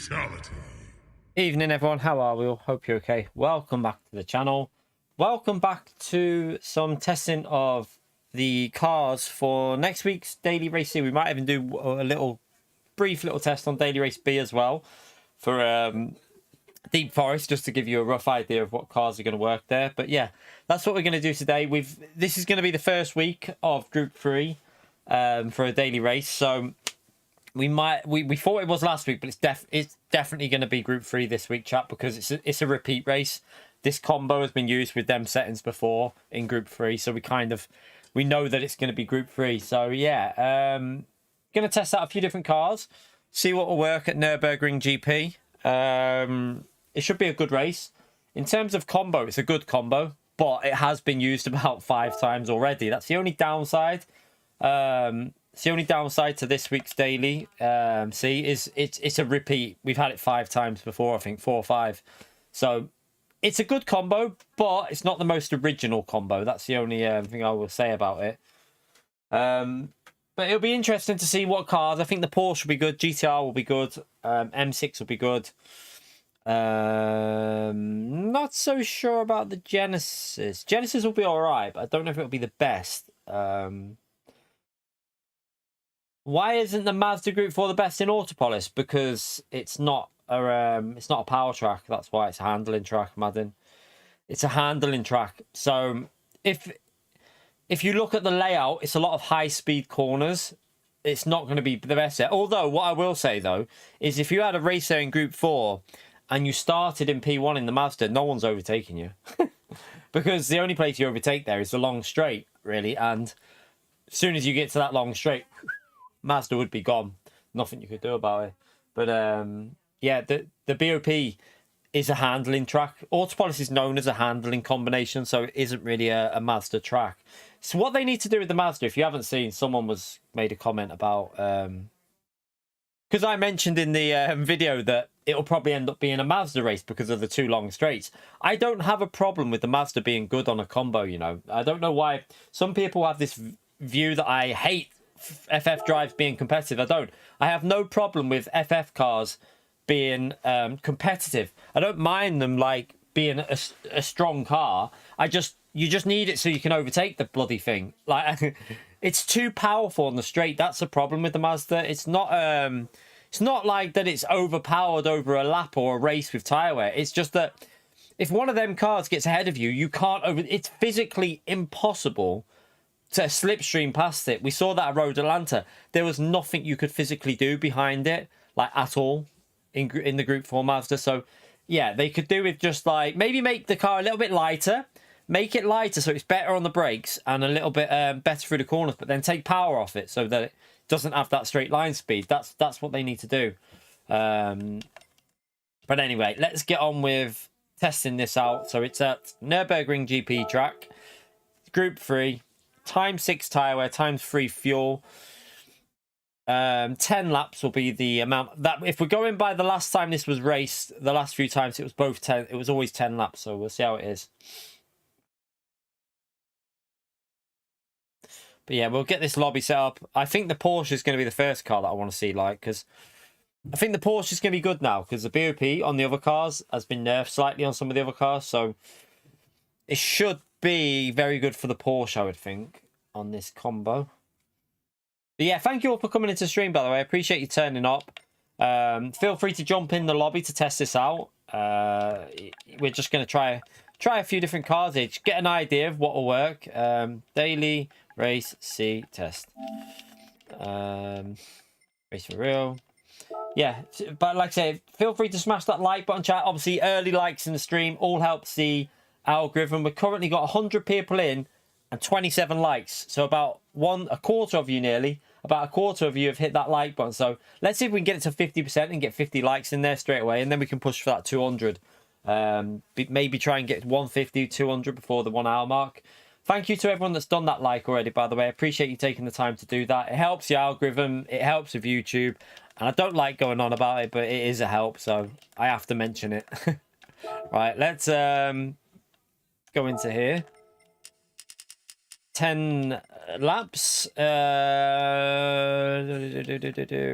Fatality. Evening everyone, how are we all? Hope you're okay. Welcome back to the channel. Welcome back to some testing of the cars for next week's daily race C. We might even do a brief little test on daily race B as well for Deep Forest, just to give you a rough idea of what cars are going to work there. But yeah, that's what we're going to do today. This is going to be the first week of Group 3 for a daily race, so we thought it was last week, but it's definitely going to be Group 3 this week, chat, because it's a repeat race. This combo has been used with them settings before in Group 3, so we know that it's going to be Group 3. So yeah, going to test out a few different cars, see what will work at Nürburgring GP. It should be a good race. In terms of combo, it's a good combo, but it has been used about 5 times already. That's the only downside. It's the only downside to this week's daily. It's a repeat. We've had it 5 times before, I think 4 or 5. So it's a good combo, but it's not the most original combo. That's the only thing I will say about it. But it'll be interesting to see what cars. I think the Porsche will be good. GTR will be good. M6 will be good. Not so sure about the Genesis. Genesis will be all right, but I don't know if it'll be the best. Why isn't the Mazda Group 4 the best in Autopolis? Because it's not a power track. That's why it's a handling track, Madden. It's a handling track. So if you look at the layout, it's a lot of high-speed corners. It's not going to be the best there. Although, what I will say, though, is if you had a racer in Group 4 and you started in P1 in the Mazda, no one's overtaking you. Because the only place you overtake there is the long straight, really. And as soon as you get to that long straight, Mazda would be gone. Nothing you could do about it. But, yeah, the BOP is a handling track. Autopolis is known as a handling combination, so it isn't really a Mazda track. So what they need to do with the Mazda, if you haven't seen, someone made a comment about... because I mentioned in the video that it'll probably end up being a Mazda race because of the 2 long straights. I don't have a problem with the Mazda being good on a combo, you know. I don't know why. Some people have this view that I hate FF drives being competitive. I don't. I have no problem with FF cars being competitive. I don't mind them like being a strong car. You just need it so you can overtake the bloody thing. Like it's too powerful on the straight. That's the problem with the Mazda. It's not like that it's overpowered over a lap or a race with tyre wear. It's just that if one of them cars gets ahead of you, you can't it's physically impossible to slipstream past it. We saw that at Road Atlanta. There was nothing you could physically do behind it, like at all, in the Group 4 Mazda. So yeah, they could do with just like maybe make the car a little bit lighter, make it lighter so it's better on the brakes and a little bit better through the corners, but then take power off it so that it doesn't have that straight line speed. That's what they need to do. But anyway, let's get on with testing this out. So it's at Nürburgring GP track, Group 3. Times 6 tyre wear, times 3 fuel. 10 laps will be the amount that if we're going by the last time this was raced, the last few times it was both 10. It was always 10 laps, so we'll see how it is. But yeah, we'll get this lobby set up. I think the Porsche is going to be the first car that I want to see, like, because I think the Porsche is going to be good now because the BOP on the other cars has been nerfed slightly on some of the other cars, so it should be very good for the Porsche, I would think, on this combo. But yeah, thank you all for coming into stream, by the way. I appreciate you turning up. Feel free to jump in the lobby to test this out. We're just going to try a few different cars here, just get an idea of what will work. Daily race C test. Race for real. Yeah, but like I say, feel free to smash that like button, chat. Obviously, early likes in the stream all helps the algorithm. We've currently got 100 people in and 27 likes, so about a quarter of you have hit that like button. So let's see if we can get it to 50% and get 50 likes in there straight away, and then we can push for that 200. Maybe try and get 150, 200 before the 1 hour mark. Thank you to everyone that's done that like already, by the way. I appreciate you taking the time to do that. It helps the algorithm, it helps with YouTube, and I don't like going on about it, but it is a help, so I have to mention it. Right, let's go into here. 10 laps.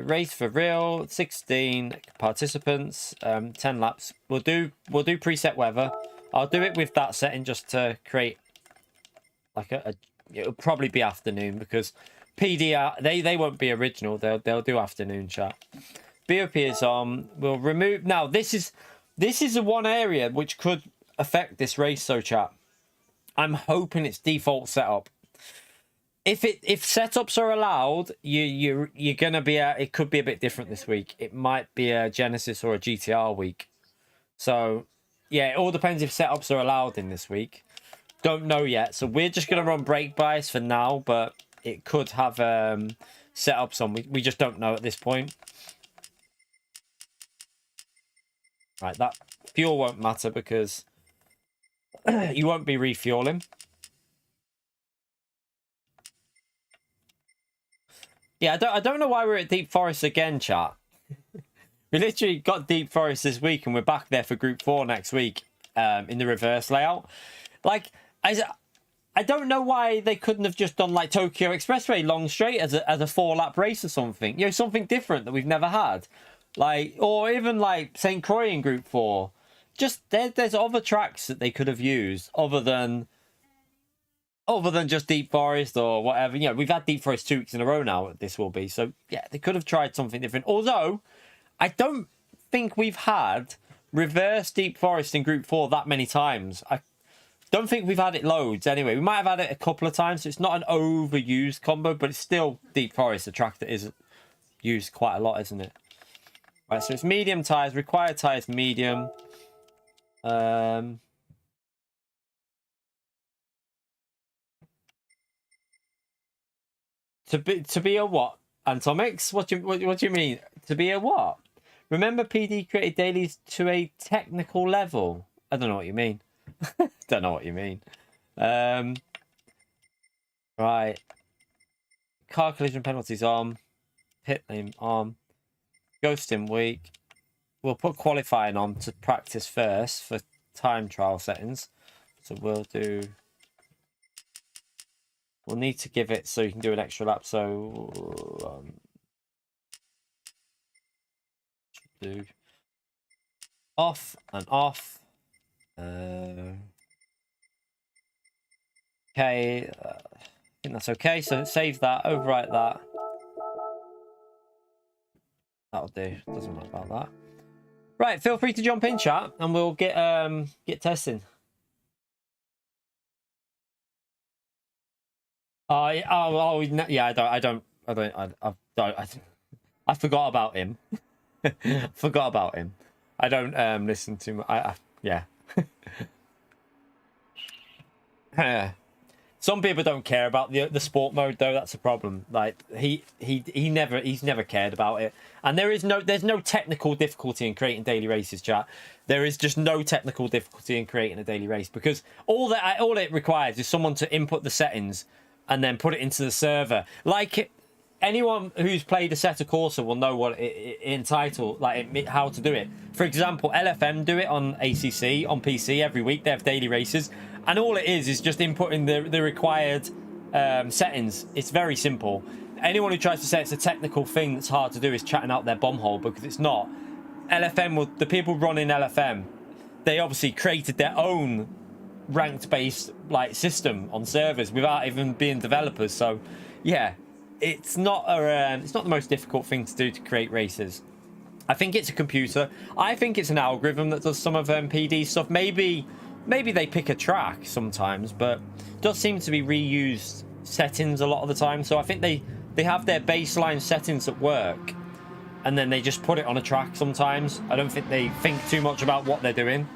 Race for real, 16 participants, 10 laps. We'll do preset weather. I'll do it with that setting just to create like it'll probably be afternoon because PD they won't be original. They'll do afternoon chat. BOP is on. We'll remove now. This is the one area which could affect this race. So chat. I'm hoping it's default setup. If setups are allowed, you're gonna be it could be a bit different this week. It might be a Genesis or a GTR week. So yeah, it all depends if setups are allowed in this week. Don't know yet. So we're just gonna run brake bias for now, but it could have setups on. We just don't know at this point. Right, that fuel won't matter because you won't be refueling. Yeah, I don't know why we're at Deep Forest again, chat. We literally got Deep Forest this week and we're back there for Group 4 next week in the reverse layout. Like, I don't know why they couldn't have just done like Tokyo Expressway long straight as a 4-lap race or something. You know, something different that we've never had. Like, or even like St. Croix in Group 4. Just there's other tracks that they could have used other than just Deep Forest or whatever. You know, we've had Deep Forest 2 weeks in a row now. This will be so. Yeah, they could have tried something different. Although, I don't think we've had reverse Deep Forest in Group 4 that many times. I don't think we've had it loads. Anyway, we might have had it a couple of times. So it's not an overused combo, but it's still Deep Forest, a track that is used quite a lot, isn't it? Right, so it's medium tires. Required tires medium. To be a what? Antomics? What do you mean? To be a what? Remember PD created dailies to a technical level. I don't know what you mean. Don't know what you mean. Right. Car collision penalties on. Pit lane on. Ghosting week. We'll put qualifying on to practice first for time trial settings. So we'll need to give it so you can do an extra lap. So do off and off. Okay, I think that's okay. So save that, overwrite that. That'll do. Doesn't matter about that. Right, feel free to jump in, chat, and we'll get testing. Yeah. I forgot about him. Forgot about him. I don't listen to him. Yeah. Some people don't care about the sport mode though. That's a problem. Like he's never cared about it. And there's no technical difficulty in creating daily races, chat. There is just no technical difficulty in creating a daily race because all it requires is someone to input the settings and then put it into the server. Like anyone who's played Assetto Corsa will know what it entitled, like how to do it. For example, LFM do it on ACC on PC every week. They have daily races. And all it is just inputting the required settings. It's very simple. Anyone who tries to say it's a technical thing that's hard to do is chatting out their bum hole because it's not. The people running LFM, they obviously created their own ranked-based like system on servers without even being developers. So, yeah, it's not the most difficult thing to do to create races. I think it's a computer. I think it's an algorithm that does some of PD stuff. Maybe they pick a track sometimes, but it does seem to be reused settings a lot of the time. So I think they have their baseline settings that work, and then they just put it on a track sometimes. I don't think they think too much about what they're doing.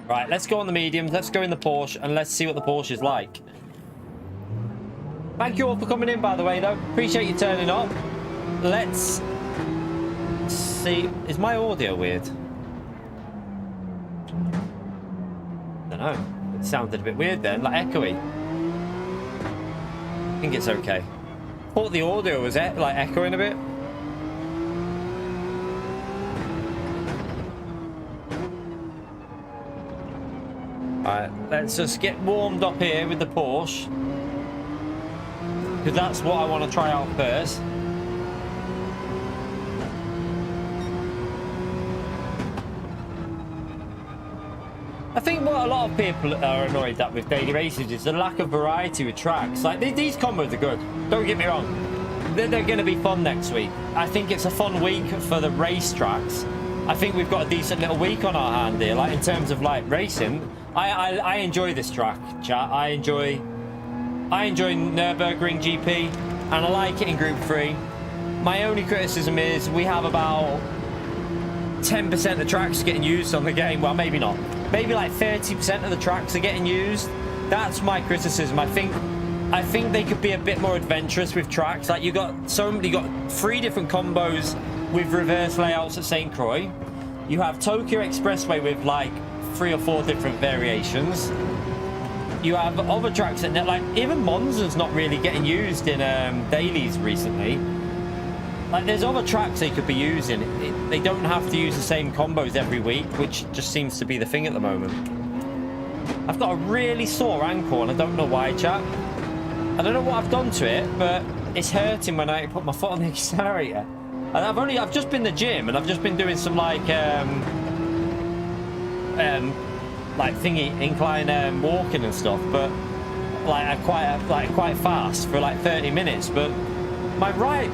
Right, let's go on the mediums. Let's go in the Porsche, and let's see what the Porsche is like. Thank you all for coming in, by the way, though. Appreciate you turning up. Let's see. Is my audio weird? I don't know. It sounded a bit weird then, like echoey. I think it's okay. I thought the audio was like echoing a bit. Alright, let's just get warmed up here with the Porsche. because that's what I want to try out first. I think what a lot of people are annoyed at with daily races is the lack of variety with tracks. Like, these combos are good, don't get me wrong. They're going to be fun next week. I think it's a fun week for the race tracks. I think we've got a decent little week on our hand here, like in terms of like racing. I enjoy this track, chat. I enjoy Nürburgring GP, and I like it in Group 3. My only criticism is we have about 10% of the tracks getting used on the game. Well, maybe not. Maybe like 30% of the tracks are getting used. That's my criticism. I think they could be a bit more adventurous with tracks. Like, you got 3 different combos with reverse layouts at St. Croix. You have Tokyo Expressway with like 3 or 4 different variations. You have other tracks that, like, even Monza's not really getting used in dailies recently. Like, there's other tracks they could be using. They don't have to use the same combos every week, which just seems to be the thing at the moment. I've got a really sore ankle, and I don't know why, chat. I don't know what I've done to it, but it's hurting when I put my foot on the accelerator. And I've just been to the gym, and I've just been doing some like incline walking and stuff, but like quite fast for like 30 minutes. But my right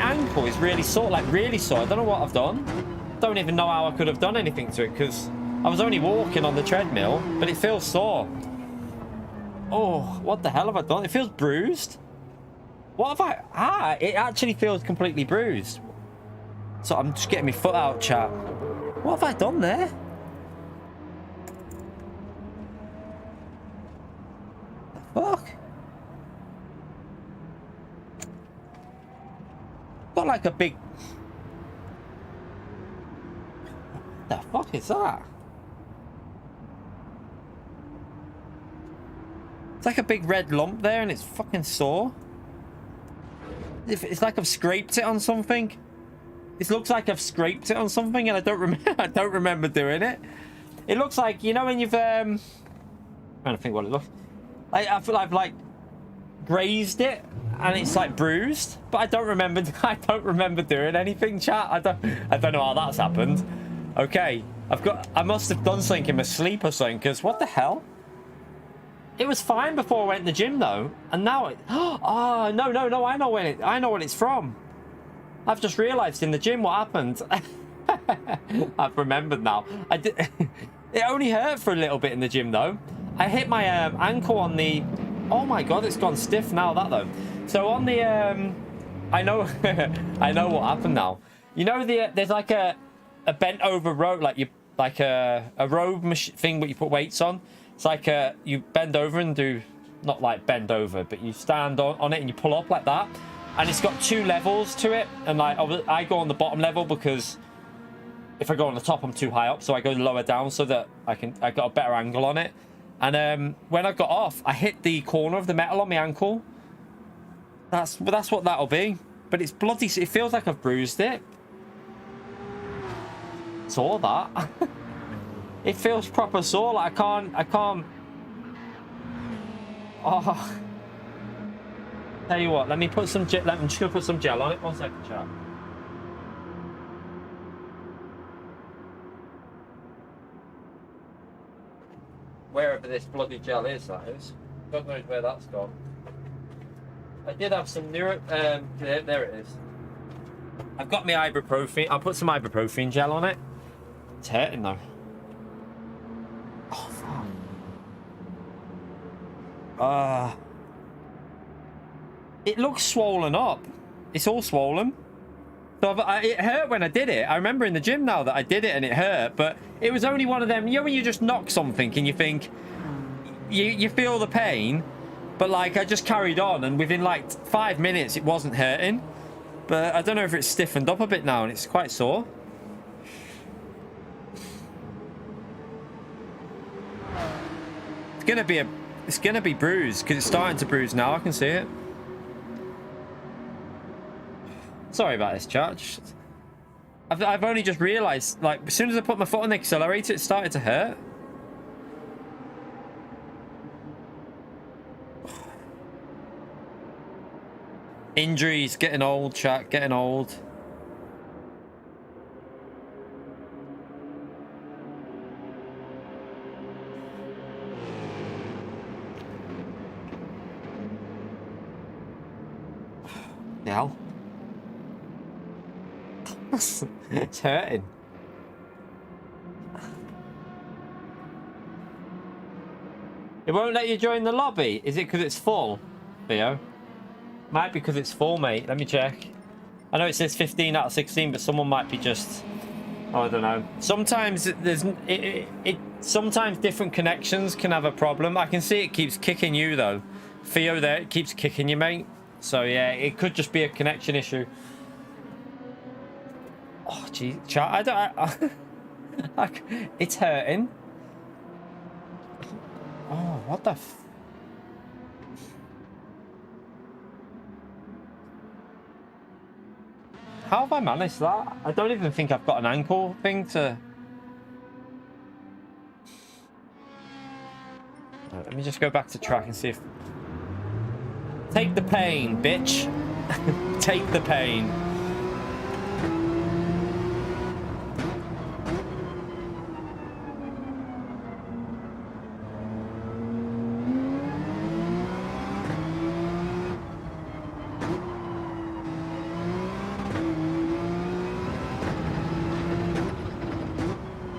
ankle is really sore, like really sore. I don't know what I've done. Don't even know how I could have done anything to it, because I was only walking on the treadmill, but it feels sore. Oh, what the hell have I done? It feels bruised. What have I... it actually feels completely bruised. So I'm just getting my foot out, chat. What have I done there? The fuck? Got like a big... What the fuck is that? It's like a big red lump there, and it's fucking sore. It's like I've scraped it on something. It looks like I've scraped it on something, and I don't remember. I don't remember doing it. It looks like, you know, when you've I'm trying to think what it looks like. I feel I've like grazed it, and it's like bruised. But I don't remember. I don't remember doing anything, chat. I don't know how that's happened. Okay, I must have done something in my sleep or something. Because what the hell? It was fine before I went to the gym though, and now it... Oh, no, I know what it's from. I've just realised in the gym what happened. I've remembered now. It only hurt for a little bit in the gym though. I hit my ankle on the... Oh my god, it's gone stiff now, that though. So on the... I know I know what happened now. You know, there's like a bent over rope, like a robe thing where you put weights on. It's like you bend over and do, not like bend over, but you stand on it and you pull up like that. And it's got 2 levels to it. And like I go on the bottom level because if I go on the top, I'm too high up. So I go lower down so that I got a better angle on it. And when I got off, I hit the corner of the metal on my ankle. That's what that'll be. But it's bloody, it feels like I've bruised it. Saw that. It feels proper sore. Like I can't. Oh. Tell you what, let me put some gel. I'm just gonna put some gel on it. 1 second, chat. Wherever this bloody gel is, that is. God knows where that's gone. I did have some neuro. There it is. I've got my ibuprofen. I'll put some ibuprofen gel on it. It's hurting though. Oh, fuck. It looks swollen up. It's all swollen. So it hurt when I did it. I remember in the gym now that I did it and it hurt, but it was only one of them, you know when you just knock something and you think, you feel the pain, but like I just carried on and within like 5 minutes it wasn't hurting. But I don't know if it's stiffened up a bit now and it's quite sore. It's gonna be bruised because it's starting to bruise now. I can see it. Sorry about this, chat. I've only just realised, like, as soon as I put my foot on the accelerator, it started to hurt. Injuries, getting old, chat, getting old. Now. It's hurting. It won't let you join the lobby. Is it because it's full, Theo? Might be because it's full, mate. Let me check. I know it says 15 out of 16, but someone might be just... Oh, I don't know. Sometimes there's... Sometimes different connections can have a problem. I can see it keeps kicking you, though. Theo there, it keeps kicking you, mate. So, yeah, it could just be a connection issue. Oh, geez. Chat, I don't... it's hurting. Oh, what the f... How have I managed that? I don't even think I've got an ankle thing to... Right, let me just go back to track and see if... Take the pain, bitch. Take the pain.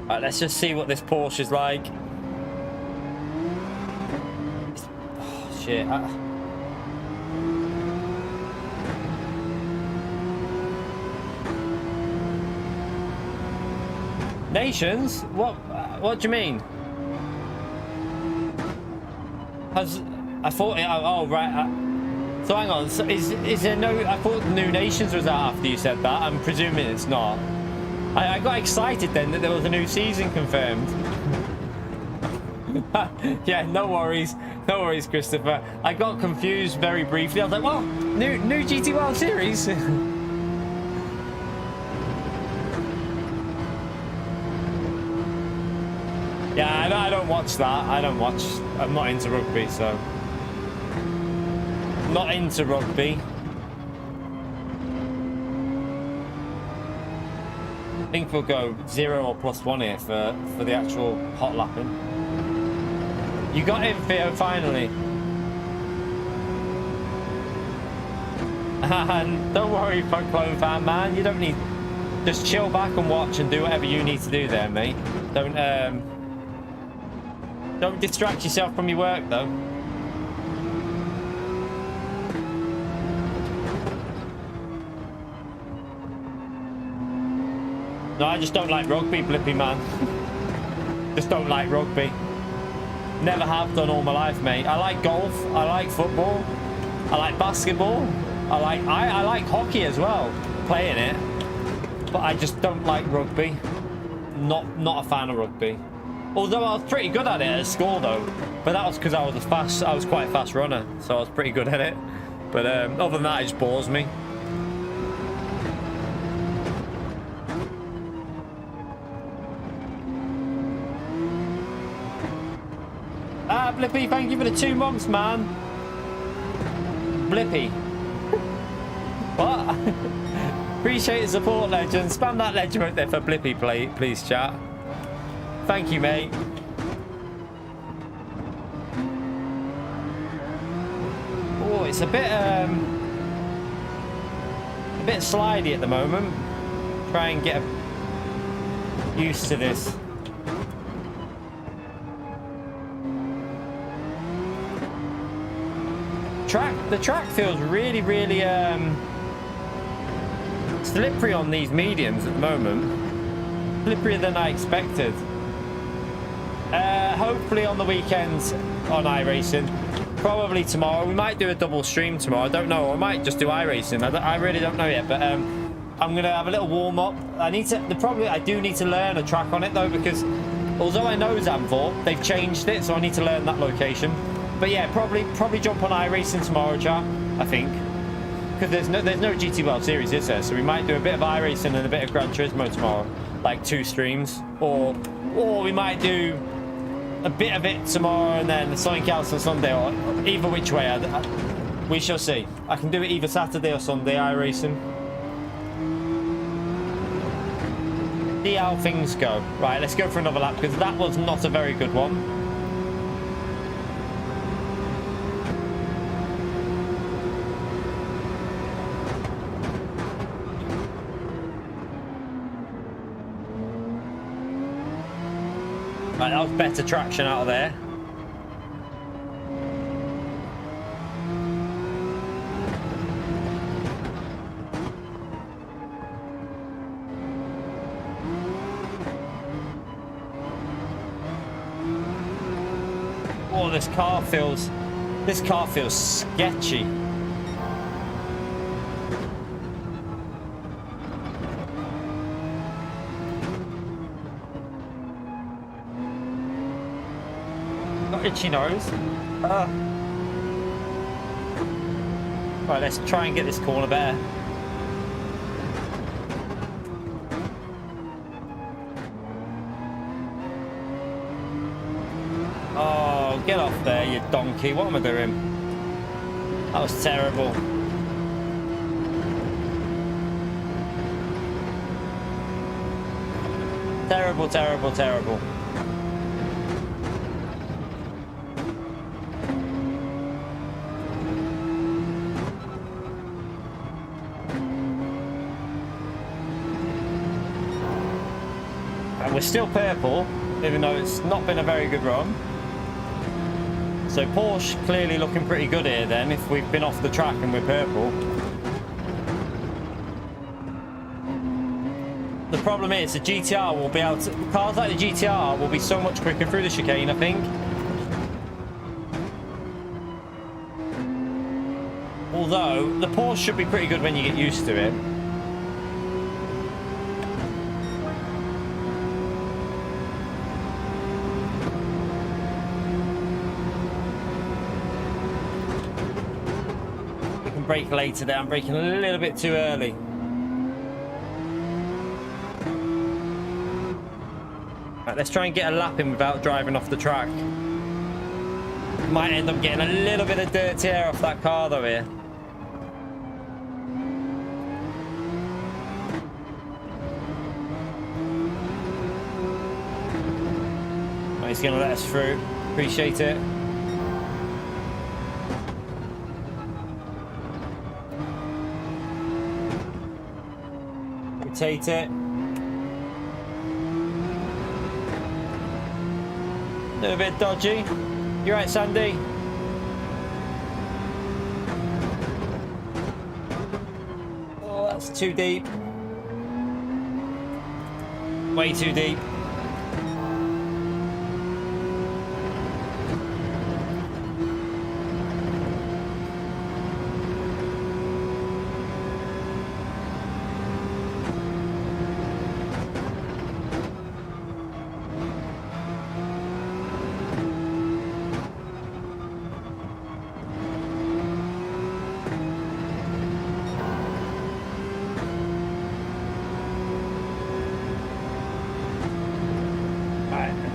Right, let's just see what this Porsche is like. Oh, shit. Nations? What do you mean? I thought it... Oh, right. So hang on. So is there no... I thought New Nations was out after you said that. I'm presuming it's not. I got excited then that there was a new season confirmed. Yeah, no worries. No worries, Christopher. I got confused very briefly. I was like, what? New GT World Series? Yeah, I don't watch that. I don't watch... I'm not into rugby, so... Not into rugby. I think we'll go 0 or +1 here for the actual hot lapping. You got it, Theo, finally. And don't worry, Clone Fan Man. You don't need... Just chill back and watch and do whatever you need to do there, mate. Don't distract yourself from your work, though. No, I just don't like rugby, Blippy man. Just don't like rugby. Never have done all my life, mate. I like golf. I like football. I like basketball. I like hockey as well, playing it. But I just don't like rugby. Not a fan of rugby. Although I was pretty good at it at school, though. But that was because I was quite a fast runner, so I was pretty good at it. But other than that, it just bores me. Ah, Blippy, thank you for the 2 months, man. Blippy. What? Appreciate the support, legend. Spam that legend right there for Blippy, please, chat. Thank you, mate. Oh, it's a bit slidey at the moment. Try and get used to this. The track feels really slippery on these mediums at the moment. Slipperier than I expected. Hopefully on the weekends on iRacing. Probably tomorrow. We might do a double stream tomorrow. I don't know. I might just do iRacing. I really don't know yet. But I'm gonna have a little warm up. I do need to learn a track on it though, because although I know Zandvoort, they've changed it, so I need to learn that location. But yeah, probably jump on iRacing tomorrow, chat. I think, because there's no GT World Series, is there? So we might do a bit of iRacing and a bit of Gran Turismo tomorrow, like 2 streams, or we might do a bit of it tomorrow and then something else on Sunday, or either which way. We shall see. I can do it either Saturday or Sunday, iRacing. See how things go. Right, let's go for another lap, because that was not a very good one. Right, that was better traction out of there. Oh, this car feels sketchy. Got itchy nose. Right, let's try and get this corner better. Oh, get off there, you donkey. What am I doing? That was terrible. Terrible, terrible, terrible. And we're still purple, even though it's not been a very good run. So Porsche clearly looking pretty good here then, if we've been off the track and we're purple. The problem is the GTR will be able to... Cars like the GTR will be so much quicker through the chicane, I think. Although, the Porsche should be pretty good when you get used to it. Brake later there. I'm braking a little bit too early. Right, let's try and get a lap in without driving off the track. Might end up getting a little bit of dirty air off that car though here. Oh, he's going to let us through. Appreciate it. Rotate it. A little bit dodgy. You right, Sandy? Oh, that's too deep. Way too deep.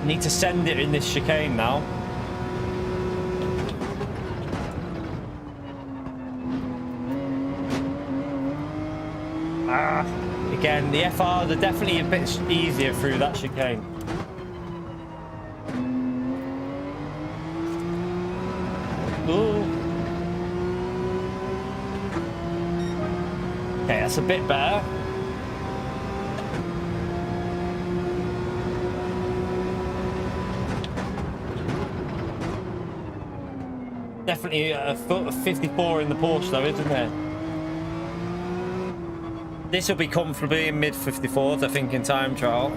Need to send it in this chicane now. Again, the FRs are definitely a bit easier through that chicane. Ooh. Okay, that's a bit better. Definitely a 54 in the Porsche though, isn't there? This will be comfortably in mid 54s, I think, in time trial.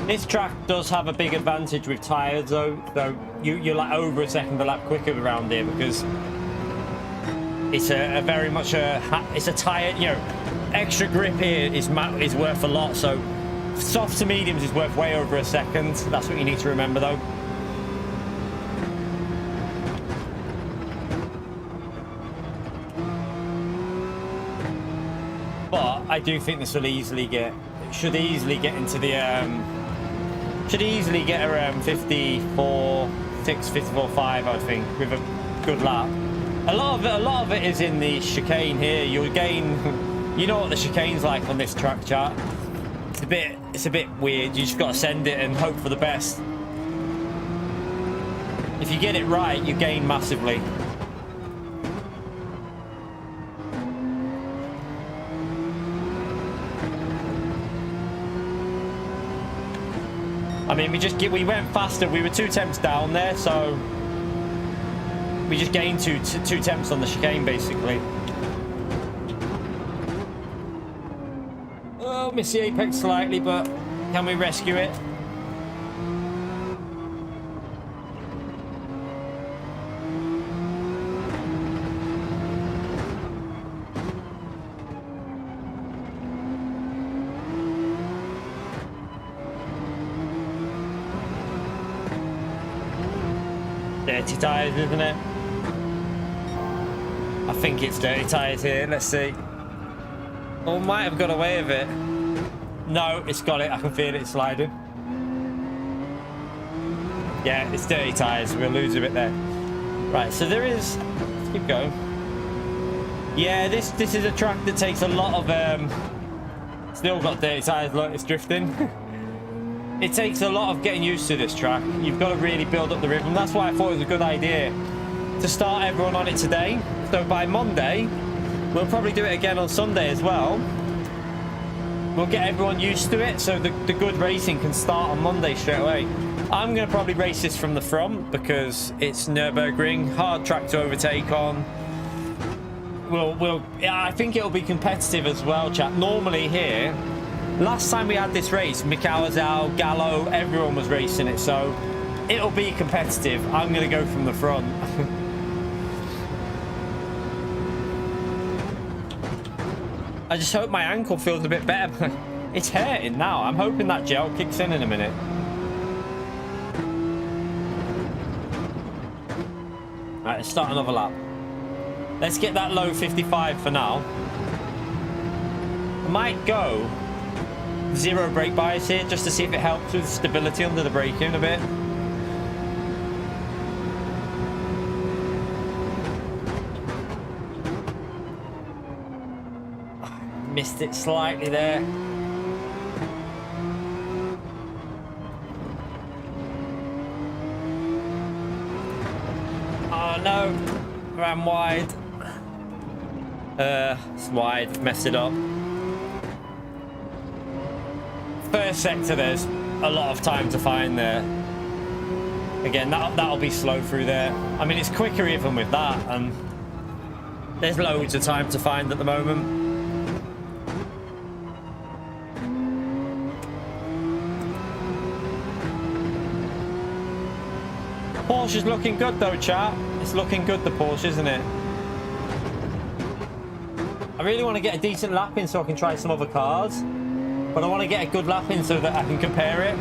This track does have a big advantage with tyres though, so you're like over a second a lap quicker around here because it's a very much it's a tyre, you know, extra grip here is worth a lot. So soft to mediums is worth way over a second. That's what you need to remember though. But I do think this will should easily get into the should easily get around 54.6, 54.5, I think, with a good lap. A lot of it is in the chicane here. You'll gain, you know what the chicane's like on this track, chat. It's a bit weird. You just got to send it and hope for the best. If you get it right, you gain massively. I mean, we went faster. We were 2 temps down there, so we just gained two temps on the chicane, basically. Oh, missed the apex slightly, but can we rescue it? Dirty tyres, isn't it? I think it's dirty tyres here. Let's see. Oh, might have got away with it. No, it's got it. I can feel it sliding. Yeah, it's dirty tyres. We'll lose a bit there. Right, so there is... Let's keep going. Yeah, this is a track that takes a lot of... Still got dirty tyres. Look, it's drifting. It takes a lot of getting used to this track. You've got to really build up the rhythm. That's why I thought it was a good idea to start everyone on it today. So by Monday, we'll probably do it again on Sunday as well. We'll get everyone used to it so the good racing can start on Monday straight away. I'm going to probably race this from the front because it's Nürburgring, hard track to overtake on. I think it'll be competitive as well, chat. Normally here, last time we had this race, Mikawazao, Gallo, everyone was racing it, so it'll be competitive. I'm going to go from the front. I just hope my ankle feels a bit better. It's hurting now. I'm hoping that gel kicks in a minute. Alright, let's start another lap. Let's get that low 55 for now. I might go 0 brake bias here just to see if it helps with stability under the braking a bit. Missed it slightly there. Oh no, ran wide. It's wide, messed it up. First sector, there's a lot of time to find there. Again, that'll be slow through there. I mean, it's quicker even with that, and there's loads of time to find at the moment. Porsche's looking good though, chat. It's looking good, the Porsche, isn't it? I really want to get a decent lap in so I can try some other cars. But I want to get a good lap in so that I can compare it.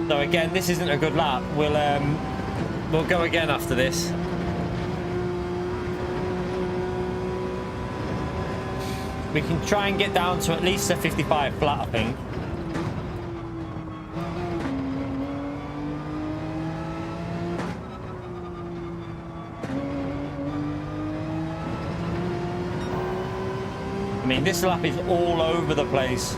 So again, this isn't a good lap. We'll go again after this. We can try and get down to at least a 55 flat, I think. I mean, this lap is all over the place.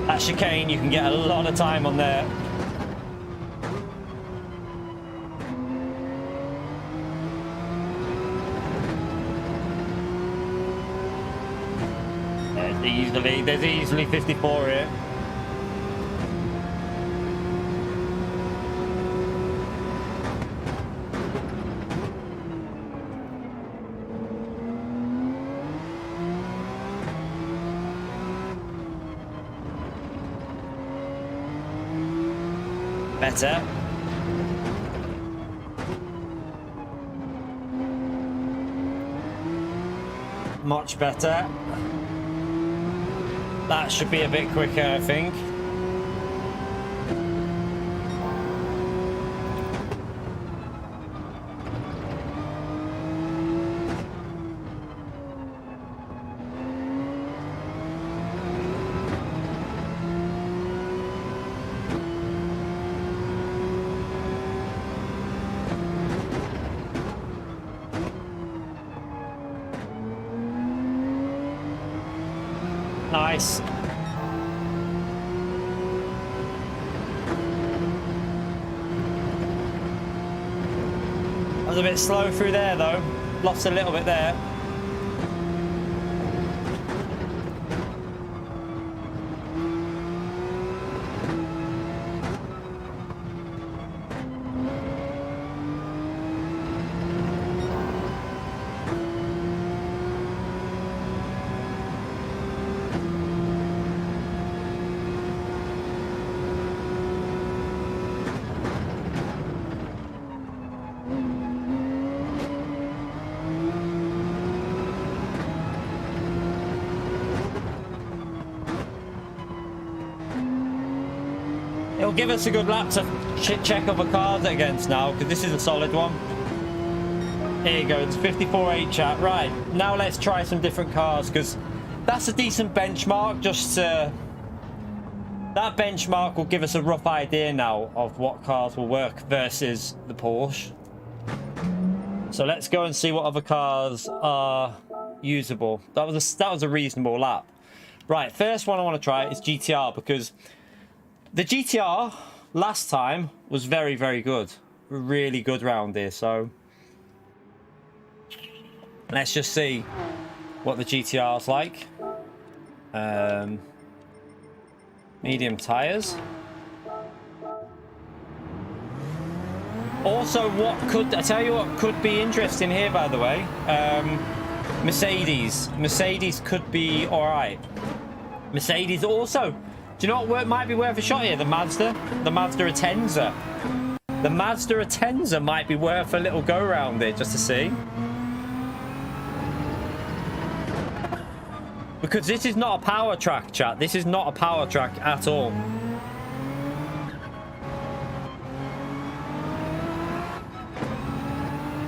That chicane, you can get a lot of time on there. There's easily 54 here. Better. Much better. That should be a bit quicker, I think. Nice. I was a bit slow through there though. Lost a little bit there. It'll give us a good lap to check other cars against now, because this is a solid one. Here you go, it's 54.8 chat. Right, now let's try some different cars, because that's a decent benchmark. That benchmark will give us a rough idea now of what cars will work versus the Porsche. So let's go and see what other cars are usable. That was a reasonable lap. Right, first one I want to try is GTR, because the GTR last time was very, very good. Really good round here, so let's just see what the GTR's like. Medium tires. Also, I tell you what could be interesting here, by the way. Mercedes could be all right. Mercedes also. Do you know what might be worth a shot here? The Mazda Atenza. The Mazda Atenza might be worth a little go round here just to see. Because this is not a power track, chat. This is not a power track at all.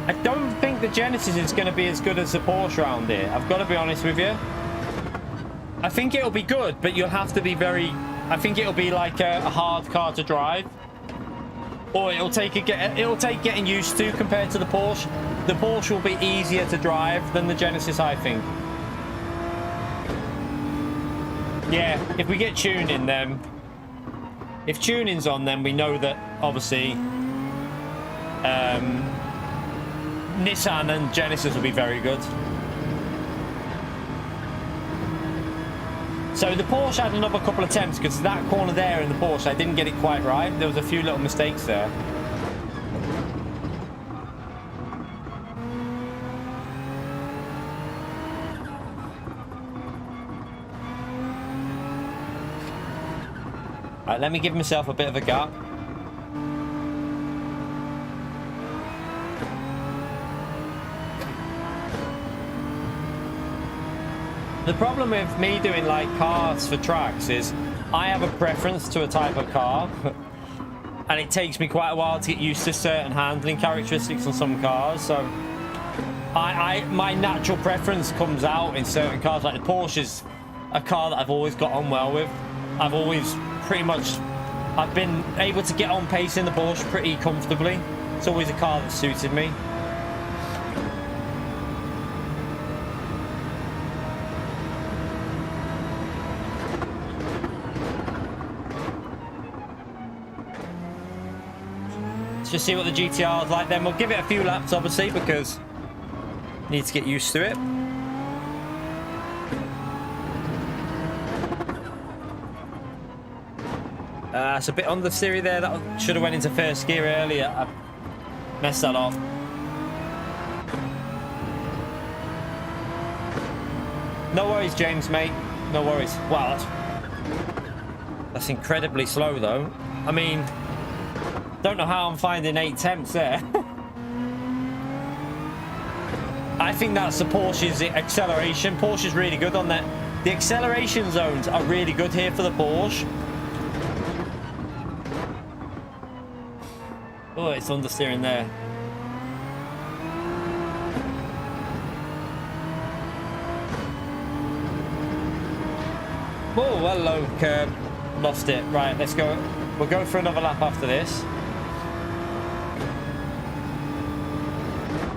I don't think the Genesis is going to be as good as the Porsche round here. I've got to be honest with you. I think it'll be good, but you'll have to be very... I think it'll be like a hard car to drive. Or it'll take getting used to compared to the Porsche. The Porsche will be easier to drive than the Genesis, I think. Yeah, if we get tuning, then... If tuning's on, then we know that, obviously... Nissan and Genesis will be very good. So the Porsche had another couple of attempts, because that corner there in the Porsche, I didn't get it quite right. There was a few little mistakes there. Right, let me give myself a bit of a gap. The problem with me doing like cars for tracks is I have a preference to a type of car and it takes me quite a while to get used to certain handling characteristics on some cars. So my natural preference comes out in certain cars. Like the Porsche is a car that I've always got on well with. I've been able to get on pace in the Porsche pretty comfortably. It's always a car that suited me. Let's just see what the GTR is like then. We'll give it a few laps, obviously, because I need to get used to it. It's a bit under Siri there. That should have went into first gear earlier. I messed that up. No worries, James, mate. No worries. Wow, that's incredibly slow, though. I mean, Don't know how I'm finding 8 temps there. I think that's the Porsche's acceleration. Porsche's really good on that. The acceleration zones are really good here for the Porsche. Oh, it's understeering there. Oh, hello, curb. Lost it. Right, let's go. We'll go for another lap after this.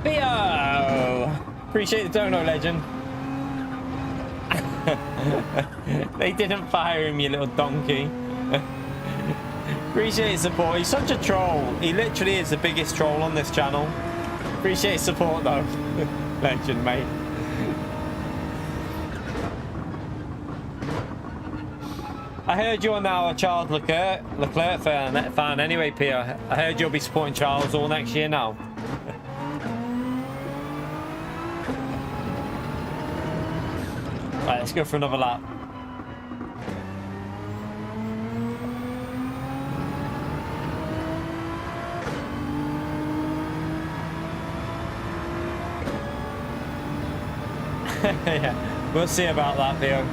Theo! Appreciate the donut, legend. They didn't fire him, you little donkey. Appreciate his support. He's such a troll. He literally is the biggest troll on this channel. Appreciate his support, though. Legend, mate. I heard you're now a Charles Leclerc fan anyway, Pierre. I heard you'll be supporting Charles all next year now. Right, let's go for another lap. Yeah, we'll see about that, Theo.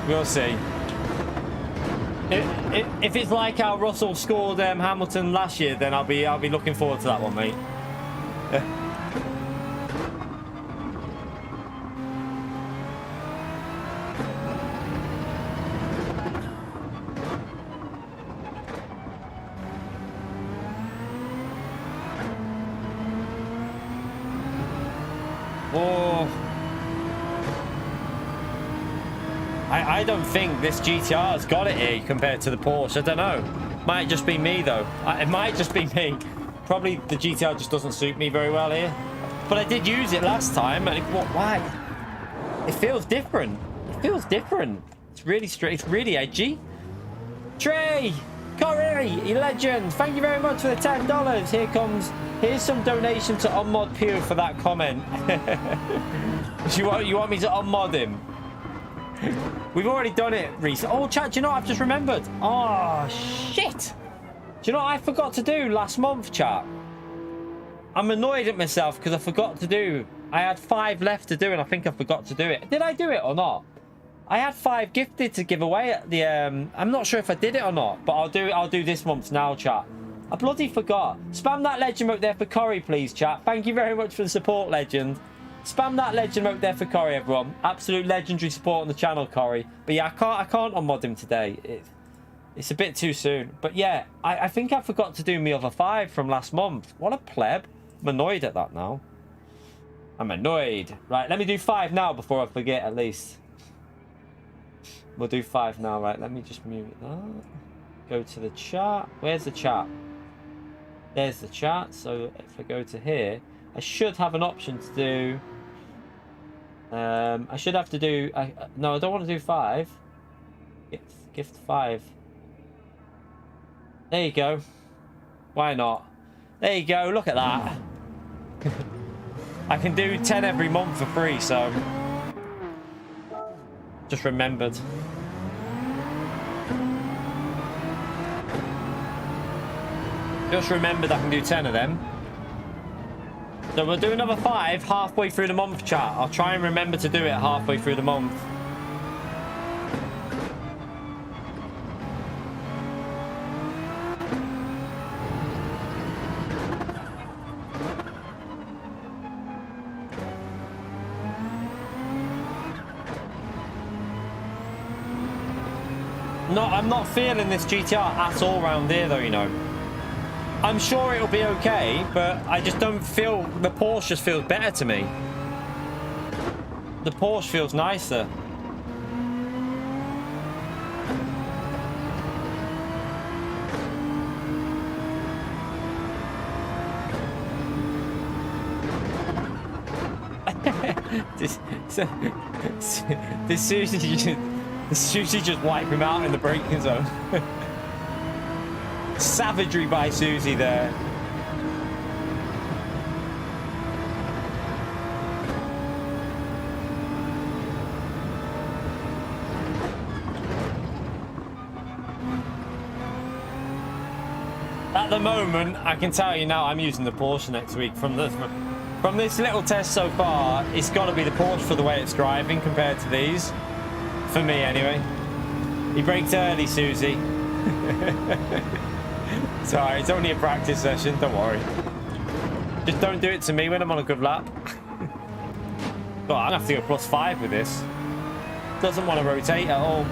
We'll see. If it's like how Russell scored Hamilton last year, then I'll be looking forward to that one, mate. I don't think this GTR has got it here compared to the Porsche. I don't know. Might just be me, though. It might just be me. Probably the GTR just doesn't suit me very well here. But I did use it last time, and why? It feels different. It feels different. It's really straight. It's really edgy. Trey! Corey! Legend! Thank you very much for the $10. Here's some donation to Unmod Pew for that comment. You want me to unmod him? We've already done it recently. Oh, chat, do you know what I've just remembered? Oh, shit. Do you know what I forgot to do last month, chat? I'm annoyed at myself because I forgot to do. I had 5 left to do, and I think I forgot to do it. Did I do it or not? I had 5 gifted to give away at the... I'm not sure if I did it or not, but I'll do this month's now, chat. I bloody forgot. Spam that legend vote there for Corey, please, chat. Thank you very much for the support, legend. Spam that legend vote there for Corey, everyone. Absolute legendary support on the channel, Corey. But yeah, I can't unmod him today. It's a bit too soon. But yeah, I think I forgot to do my other 5 from last month. What a pleb. I'm annoyed at that now. I'm annoyed. Right, let me do 5 now before I forget, at least. We'll do 5 now, right? Let me just mute that. Go to the chat. Where's the chat? There's the chat. So if I go to here, I should have an option to do... I should have to do... no, I don't want to do 5. Gift 5. There you go. Why not? There you go. Look at that. I can do 10 every month for free, so... Just remembered. Just remembered I can do 10 of them. So we'll do another 5 halfway through the month, chat. I'll try and remember to do it halfway through the month. No, I'm not feeling this GTR at all round here, though, you know. I'm sure it'll be okay, but I just don't feel... The Porsche just feels better to me. The Porsche feels nicer. This Susie just wiped him out in the braking zone. Savagery by Susie there. At the moment, I can tell you now, I'm using the Porsche next week. From this little test so far, it's got to be the Porsche for the way it's driving compared to these. For me, anyway. He braked early, Susie. It's alright, it's only a practice session, don't worry. Just don't do it to me when I'm on a good lap. But I'm going to have to go +5 with this. Doesn't want to rotate at all.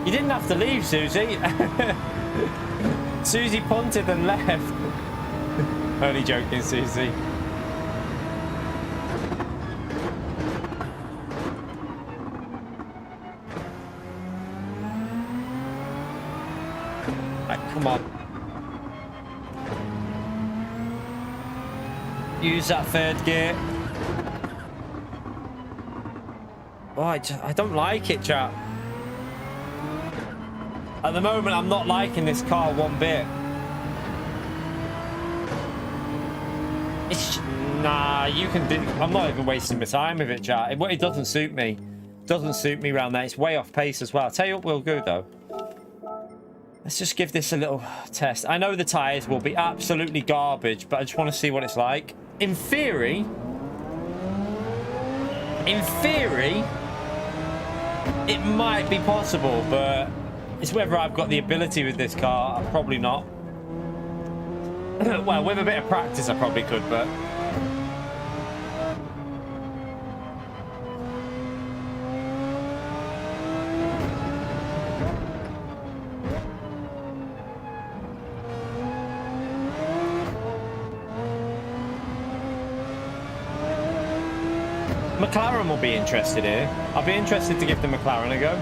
You didn't have to leave, Susie. Susie punted and left. Only joking, Susie. Right, come on. Use that third gear. Oh, I don't like it, chap. At the moment, I'm not liking this car one bit. Nah, you can do... I'm not even wasting my time with it, chat. It doesn't suit me. It doesn't suit me around there. It's way off pace as well. I'll tell you what we'll do, though. Let's just give this a little test. I know the tyres will be absolutely garbage, but I just want to see what it's like. In theory, it might be possible, but it's whether I've got the ability with this car. Probably not. Well, with a bit of practice, I probably could, but... McLaren will be interested here. I'll be interested to give the McLaren a go.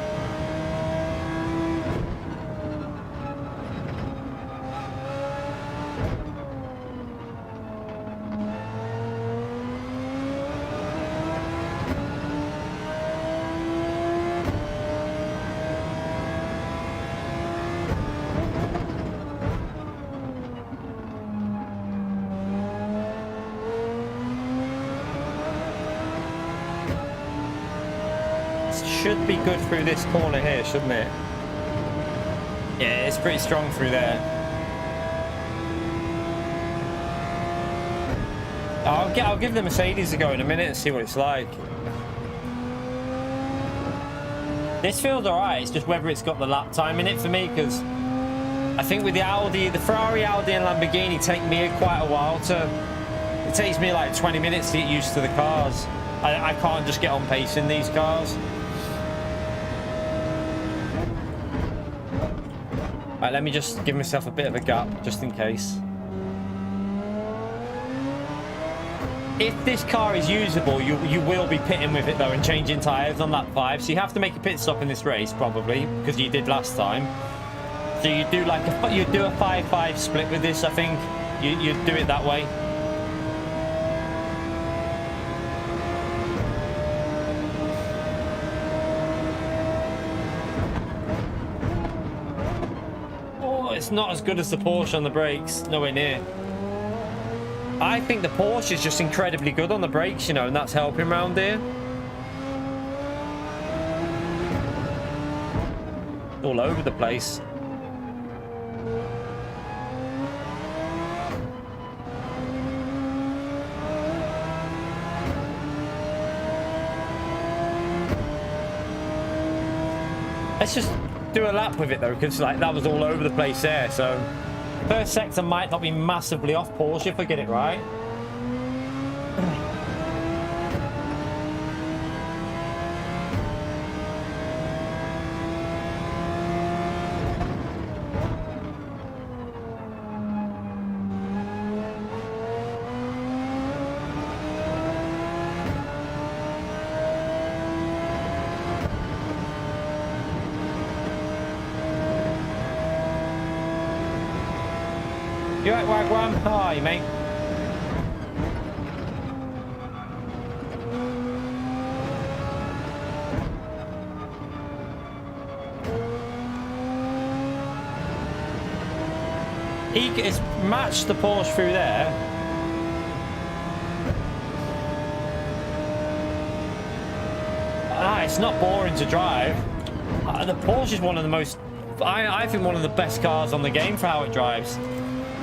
Should be good through this corner here, shouldn't it? Yeah, it's pretty strong through there. I'll give the Mercedes a go in a minute and see what it's like. This feels alright, it's just whether it's got the lap time in it for me, because I think with the Audi, the Ferrari, Audi and Lamborghini take me quite a while to... It takes me like 20 minutes to get used to the cars. I can't just get on pace in these cars. Right, let me just give myself a bit of a gap, just in case. If this car is usable, you will be pitting with it, though, and changing tyres on lap 5. So you have to make a pit stop in this race, probably, because you did last time. So you do like you do a 5-5 split with this, I think. You do it that way. It's not as good as the Porsche on the brakes, nowhere near. I think the Porsche is just incredibly good on the brakes, you know, and that's helping around here. All over the place. Let's just do a lap with it though, because like that was all over the place there. So first sector might not be massively off Porsche if I get it right. You right, Wagwan? How are you, mate? He has matched the Porsche through there. It's not boring to drive. The Porsche is one of the most, I think one of the best cars on the game for how it drives.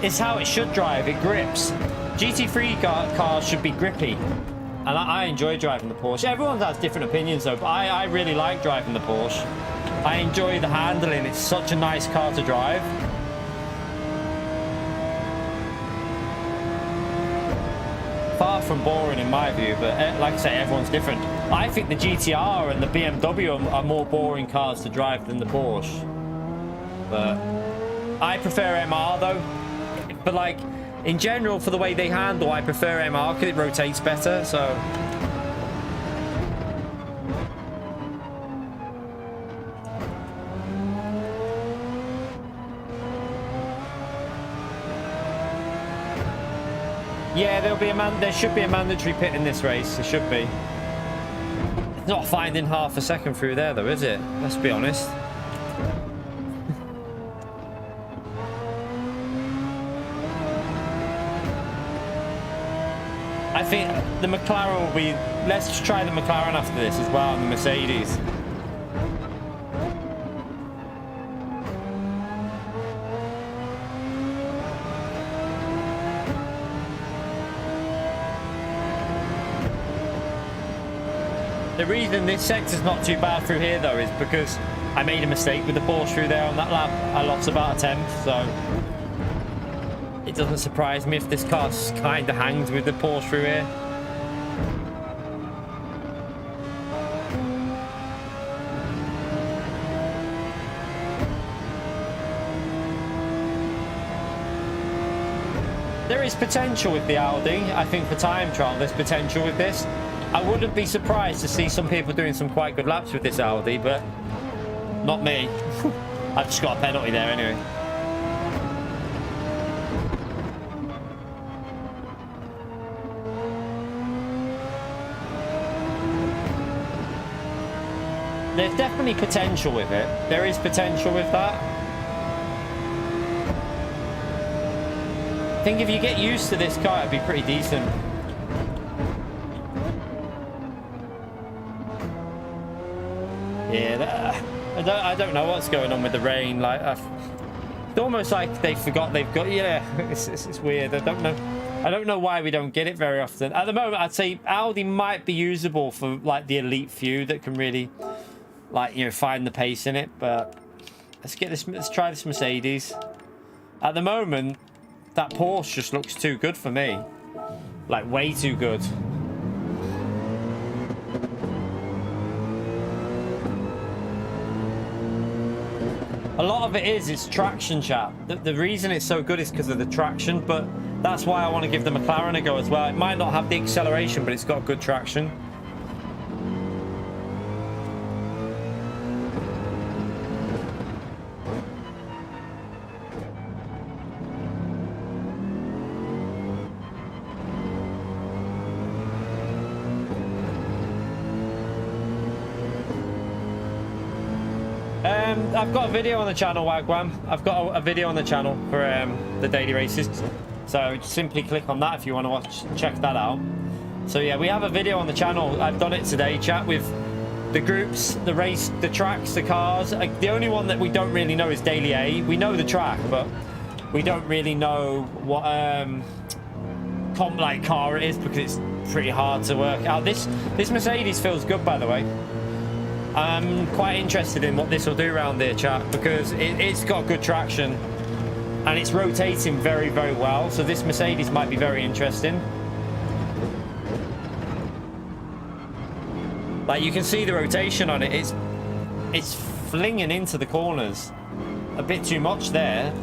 It's how it should drive. It grips. GT3 cars should be grippy. And I enjoy driving the Porsche. Everyone has different opinions though, but I really like driving the Porsche. I enjoy the handling. It's such a nice car to drive. Far from boring in my view, but like I say, everyone's different. I think the GTR and the BMW are more boring cars to drive than the Porsche. But I prefer MR though. But like, in general, for the way they handle, I prefer MR because it rotates better, so... Yeah, there should be a mandatory pit in this race. There should be. It's not finding half a second through there, though, is it? Let's be honest. I think the McLaren will be... Let's try the McLaren after this as well, and the Mercedes. The reason this sector's not too bad through here, though, is because I made a mistake with the Porsche through there on that lap. I lost about a tenth, so it doesn't surprise me if this car kind of hangs with the Porsche through here. There is potential with the Audi. I think for time trial, there's potential with this. I wouldn't be surprised to see some people doing some quite good laps with this Audi, but not me. I've just got a penalty there anyway. There's definitely potential with it. There is potential with that. I think if you get used to this car, it'd be pretty decent. Yeah, I don't know what's going on with the rain. Like, it's almost like they forgot they've got. Yeah, it's weird. I don't know why we don't get it very often. At the moment, I'd say Audi might be usable for like the elite few that can really, like, you know, find the pace in it. But let's try this Mercedes. At the moment, that Porsche just looks too good for me. Like, way too good. A lot of it it's traction, chat. The reason it's so good is because of the traction, but that's why I want to give the McLaren a go as well. It might not have the acceleration, but it's got good traction. I've got a video on the channel, Wagwan. I've got a video on the channel for the daily races. So simply click on that if you want to check that out. So yeah, we have a video on the channel. I've done it today, chat, with the groups, the race, the tracks, the cars. The only one that we don't really know is Daily A. We know the track, but we don't really know what like car it is because it's pretty hard to work out. This Mercedes feels good, by the way. I'm quite interested in what this will do around here, chat, because it's got good traction and it's rotating very, very well. So this Mercedes might be very interesting. Like, you can see the rotation on it. It's flinging into the corners a bit too much there.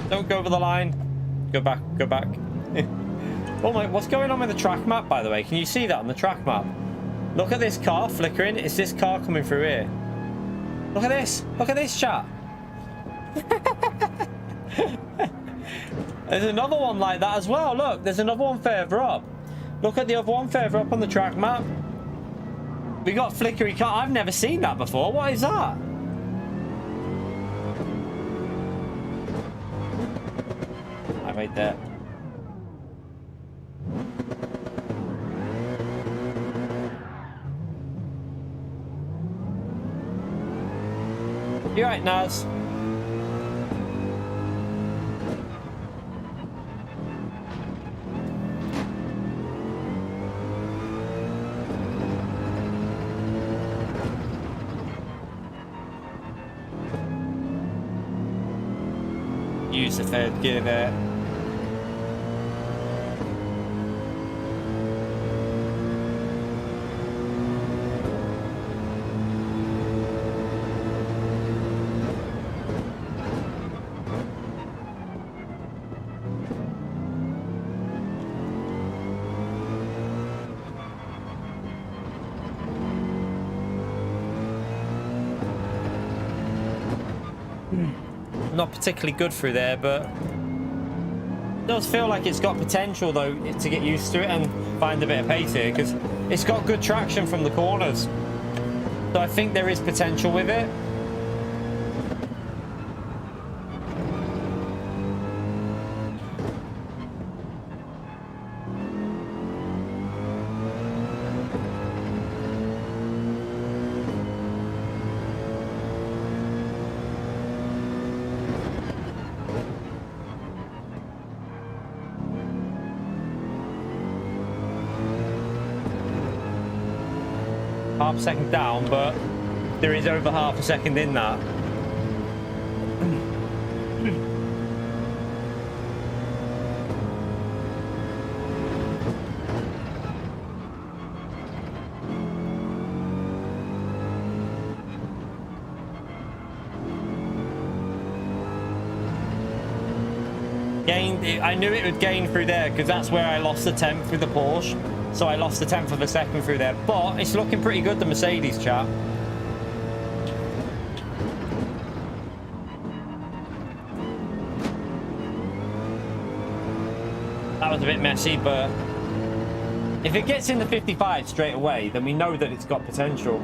Don't go over the line. Go back, go back. Oh my, what's going on with the track map, by the way? Can you see that on the track map? Look at this car flickering. It's this car coming through here. Look at this. Look at this, chat. There's another one like that as well. Look, there's another one further up. Look at the other one further up on the track map. We got flickery car. I've never seen that before. What is that? Right there. You're right, Naz. Use the third gear there. Not particularly good through there, but it does feel like it's got potential though to get used to it and find a bit of pace here, because it's got good traction from the corners, so I think there is potential with it. Half a second down, but there is over half a second in that. I knew it would gain through there because that's where I lost the 10th with the Porsche. So I lost the 10th of a second through there. But it's looking pretty good, the Mercedes, chat. That was a bit messy, but if it gets in the 55 straight away, then we know that it's got potential.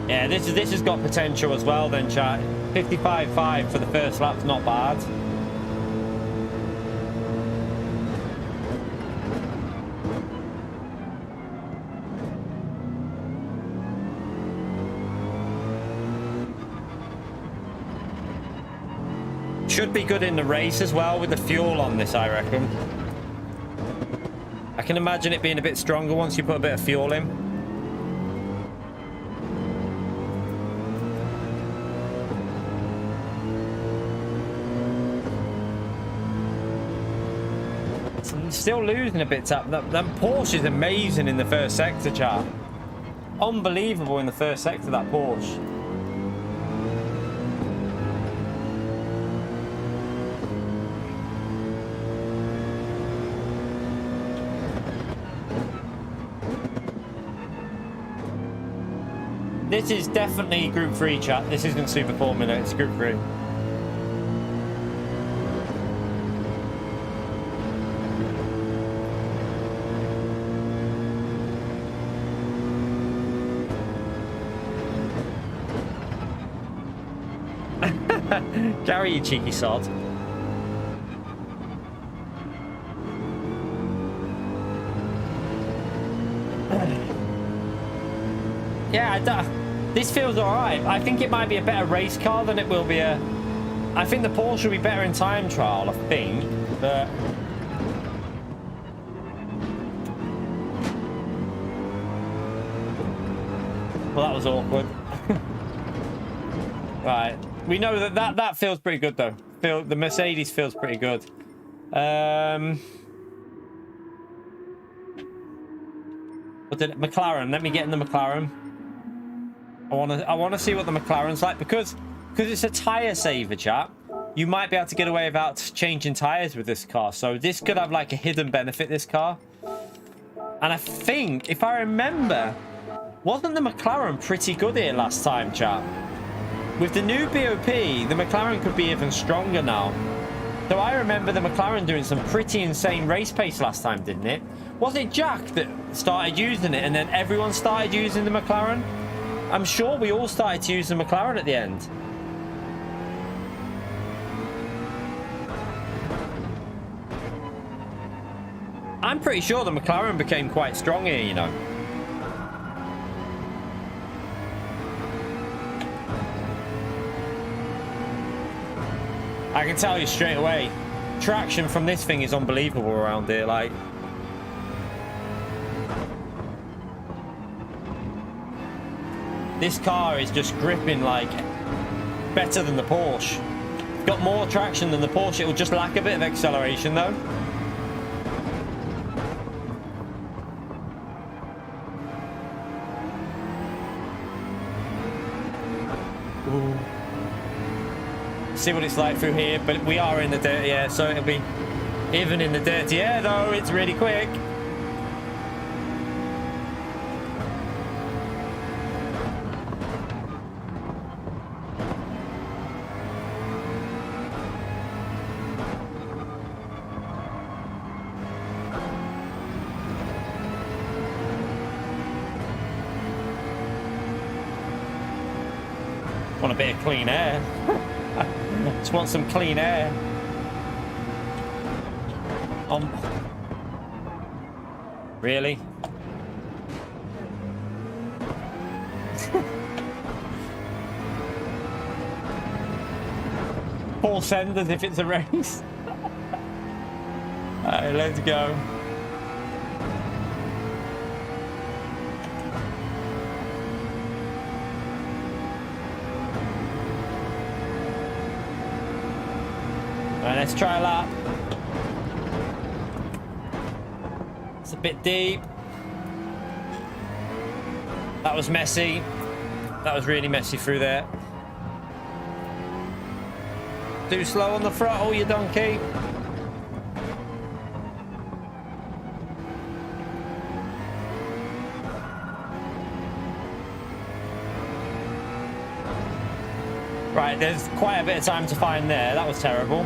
Yeah, this has got potential as well then, chat. 55.5 for the first lap's not bad. Should be good in the race as well with the fuel on this, I reckon. I can imagine it being a bit stronger once you put a bit of fuel in. Still losing a bit tap. That Porsche is amazing in the first sector, chat. Unbelievable in the first sector, that Porsche. This is definitely Group 3, chat. This isn't Super Formula, it's Group 3. Gary, you cheeky sod. Yeah, this feels alright. I think it might be a better race car than it will be a... I think the Porsche will be better in time trial, I think, but... Well, that was awkward. Right. We know that feels pretty good, though. The Mercedes feels pretty good. What did McLaren? Let me get in the McLaren. I want to see what the McLaren's like, because it's a tire saver, chat. You might be able to get away without changing tires with this car. So this could have like a hidden benefit, this car. And I think, if I remember, wasn't the McLaren pretty good here last time, chap? With the new BOP, the McLaren could be even stronger now. So I remember the McLaren doing some pretty insane race pace last time, didn't it? Was it Jack that started using it and then everyone started using the McLaren? I'm sure we all started to use the McLaren at the end. I'm pretty sure the McLaren became quite strong here, you know. I can tell you straight away, traction from this thing is unbelievable around here, like. This car is just gripping like better than the Porsche. Got more traction than the Porsche. It will just lack a bit of acceleration though. Ooh. See what it's like through here, but we are in the dirty air, so it'll be even in the dirty air though. It's really quick. Want a bit of clean air. Just want some clean air. Really? Full send as if it's a race. Alright, let's go. Let's try a lap. It's a bit deep. That was messy. That was really messy through there. Too slow on the throttle, you donkey. Right, there's quite a bit of time to find there. That was terrible.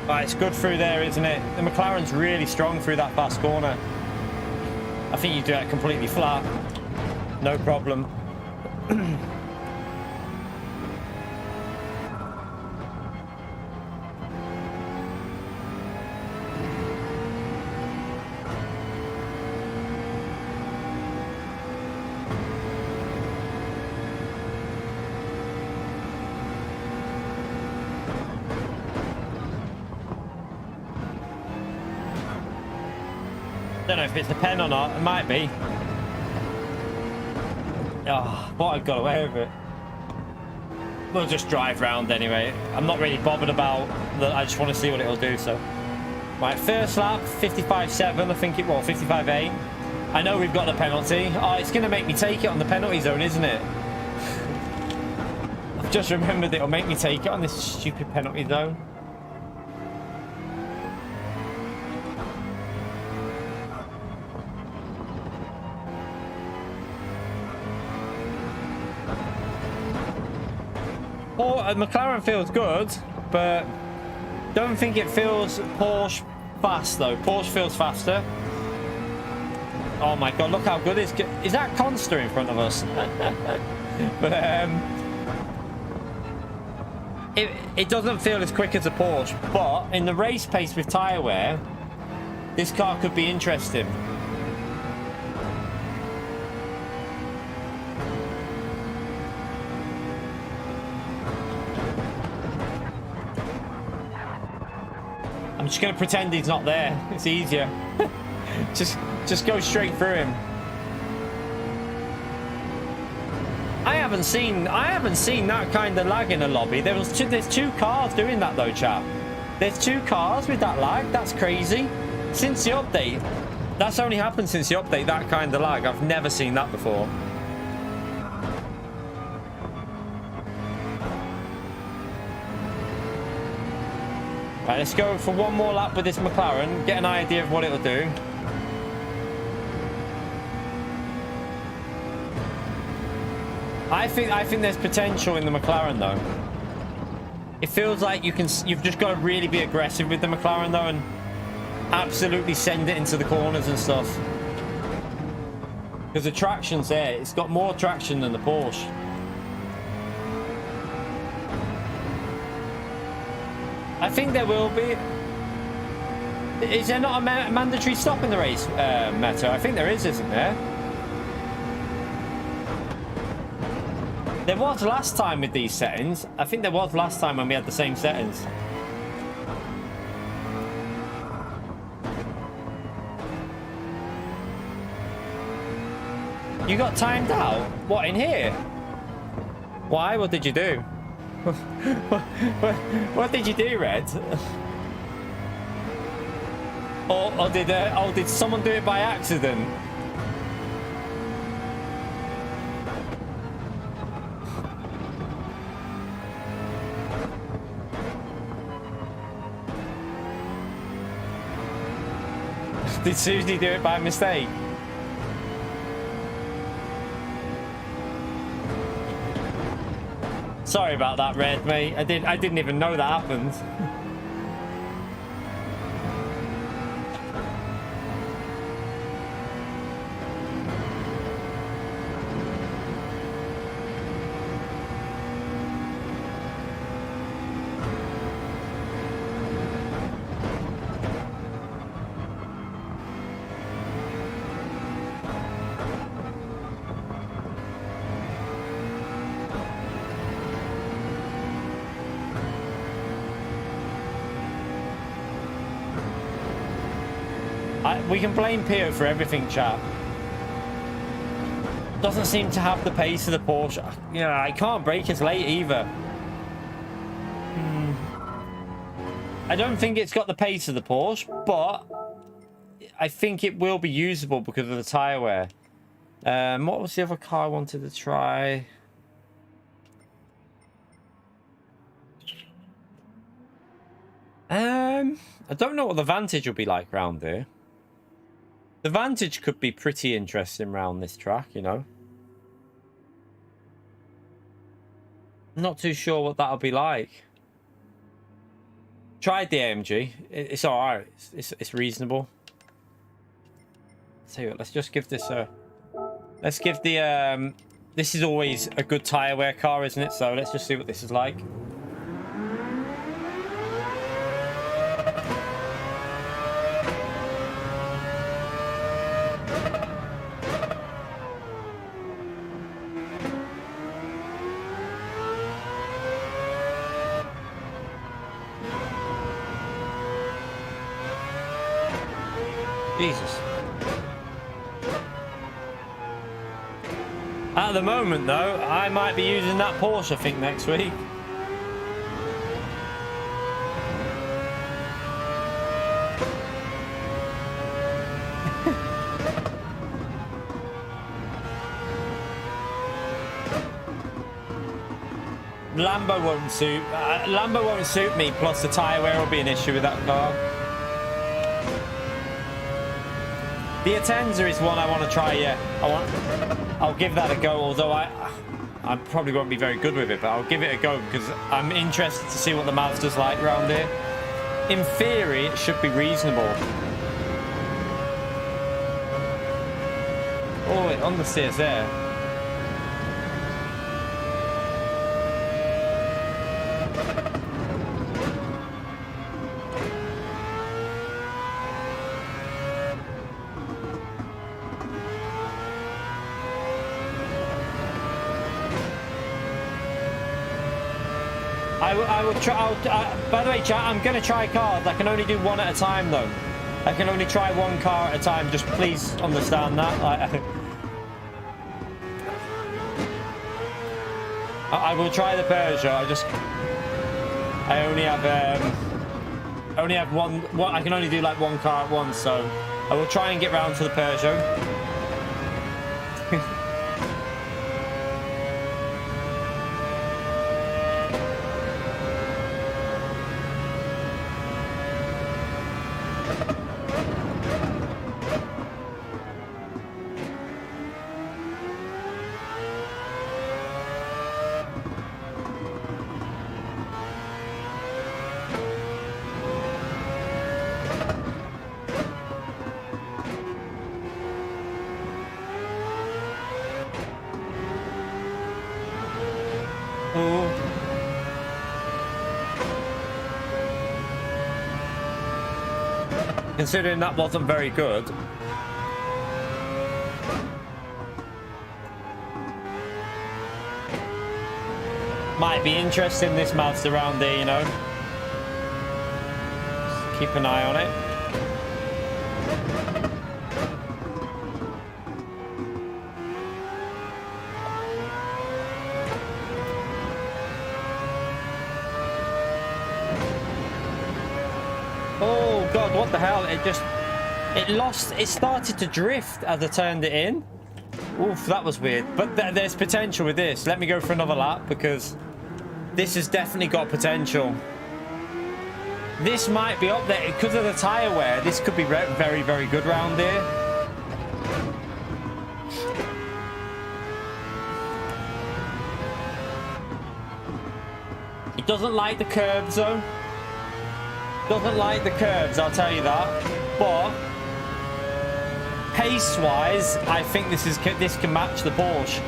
Right, it's good through there, isn't it? The McLaren's really strong through that fast corner. I think you do it completely flat. No problem. Don't know if it's a pen or not. It might be. Oh, but I got away with it. We'll just drive round anyway. I'm not really bothered about that. I just want to see what it'll do. So, right, first lap, 55.7. I think it was 55.8. I know we've got the penalty. Oh, it's going to make me take it on the penalty zone, isn't it? I've just remembered it'll make me take it on this stupid penalty zone. McLaren feels good, but don't think it feels Porsche fast though. Porsche feels faster. Oh my god, look how good it's good. Is that Consta in front of us? But it doesn't feel as quick as a Porsche, but in the race pace with tyre wear, this car could be interesting. I'm just going to pretend he's not there. It's easier. just go straight through him. I haven't seen that kind of lag in a lobby. There's 2 cars doing that though, chap. There's 2 cars with that lag. That's crazy. Since the update, that's only happened since the update. That kind of lag. I've never seen that before. Right, let's go for one more lap with this McLaren. Get an idea of what it'll do. I think there's potential in the McLaren though. It feels like you've just got to really be aggressive with the McLaren though, and absolutely send it into the corners and stuff. Because the traction's there. It's got more traction than the Porsche. I think there will be. Is there not a mandatory stop in the race, Meta? I think there is, isn't there? There was last time with these settings. I think there was last time when we had the same settings. You got timed out? What, in here? Why? What did you do? What did you do, Red? Or did someone do it by accident? Did Susie do it by mistake? Sorry about that, Red, mate. I didn't even know that happened. We can blame Pio for everything, chap. Doesn't seem to have the pace of the Porsche. Yeah, I can't brake as late either. I don't think it's got the pace of the Porsche, but I think it will be usable because of the tyre wear. What was the other car I wanted to try? I don't know what the Vantage will be like around here. The Vantage could be pretty interesting around this track, you know. Not too sure what that'll be like. Tried the AMG. It's all right. It's reasonable. Tell you what, let's just give this a. Let's give the. This is always a good tyre wear car, isn't it? So let's just see what this is like. Jesus. At the moment, though, I might be using that Porsche, I think, next week. Lambo won't suit me, plus the tyre wear will be an issue with that car. The Intensa is one I want to try, yeah. I'll give that a go, although I probably won't be very good with it, but I'll give it a go because I'm interested to see what the Mazda's like around here. In theory, it should be reasonable. Oh, it understeers there. I will try. By the way, chat, I'm going to try cars. I can only do one at a time, though. I can only try one car at a time. Just please understand that. I will try the Peugeot. I only have one. I can only do like one car at once, so I will try and get round to the Peugeot. Considering that wasn't very good. Might be interesting, this Mazda around here, you know. Just keep an eye on it. Oh god, what the hell? It started to drift as I turned it in. Oof, that was weird. But there's potential with this. Let me go for another lap, because this has definitely got potential. This might be up there because of the tyre wear. This could be very, very good round here. It doesn't like the curves though. Doesn't like the curves, I'll tell you that. But pace-wise, I think this can match the Porsche.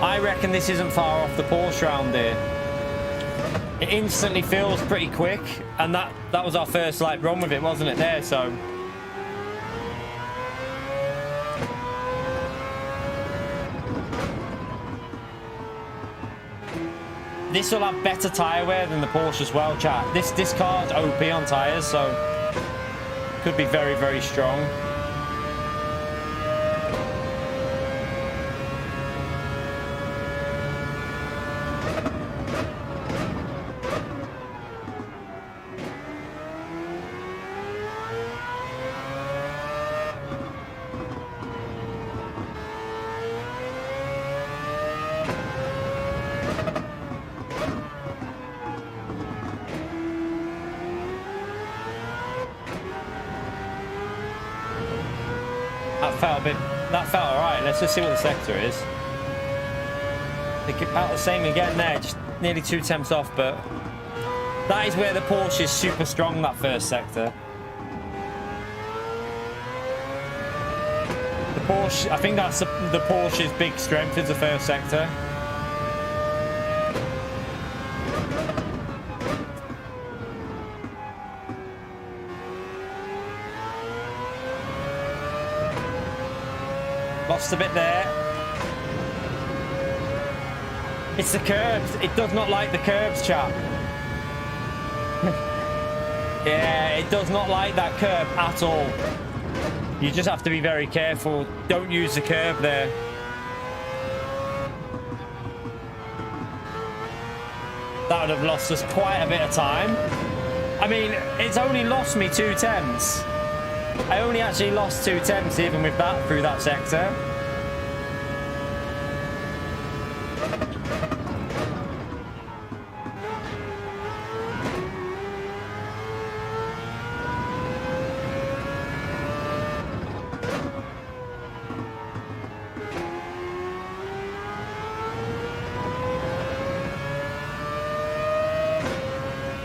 I reckon this isn't far off the Porsche round here. It instantly feels pretty quick, and that was our first like run with it, wasn't it? There, so. This will have better tyre wear than the Porsche as well, chat. This car's OP on tyres, so could be very, very strong. That felt alright. Let's just see what the sector is. They keep out the same again there, just nearly 2/10 off, but that is where the Porsche is super strong, that first sector. The Porsche, I think that's the Porsche's big strength, is the first sector. Lost a bit there. It's the curbs. It does not like the curbs, chap. Yeah, it does not like that curb at all. You just have to be very careful. Don't use the curb there. That would have lost us quite a bit of time. I mean, it's only lost me 2/10. I only actually lost 2/10 even with that through that sector.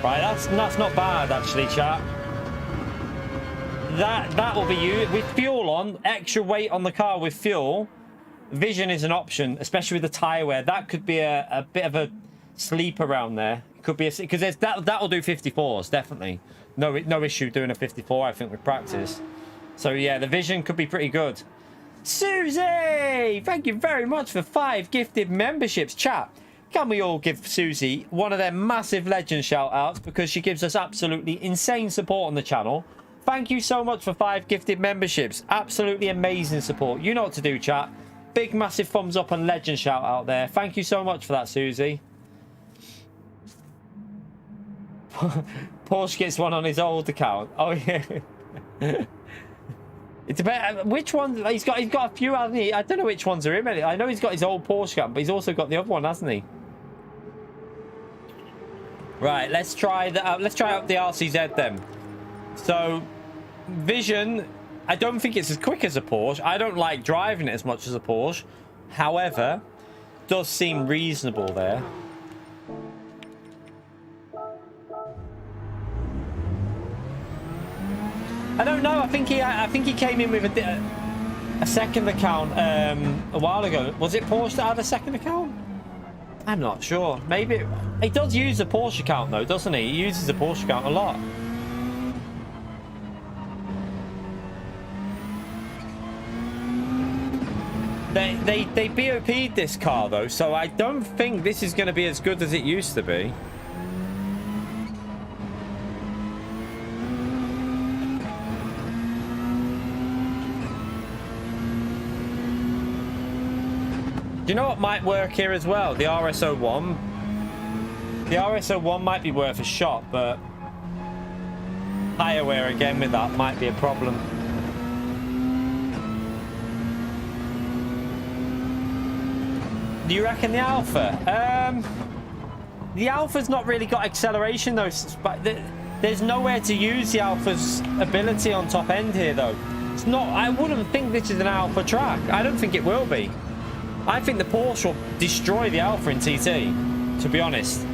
Right, that's not bad actually, chat. That will be you with fuel on, extra weight on the car with fuel. Vision is an option, especially with the tyre wear. That could be a bit of a sleep around there. It could be because that will do 54s definitely. No issue doing a 54. I think with practice. So yeah, the vision could be pretty good. Susie, thank you very much for 5 gifted memberships, chat. Can we all give Susie one of their massive legend shout outs, because she gives us absolutely insane support on the channel. thank you so much for 5 gifted memberships. Absolutely amazing support. You know what to do, chat. Big, massive thumbs up and legend shout out there. Thank you so much for that, Susie. Porsche gets one on his old account. Oh, yeah. It depends which one. He's got a few, hasn't he? I don't know which ones are him. I know he's got his old Porsche account, but he's also got the other one, hasn't he? Right, let's try out the RCZ then. So, Vision, I don't think it's as quick as a Porsche. I don't like driving it as much as a Porsche. However, does seem reasonable there. I don't know. I think he came in with a second account a while ago. Was it Porsche that had a second account? I'm not sure. Maybe he does use a Porsche account though, doesn't he? He uses the Porsche account a lot. They BOP'd this car though, so I don't think this is going to be as good as it used to be. Do you know what might work here as well? The RS01. The RS01 might be worth a shot, but higher wear again with that might be a problem. Do you reckon the Alpha? The Alpha's not really got acceleration though. There's nowhere to use the Alpha's ability on top end here though. It's not. I wouldn't think this is an Alpha track. I don't think it will be. I think the Porsche will destroy the Alpha in TT, to be honest.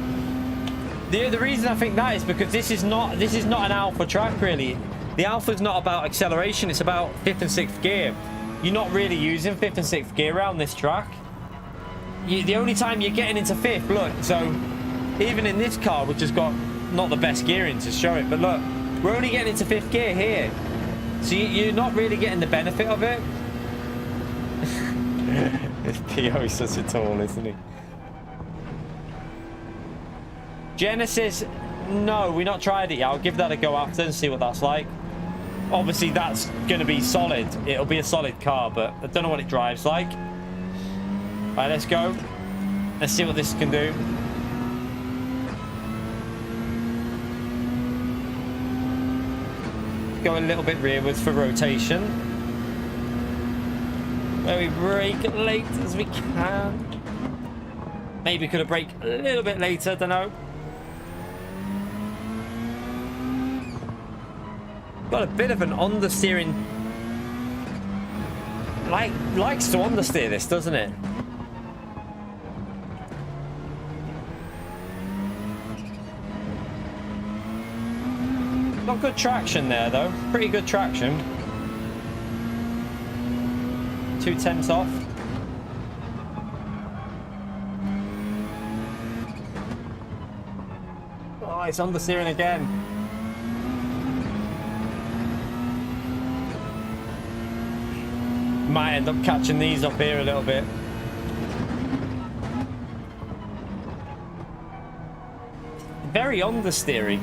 The reason I think that is because this is not an Alpha track really. The Alpha's not about acceleration, it's about 5th and 6th gear. You're not really using 5th and 6th gear around this track. The only time you're getting into 5th, look, so even in this car, which has got not the best gearing to show it, but look, we're only getting into 5th gear here. So you're not really getting the benefit of it. This PO is such a tool, isn't he? Genesis, no, we've not tried it yet. I'll give that a go after and see what that's like. Obviously, that's going to be solid. It'll be a solid car, but I don't know what it drives like. All right, let's go. Let's see what this can do. Go a little bit rearwards for rotation. Where we brake late as we can. Maybe could have braked a little bit later, don't know. Got a bit of an understeering. Likes to understeer this, doesn't it? Not good traction there though. Pretty good traction. 2/10 off. Oh, it's understeering again. Might end up catching these up here a little bit. Very understeering.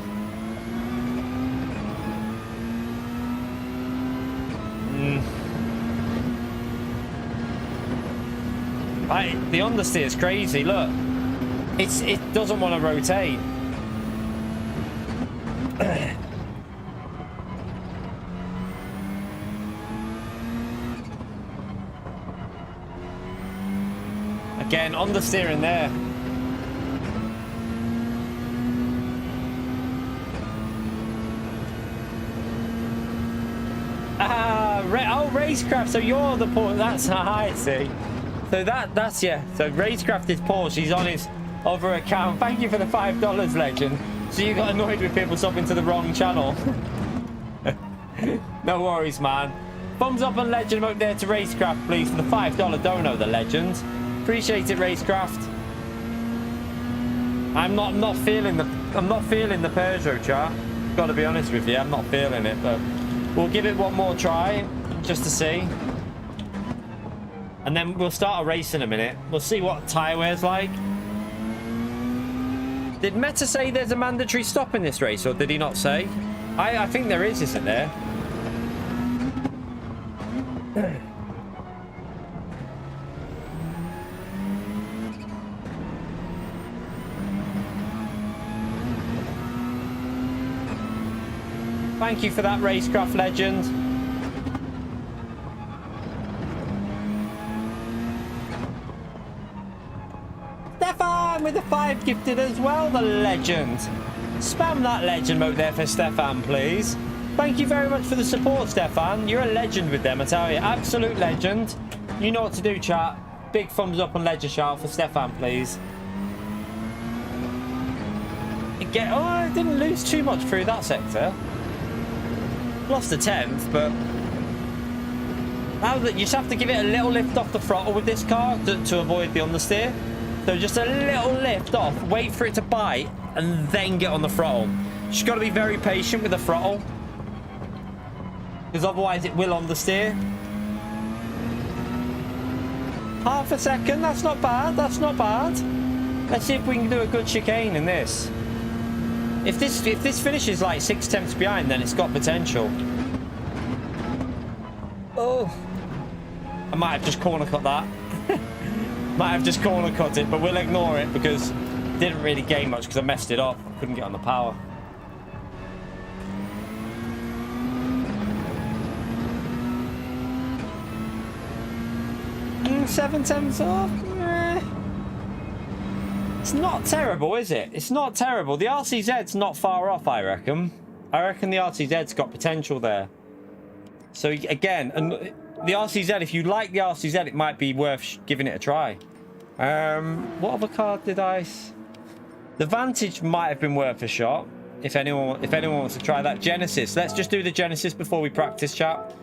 The understeer is crazy. Look, it doesn't want to rotate. Again, understeering there. Racecraft. So you're the Porsche. That's I see. So that's yeah. So Racecraft is Porsche. He's on his other account. Thank you for the $5, legend. So you got annoyed with people subbing to the wrong channel. No worries, man. Thumbs up and legend up there to Racecraft, please, for the $5 dono, the legend. Appreciate it, Racecraft. I'm not feeling the Peugeot, chat. Got to be honest with you, I'm not feeling it, but we'll give it one more try just to see. And then we'll start a race in a minute. We'll see what tyre wear's like. Did Meta say there's a mandatory stop in this race, or did he not say? I think there is, isn't there? Thank you for that, Racecraft Legend. Stefan with the 5 gifted as well, the legend. Spam that legend mode there for Stefan, please. Thank you very much for the support, Stefan. You're a legend with them, I tell you. Absolute legend. You know what to do, chat. Big thumbs up and legend shout for Stefan, please. Oh, I didn't lose too much through that sector. Lost a 10th, but you just have to give it a little lift off the throttle with this car to avoid the understeer. So just a little lift off, wait for it to bite, and then get on the throttle. Just got to be very patient with the throttle, because otherwise it will understeer. Half a second, that's not bad, that's not bad. Let's see if we can do a good chicane in this. If this finishes like 6/10 behind, then it's got potential. Oh, I might have just corner cut that. Might have just corner cut it, but we'll ignore it because it didn't really gain much because I messed it up. Couldn't get on the power. Seven tenths off. It's not terrible, is it? It's not terrible. The RCZ's not far off, I reckon. I reckon the RCZ's got potential there. So again, and the RCZ, if you like the RCZ, it might be worth giving it a try. What other card did I... The Vantage might have been worth a shot. If anyone wants to try that. Genesis. Let's just do the Genesis before we practice, chat.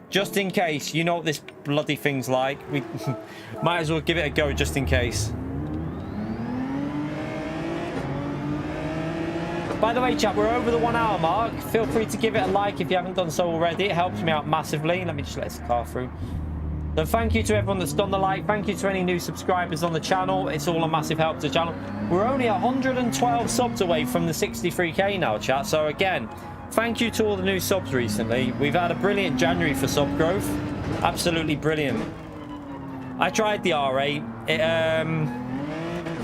Just in case. You know what this bloody thing's like. We might as well give it a go just in case. By the way, chat, we're over the 1 hour mark. Feel free to give it a like if you haven't done so already. It helps me out massively. Let me just let this car through. So thank you to everyone that's done the like. Thank you to any new subscribers on the channel. It's all a massive help to the channel. We're only 112 subs away from the 63k now, chat. So again, thank you to all the new subs recently. We've had a brilliant January for sub growth. Absolutely brilliant. I tried the R8.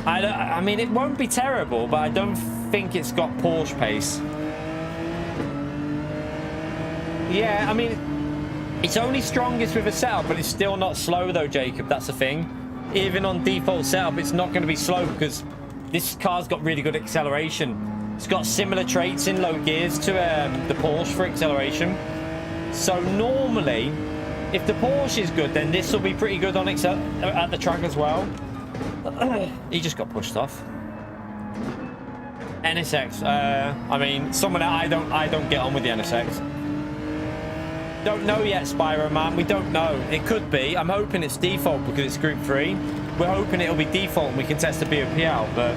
I mean, it won't be terrible, but I don't think it's got Porsche pace. Yeah, I mean, it's only strongest with a setup, but it's still not slow though, Jacob. That's the thing. Even on default setup, it's not going to be slow because this car's got really good acceleration. It's got similar traits in low gears to the Porsche for acceleration. So normally, if the Porsche is good, then this will be pretty good on at the track as well. He just got pushed off. NSX. I mean, someone that I don't get on with the NSX. Don't know yet, Spyro Man. We don't know. It could be. I'm hoping it's default because it's Group 3. We're hoping it'll be default and we can test the BOP out, but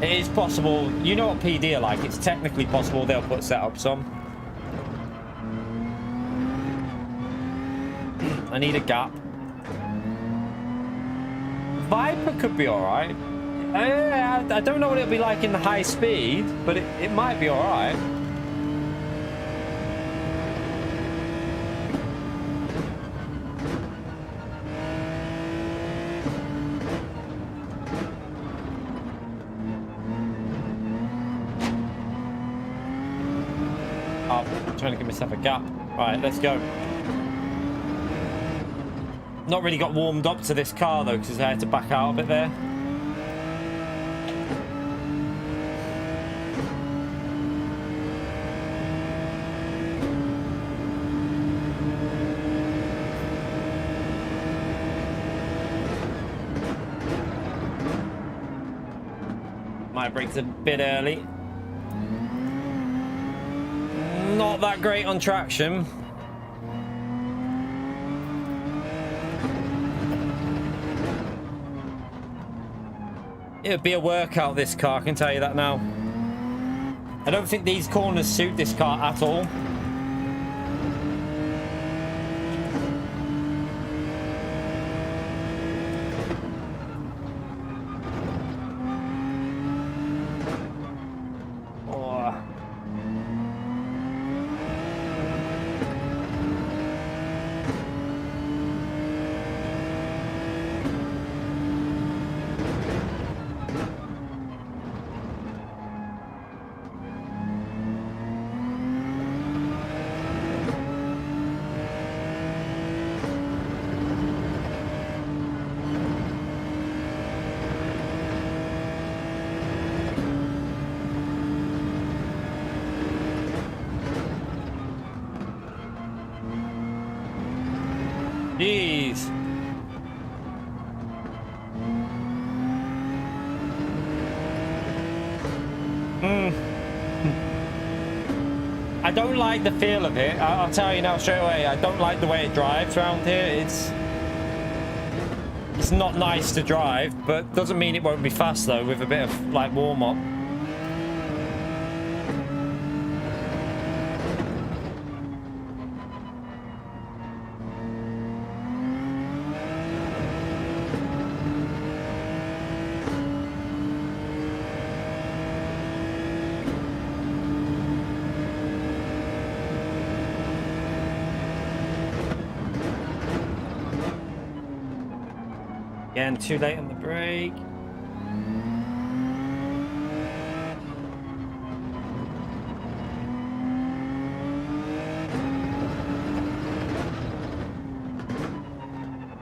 it is possible. You know what PD are like. It's technically possible they'll put setups on. I need a gap. Viper could be alright. I don't know what it'll be like in the high speed, but it might be alright. Oh, I'm trying to give myself a gap. Right, let's go. Not really got warmed up to this car though, because I had to back out a bit there. My brake's a bit early. Not that great on traction. It would be a workout, this car, I can tell you that now. I don't think these corners suit this car at all. I don't like the feel of it. I'll tell you now straight away. I don't like the way it drives around here. It's not nice to drive, but doesn't mean it won't be fast though with a bit of like warm up. Again, too late on the brake.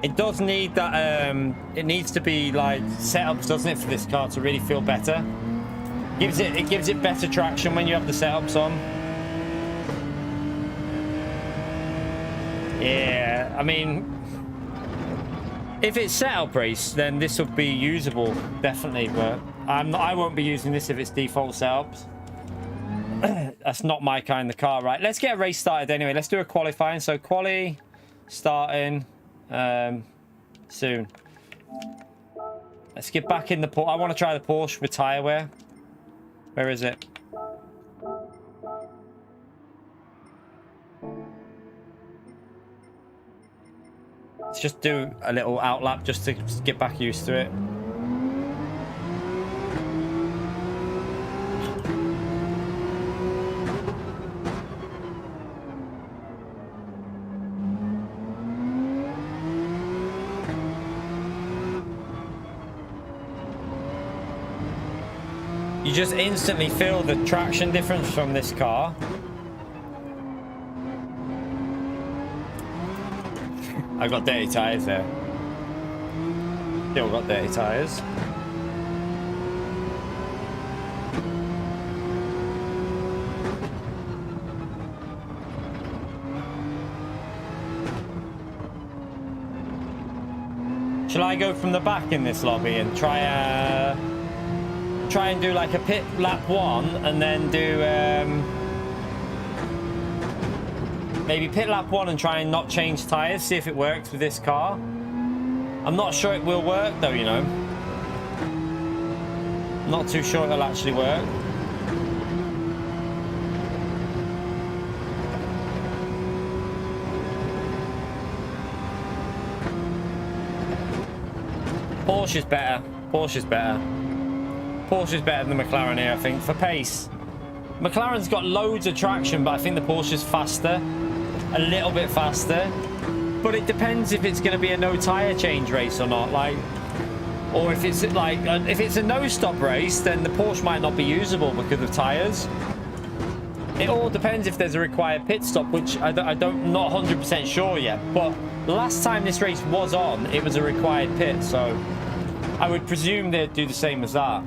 It does need that, it needs to be like setups, doesn't it, for this car to really feel better. It gives it better traction when you have the setups on. Yeah, I mean, if it's setup race, then this will be usable, definitely. But I won't be using this if it's default setups. That's not my kind of car, right? Let's get a race started anyway. Let's do a qualifying. So quali starting soon. Let's get back in the Porsche. I want to try the Porsche with tire wear. Where is it? Let's just do a little outlap just to get back used to it. You just instantly feel the traction difference from this car. I've got dirty tyres there. Still got dirty tyres. Shall I go from the back in this lobby and try and do like a pit lap 1 and then do maybe pit lap 1 and try and not change tyres, see if it works with this car. I'm not sure it will work though, you know. Not too sure it'll actually work. Porsche's better. Porsche's better. Porsche's better than the McLaren here, I think, for pace. McLaren's got loads of traction, but I think the Porsche's faster. A little bit faster. But it depends if it's going to be a no tyre change race or not. Like, or if it's like, if it's a no-stop race, then the Porsche might not be usable because of tyres. It all depends if there's a required pit stop, which I'm not 100% sure yet. But the last time this race was on, it was a required pit, so I would presume they'd do the same as that.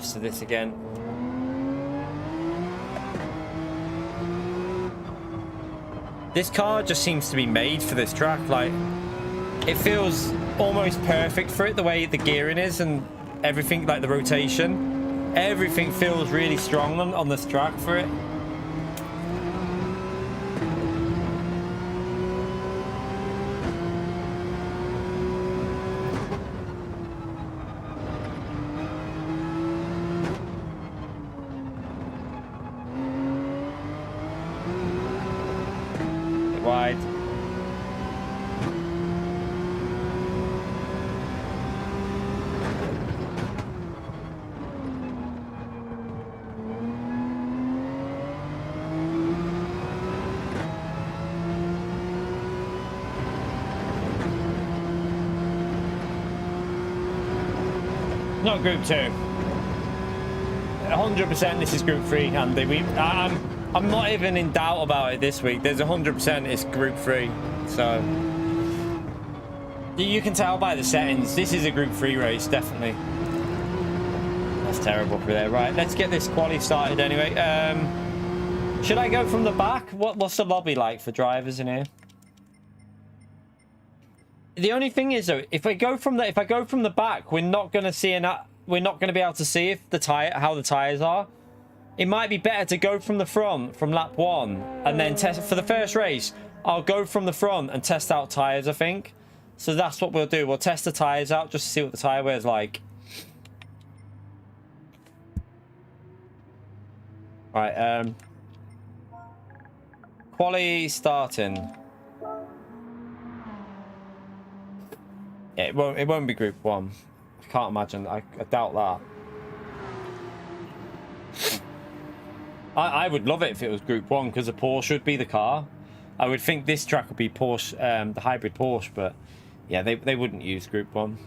To this again. This car just seems to be made for this track. Like, it feels almost perfect for it, the way the gearing is and everything, like the rotation. Everything feels really strong on this track for it. Wide. Not Group 2. 100% this is Group 3, Andy. I'm not even in doubt about it this week. There's 100% it's Group 3. So you can tell by the settings. This is a Group 3 race, definitely. That's terrible for there. Right, let's get this quali started anyway. Should I go from the back? What's the lobby like for drivers in here? The only thing is though, if I go from the back, we're not gonna see we're not gonna be able to see if how the tires are. It might be better to go from the front from lap 1 and then test for the first race. I'll go from the front and test out tires, I think. So that's what we'll do. We'll test the tires out just to see what the tire wear is like. Right, quali starting. Yeah, it won't be group 1. I can't imagine. I doubt that. I would love it if it was group 1 because the Porsche would be the car. I would think this track would be Porsche, the hybrid Porsche, but yeah, they wouldn't use group 1.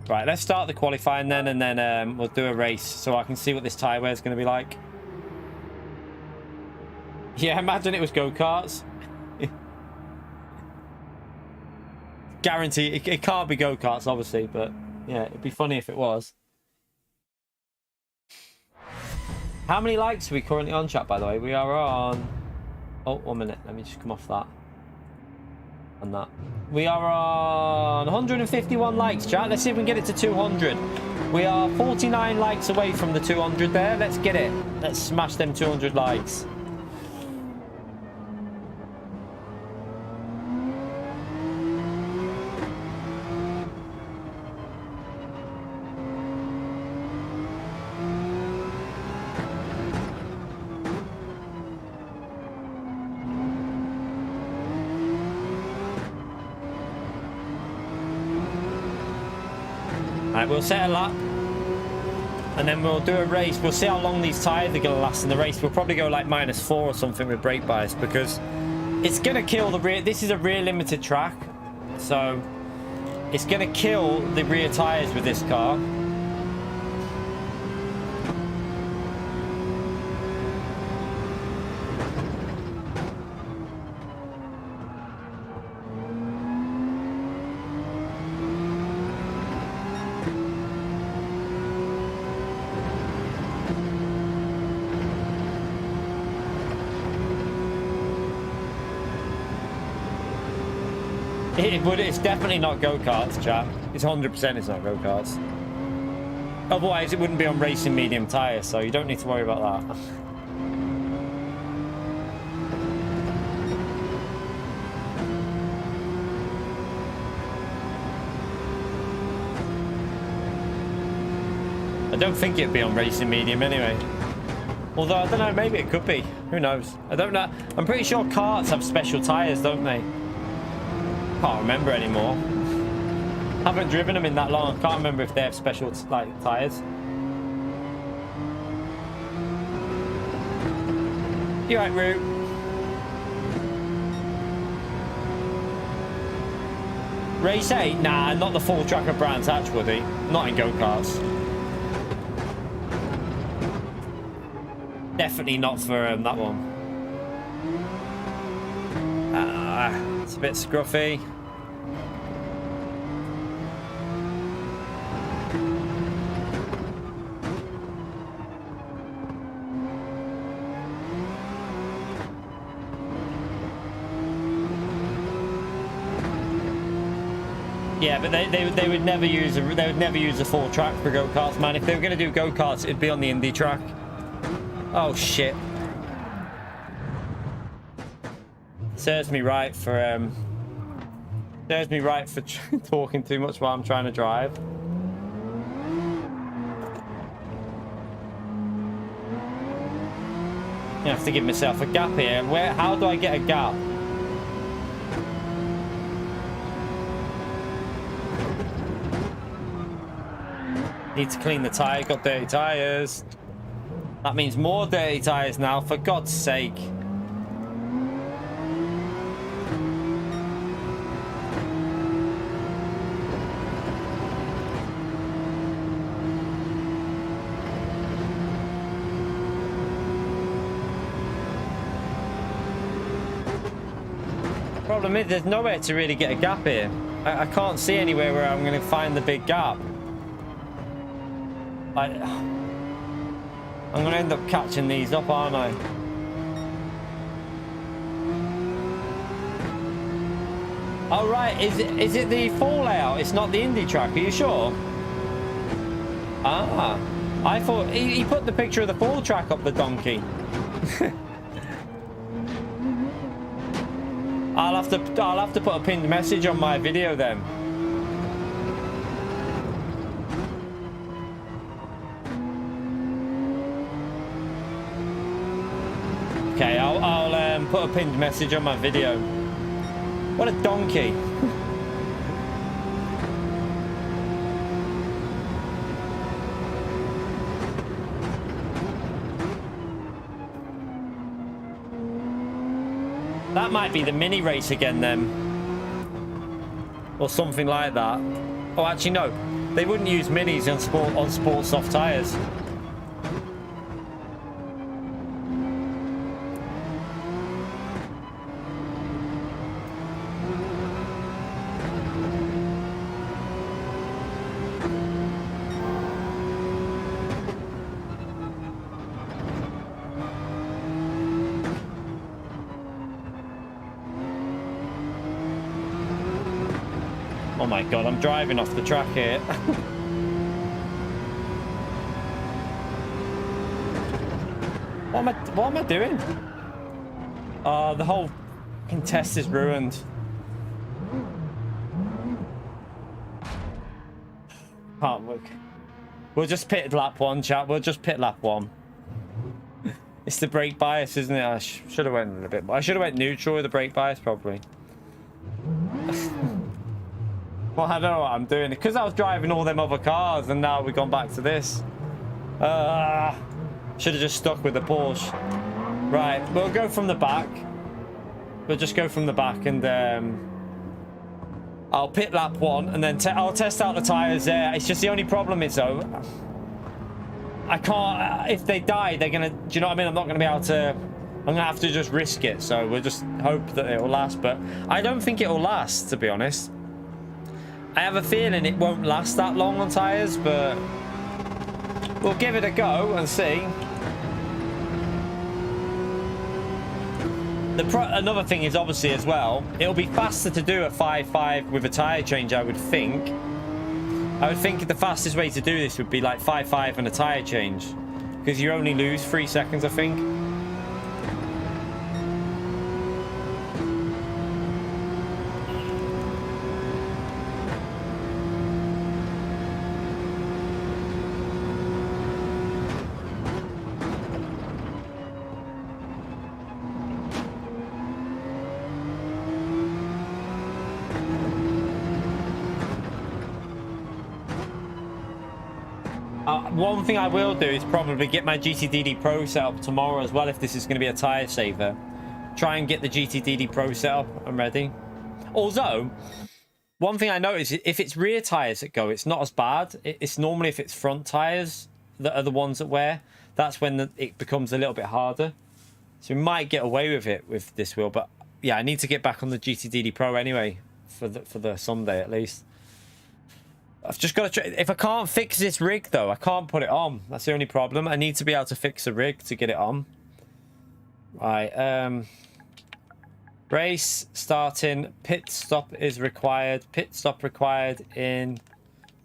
Right, let's start the qualifying then, and then we'll do a race so I can see what this tyre wear is going to be like. Yeah, imagine it was go-karts. Guarantee it can't be go-karts, obviously, but yeah, it'd be funny if it was. How many likes are we currently on, chat, by the way? We are on... Oh, 1 minute. Let me just come off that. And that. We are on 151 likes, chat. Let's see if we can get it to 200. We are 49 likes away from the 200 there. Let's get it. Let's smash them 200 likes. Right, we'll set a lap and then we'll do a race. We'll see how long these tyres are going to last in the race. We'll probably go like -4 or something with brake bias because it's going to kill the rear. This is a rear limited track, so it's going to kill the rear tyres with this car. It's definitely not go-karts, chat. It's 100% it's not go-karts. Otherwise, it wouldn't be on racing medium tyres, so you don't need to worry about that. I don't think it'd be on racing medium anyway. Although, I don't know, maybe it could be. Who knows? I don't know. I'm pretty sure karts have special tyres, don't they? Can't remember anymore. Haven't driven them in that long. Can't remember if they have special like tires. You right, Root? Race 8? Nah, not the full track of Brands Hatch, would he? Not in go-karts. Definitely not for that one. It's a bit scruffy. Yeah, but they would never use a full track for go-karts, man. If they were going to do go-karts, it'd be on the Indy track. Oh shit. Serves me right for talking too much while I'm trying to drive. I have to give myself a gap here. How do I get a gap? Need to clean the tyre, got dirty tyres. That means more dirty tyres now, for God's sake. Problem is, there's nowhere to really get a gap here. I can't see anywhere where I'm going to find the big gap. I'm gonna end up catching these up, aren't I? Oh right, is it the full layout? It's not the indie track, are you sure? Ah, I thought he put the picture of the full track up the donkey. I'll have to put a pinned message on my video then. Okay, I'll put a pinned message on my video. What a donkey. That might be the mini race again then. Or something like that. Oh, actually no. They wouldn't use minis on sport soft tyres. Oh my god, I'm driving off the track here. What am I doing? Oh, the whole fucking test is ruined. Can't look. We'll just pit lap 1, chat. We'll just pit lap 1. It's the brake bias, isn't it? I should have went a bit more. I should have went neutral with the brake bias, probably. Well, I don't know what I'm doing. Because I was driving all them other cars and now we've gone back to this. Should have just stuck with the Porsche. Right, we'll go from the back. We'll just go from the back and I'll pit lap 1 and then I'll test out the tyres there. It's just the only problem is though, I can't, if they die, they're going to, do you know what I mean? I'm not going to be able to, I'm going to have to just risk it. So we'll just hope that it will last. But I don't think it will last, to be honest. I have a feeling it won't last that long on tyres, but we'll give it a go and see. Another thing is obviously as well, it'll be faster to do a 5.5 with a tyre change, I would think. I would think the fastest way to do this would be like 5.5 and a tyre change, because you only lose 3 seconds, I think. One thing I will do is probably get my GTDD Pro set up tomorrow as well, if this is going to be a tyre saver. Try and get the GTDD Pro set up and ready. Although, one thing I noticed, if it's rear tyres that go, it's not as bad. It's normally if it's front tyres that are the ones that wear. That's when it becomes a little bit harder. So we might get away with it with this wheel. But yeah, I need to get back on the GTDD Pro anyway, for the Sunday at least. I've just got to try. If I can't fix this rig though, I can't put it on. That's the only problem. I need to be able to fix the rig to get it on. Right. Race starting. Pit stop is required. Pit stop required in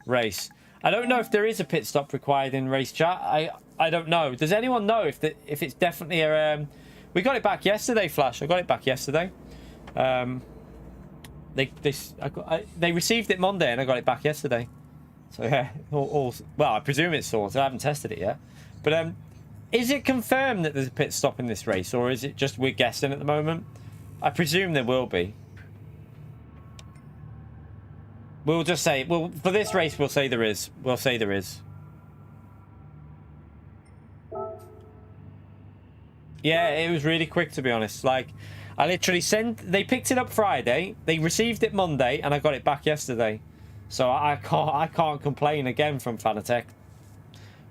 race. I don't know if there is a pit stop required in race, chat. I don't know. Does anyone know if it's definitely a? We got it back yesterday, Flash. I got it back yesterday. They received it Monday and I got it back yesterday. So yeah, well, I presume it's sorted. I haven't tested it yet. But is it confirmed that there's a pit stop in this race, or is it just we're guessing at the moment? I presume there will be. We'll just say, well, for this race, we'll say there is. We'll say there is. Yeah, it was really quick, to be honest. Like, I literally they picked it up Friday, they received it Monday, and I got it back yesterday. So I can't complain again from Fanatec.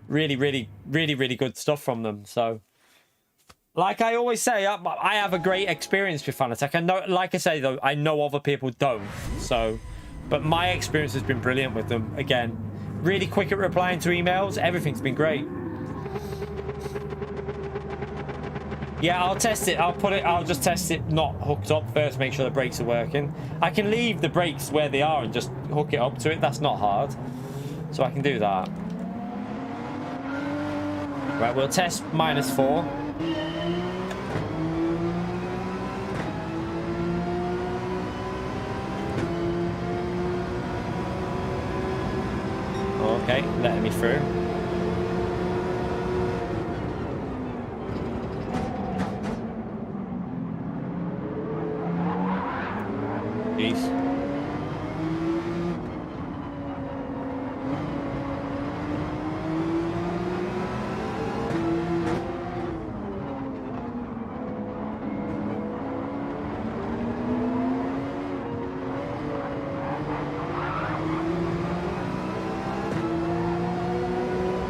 Really good stuff from them. So, like I always say, I have a great experience with Fanatec. I know, like I say though, I know other people don't. So, but my experience has been brilliant with them. Again, really quick at replying to emails. Everything's been great. Yeah, I'll test it. I'll just test it not hooked up first, make sure the brakes are working. I can leave the brakes where they are and just hook it up to it. That's not hard. So I can do that. Right, we'll test -4. Okay, letting me through. Jeez.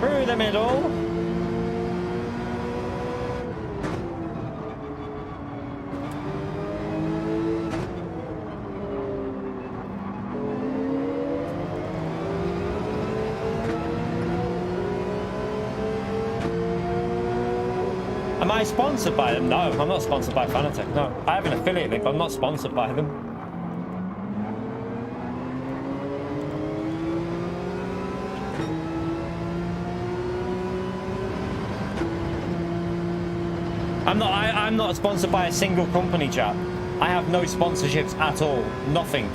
Through the middle. Am I sponsored by them? No, I'm not sponsored by Fanatec. No, I have an affiliate link, but I'm not sponsored by them. I'm not sponsored by a single company, chap. I have no sponsorships at all. Nothing.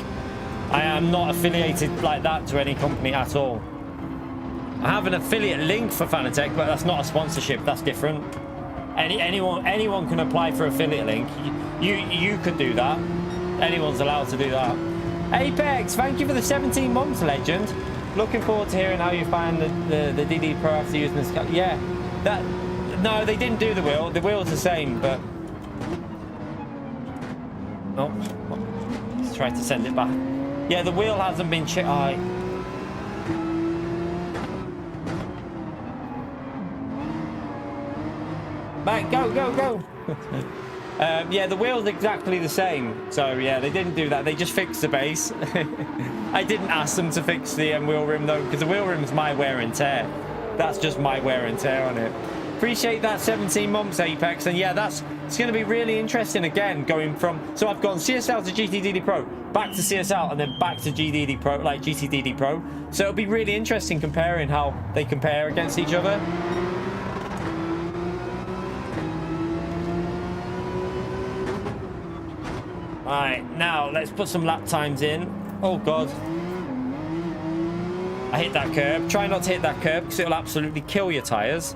I am not affiliated like that to any company at all. I have an affiliate link for Fanatec, but that's not a sponsorship. That's different. Anyone can apply for affiliate link. You could do that. Anyone's allowed to do that. Apex, thank you for the 17 months, legend. Looking forward to hearing how you find the DD Pro after using this. Yeah, that. No, they didn't do the wheel. The wheel's the same, but... Oh, let's try to send it back. Yeah, the wheel hasn't been checked. Back, go, go, go. Yeah, the wheel's exactly the same. So, yeah, they didn't do that. They just fixed the base. I didn't ask them to fix the wheel rim, though, because the wheel rim's my wear and tear. That's just my wear and tear on it. Appreciate that 17 months, Apex. And yeah, it's going to be really interesting again, going from... So I've gone CSL to GTDD Pro, back to CSL, and then back to GDD Pro, like GTDD Pro. So it'll be really interesting comparing how they compare against each other. Alright, now let's put some lap times in. Oh, God. I hit that curb. Try not to hit that curb because it'll absolutely kill your tyres.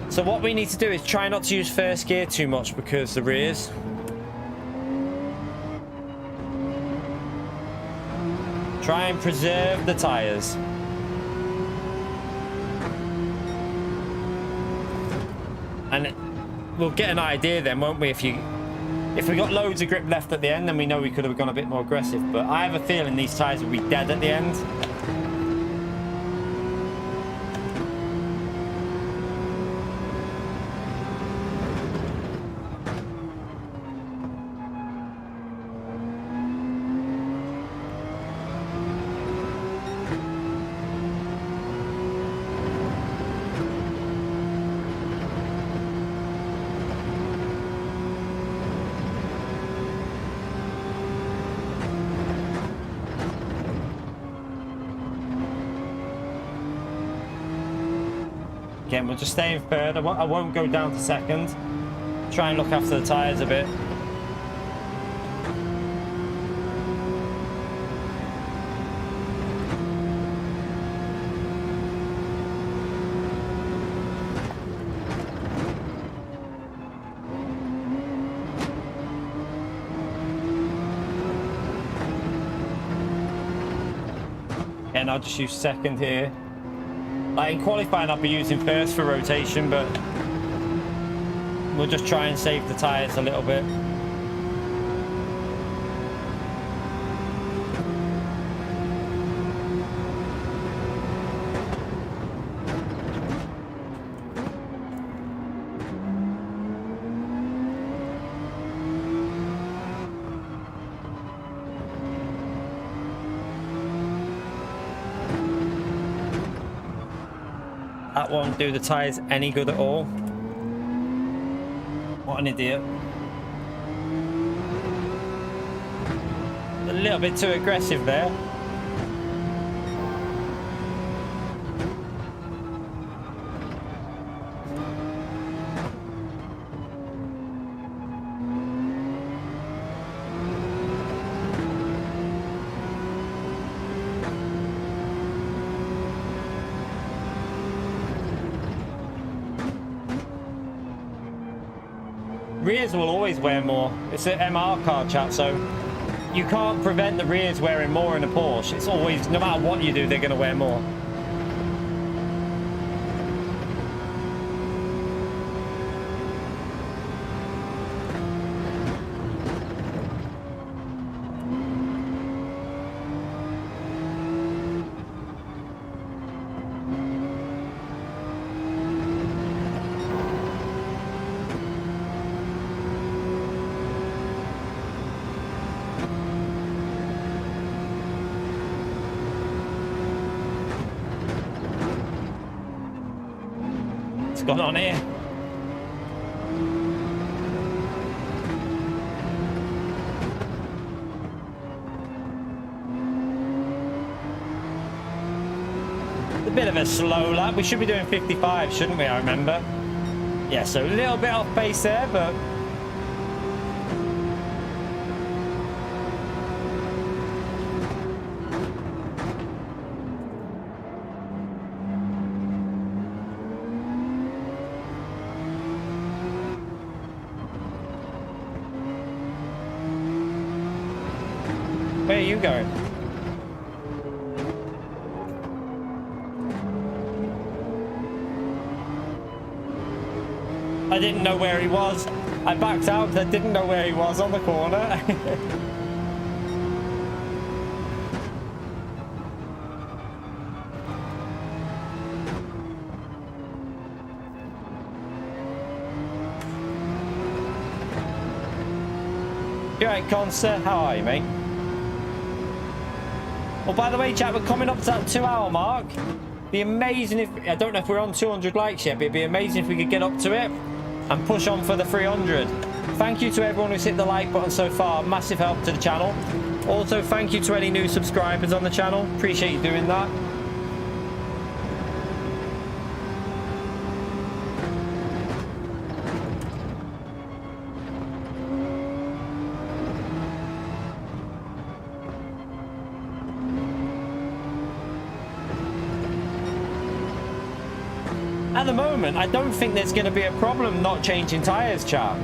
So what we need to do is try not to use first gear too much because the rears. Try and preserve the tyres. And we'll get an idea then, won't we? If we got loads of grip left at the end, then we know we could have gone a bit more aggressive. But I have a feeling these tyres will be dead at the end. Again, we'll just stay in third. I won't go down to second. Try and look after the tyres a bit. And I'll just use second here. Like in qualifying, I'll be using first for rotation, but we'll just try and save the tyres a little bit. That won't do the tyres any good at all. What an idiot. A little bit too aggressive there. Rears will always wear more. It's an MR car, chat, so you can't prevent the rears wearing more in a Porsche. It's always, no matter what you do, they're going to wear more. What's going on here? A bit of a slow lap. We should be doing 55, shouldn't we? I remember. Yeah, so a little bit off pace there, but where are you going? I didn't know where he was. I backed out because I didn't know where he was on the corner. You alright, Corsair? How are you, mate? Well, by the way, chat, we're coming up to that 2-hour mark. Be amazing if, I don't know if we're on 200 likes yet, but it'd be amazing if we could get up to it and push on for the 300. Thank you to everyone who's hit the like button so far. Massive help to the channel. Also, thank you to any new subscribers on the channel. Appreciate you doing that. At the moment, I don't think there's going to be a problem not changing tyres, chat.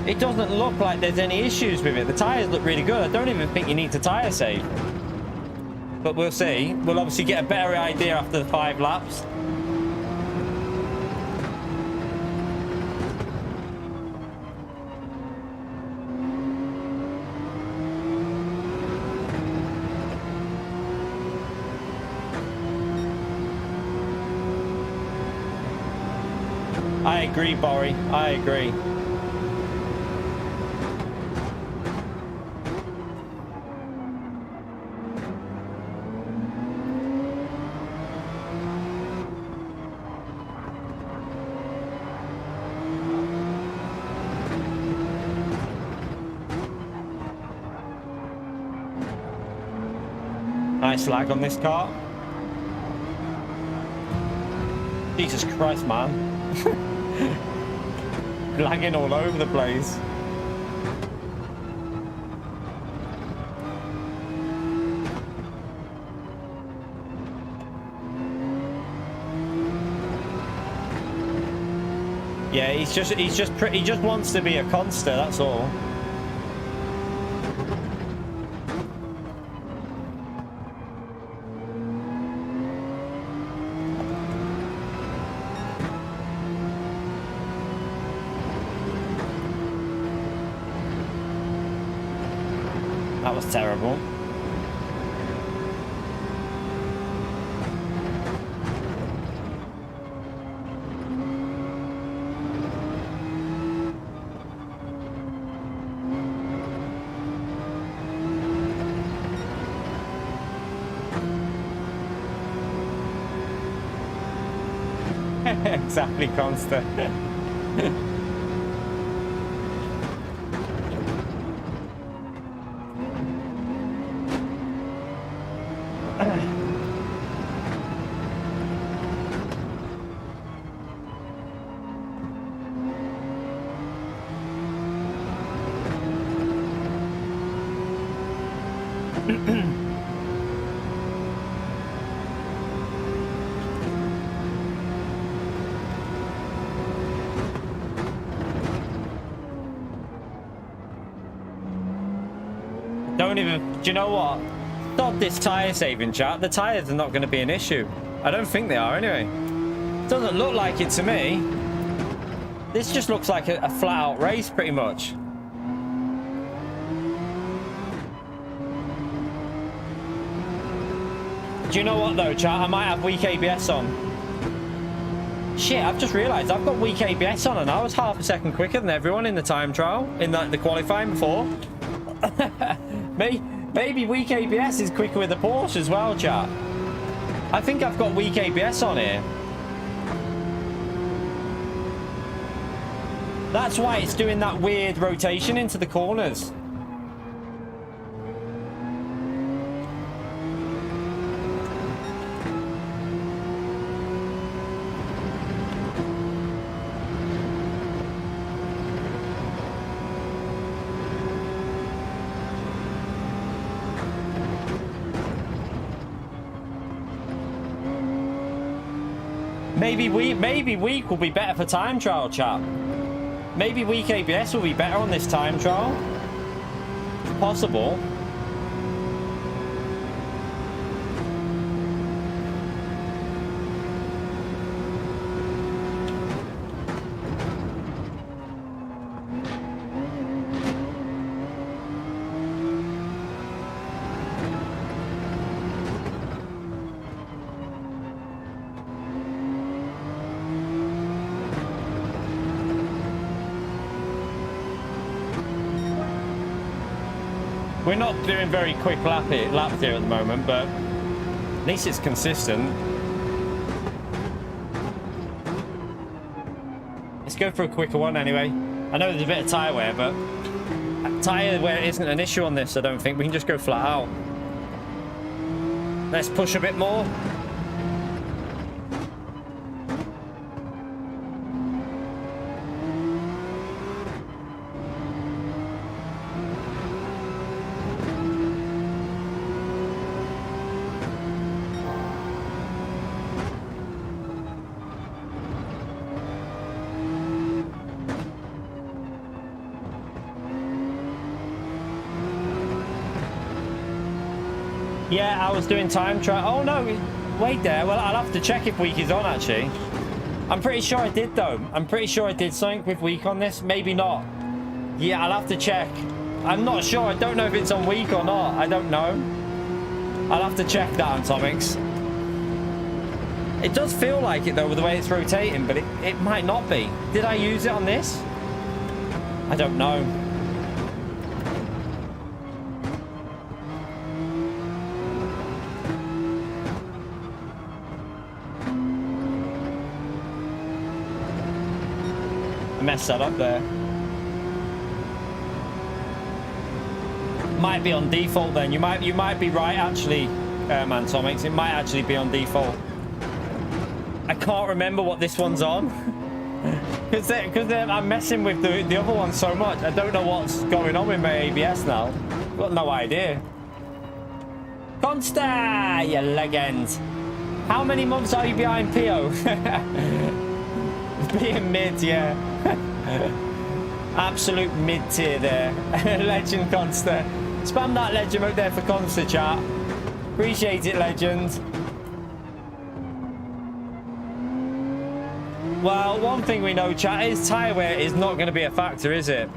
It doesn't look like there's any issues with it. The tyres look really good. I don't even think you need to tyre save. But we'll see. We'll obviously get a better idea after the 5 laps. I agree, Borry. I agree. Nice lag on this car. Jesus Christ, man. Lagging all over the place. Yeah, he just wants to be a conster, that's all. That was terrible. Exactly, Consta. Don't even, do you know what? Stop this tyre saving, chat. The tyres are not going to be an issue. I don't think they are anyway. Doesn't look like it to me. This just looks like a flat out race pretty much. Do you know what though, chat? I might have weak ABS on. Shit, I've just realised I've got weak ABS on and I was half a second quicker than everyone in the time trial, in the qualifying before. Maybe weak ABS is quicker with the Porsche as well, chat. I think I've got weak ABS on here. That's why it's doing that weird rotation into the corners. Maybe weak will be better for time trial, chat. Maybe weak ABS will be better on this time trial. It's possible. We're not doing very quick laps here at the moment, but at least it's consistent. Let's go for a quicker one anyway. I know there's a bit of tyre wear, but tyre wear isn't an issue on this, I don't think. We can just go flat out. Let's push a bit more. Yeah, I was doing time trial. Oh no, wait there. Well, I'll have to check if weak is on actually. I'm pretty sure I did though. I'm pretty sure I did something with weak on this. Maybe not. Yeah, I'll have to check. I'm not sure. I don't know if it's on weak or not. I don't know. I'll have to check that, Atomics. It does feel like it though with the way it's rotating, but it might not be. Did I use it on this? I don't know. Messed that up there. Might be on default then. You might be right actually, Mantomics. It might actually be on default. I can't remember what this one's on because I'm messing with the other one so much. I don't know what's going on with my ABS now. I've got no idea. Consta, you legend. How many months are you behind PO? Being mid, yeah. Absolute mid-tier there. Legend Consta. Spam that legend out there for Consta, chat. Appreciate it, legend. Well, one thing we know, chat, is tyre wear is not going to be a factor, is it?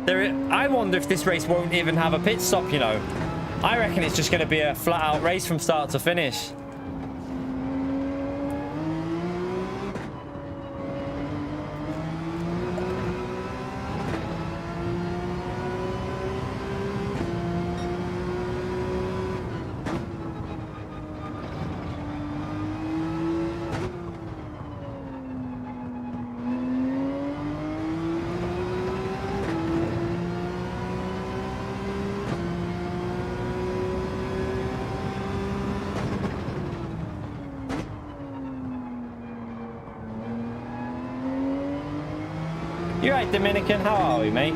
I wonder if this race won't even have a pit stop, you know. I reckon it's just going to be a flat-out race from start to finish. You right, Dominican? How are we, mate?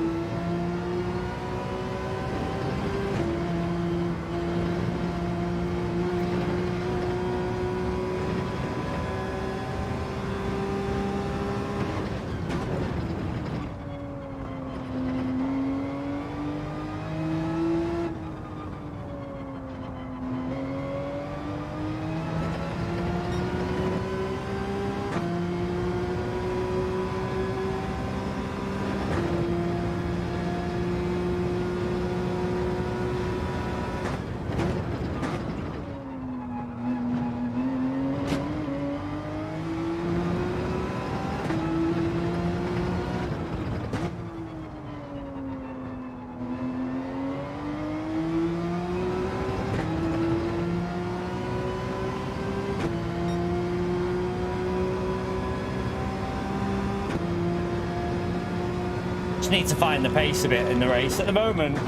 Need to find the pace a bit in the race. At the moment,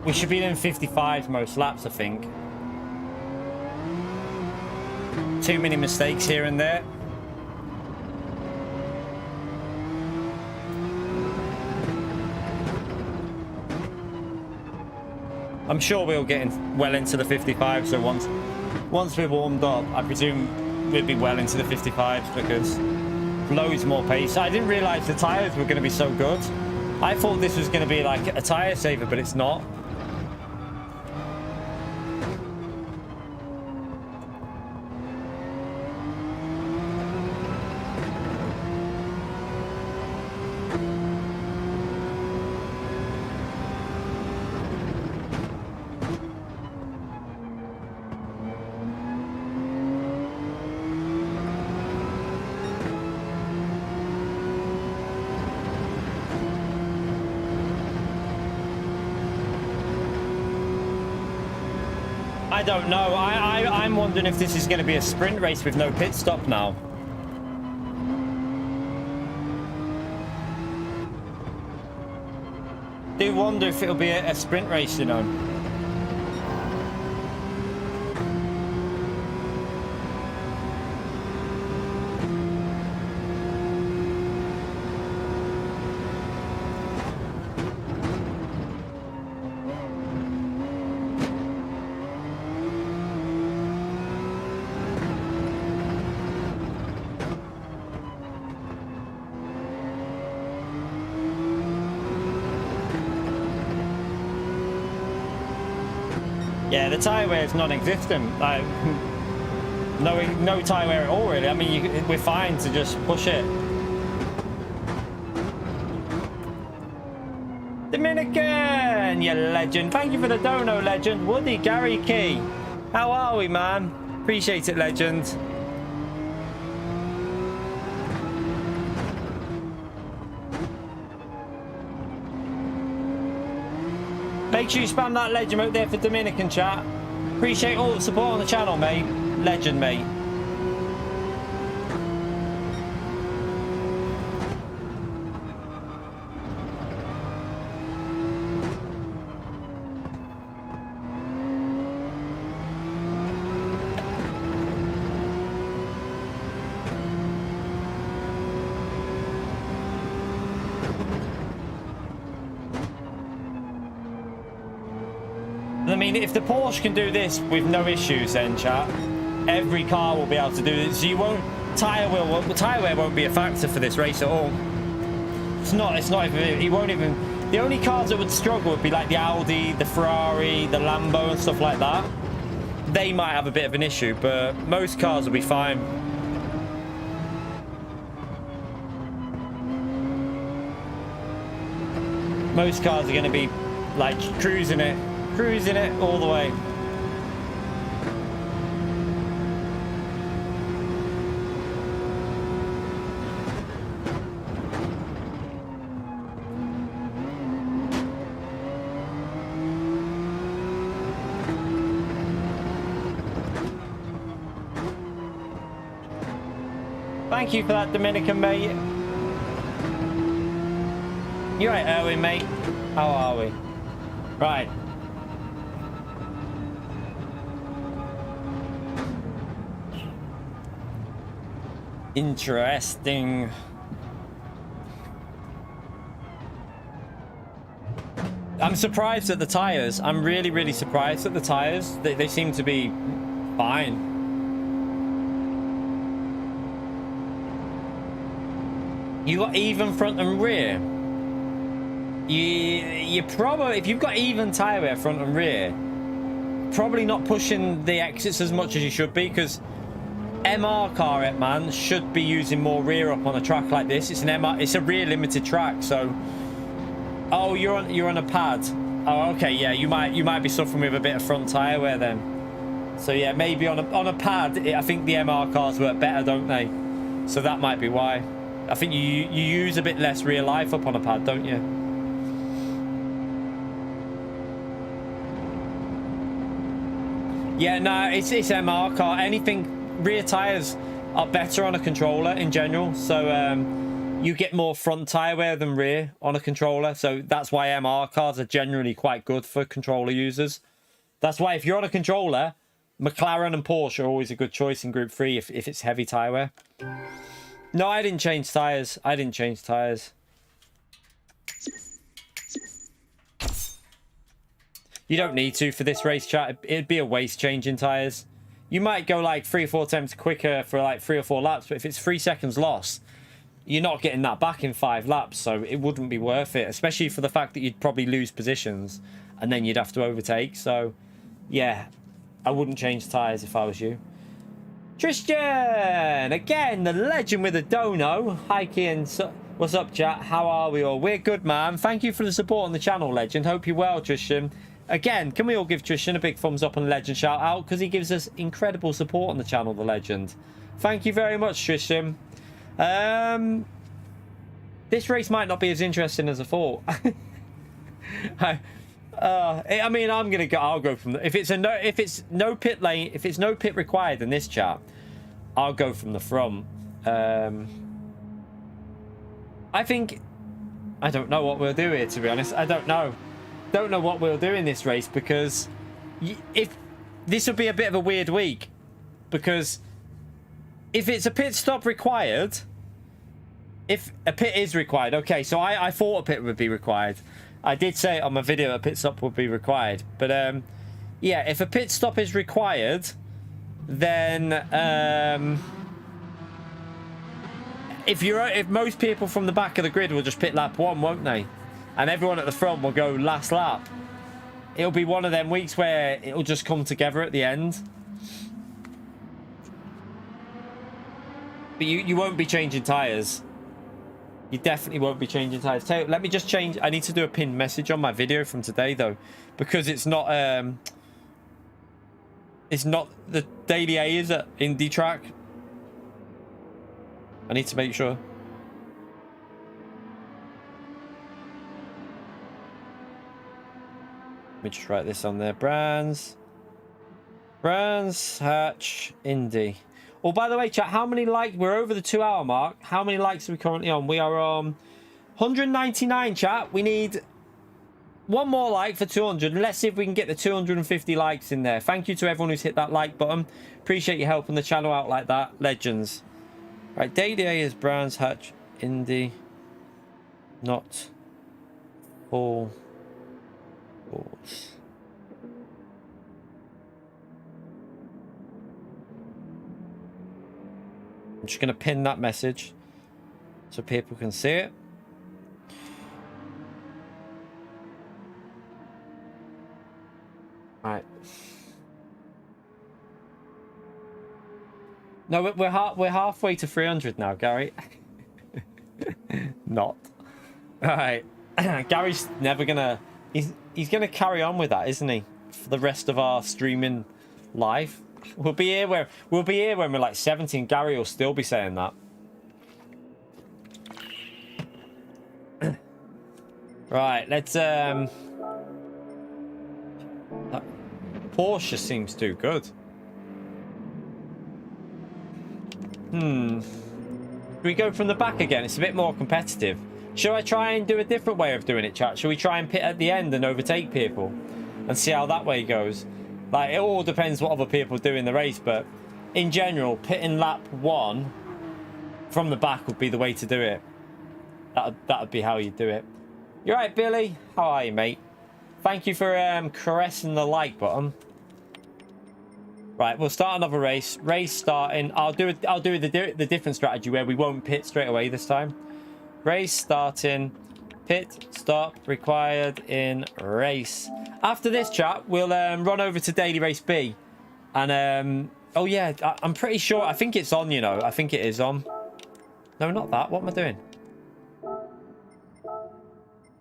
we should be in 55 most laps, I think. Too many mistakes here and there. I'm sure we'll get well into the 55, so once we're warmed up, I presume we'll be well into the 55s because loads more pace. I didn't realize the tires were going to be so good. I thought this was going to be like a tire saver, but it's not. I don't know. I'm wondering if this is going to be a sprint race with no pit stop now. Do wonder if it'll be a sprint race, you know. Yeah, the tyre wear is non-existent. Like, no tyre wear at all, really. I mean, we're fine to just push it. Dominican, you legend. Thank you for the dono, legend. Woody, Gary Key. How are we, man? Appreciate it, legend. Make sure you spam that legend out there for Dominican chat. Appreciate all the support on the channel, mate. Legend, mate. I mean, if the Porsche can do this with no issues, then chat, every car will be able to do it. So you won't tyre wear won't be a factor for this race at all. It's not even. He won't even. The only cars that would struggle would be like the Audi, the Ferrari, the Lambo, and stuff like that. They might have a bit of an issue, but most cars will be fine. Most cars are going to be like cruising it all the way. Thank you for that, Dominican, mate. You right, Erwin, mate? How are we? Right. Interesting. I'm surprised at the tires. I'm really, really surprised at the tires. They seem to be fine. You got even front and rear. You probably, if you've got even tire wear front and rear, probably not pushing the exits as much as you should be, because MR car man should be using more rear up on a track like this. It's an MR, it's a rear limited track, so. Oh, you're on a pad. Oh, okay, yeah, you might be suffering with a bit of front tire wear then. So yeah, maybe on a pad, I think the MR cars work better, don't they? So that might be why. I think you use a bit less rear life up on a pad, don't you? Yeah, no, it's MR car. Anything, rear tires are better on a controller in general. So you get more front tire wear than rear on a controller. So that's why MR cars are generally quite good for controller users. That's why if you're on a controller, McLaren and Porsche are always a good choice in Group 3 if it's heavy tire wear. No, I didn't change tires. I didn't change tires. You don't need to for this race, chat. It'd be a waste changing tires. You might go like 3 or 4 attempts quicker for like 3 or 4 laps, but if it's 3 seconds lost, you're not getting that back in 5 laps, so it wouldn't be worth it, especially for the fact that you'd probably lose positions and then you'd have to overtake. So yeah, I wouldn't change tires if I was you. Tristan, again, the legend with a dono. Hi, Kian. What's up, chat? How are we all? We're good, man. Thank you for the support on the channel, legend. Hope you're well, Tristan. Again, can we all give Tristan a big thumbs up and legend shout out, because he gives us incredible support on the channel, the legend. Thank you very much, Tristan. This race might not be as interesting as I thought. I mean, I'll go from the, if it's no pit lane, if it's no pit required in this chat, I'll go from the front. I think, I don't know what we'll do here, to be honest. I don't know what we'll do in this race, because if this would be a bit of a weird week, because if it's a pit stop required, if a pit is required, okay, so I thought a pit would be required. I did say on my video a pit stop would be required, but yeah, if a pit stop is required, then if most people from the back of the grid will just pit lap 1, won't they? And everyone at the front will go last lap. It'll be one of them weeks where it'll just come together at the end. But you won't be changing tires. You definitely won't be changing tires. Let me just change. I need to do a pinned message on my video from today, though, because it's not the Daily A is at Indie Track. I need to make sure. Let me just write this on there. Brands Hatch Indie. Oh, by the way, chat, how many likes? We're over the 2-hour mark. How many likes are we currently on? We are on 199, chat. We need one more like for 200. Let's see if we can get the 250 likes in there. Thank you to everyone who's hit that like button. Appreciate you helping the channel out like that. Legends. Right, Daily A is Brands Hatch Indie. Not all balls. I'm just going to pin that message so people can see it. Right. No, we're halfway to 300 now, Gary. Not. All right. Gary's never gonna. He's gonna carry on with that, isn't he? For the rest of our streaming life. We'll be here when we're like 17. Gary will still be saying that. Right, let's that Porsche seems too good. Should we go from the back again? It's a bit more competitive. Shall I try and do a different way of doing it, chat? Shall we try and pit at the end and overtake people and see how that way goes? Like, it all depends what other people do in the race, but in general, pitting lap 1 from the back would be the way to do it. That would be how you do it. You're right, Billy. How are you, mate? Thank you for caressing the like button. Right, we'll start another race. Race starting. I'll do the different strategy where we won't pit straight away this time. Race starting. Pit stop required in race. After this chat, we'll run over to daily race B. And oh yeah, I'm pretty sure. I think it's on, you know. I think it is on. No, not that. What am I doing?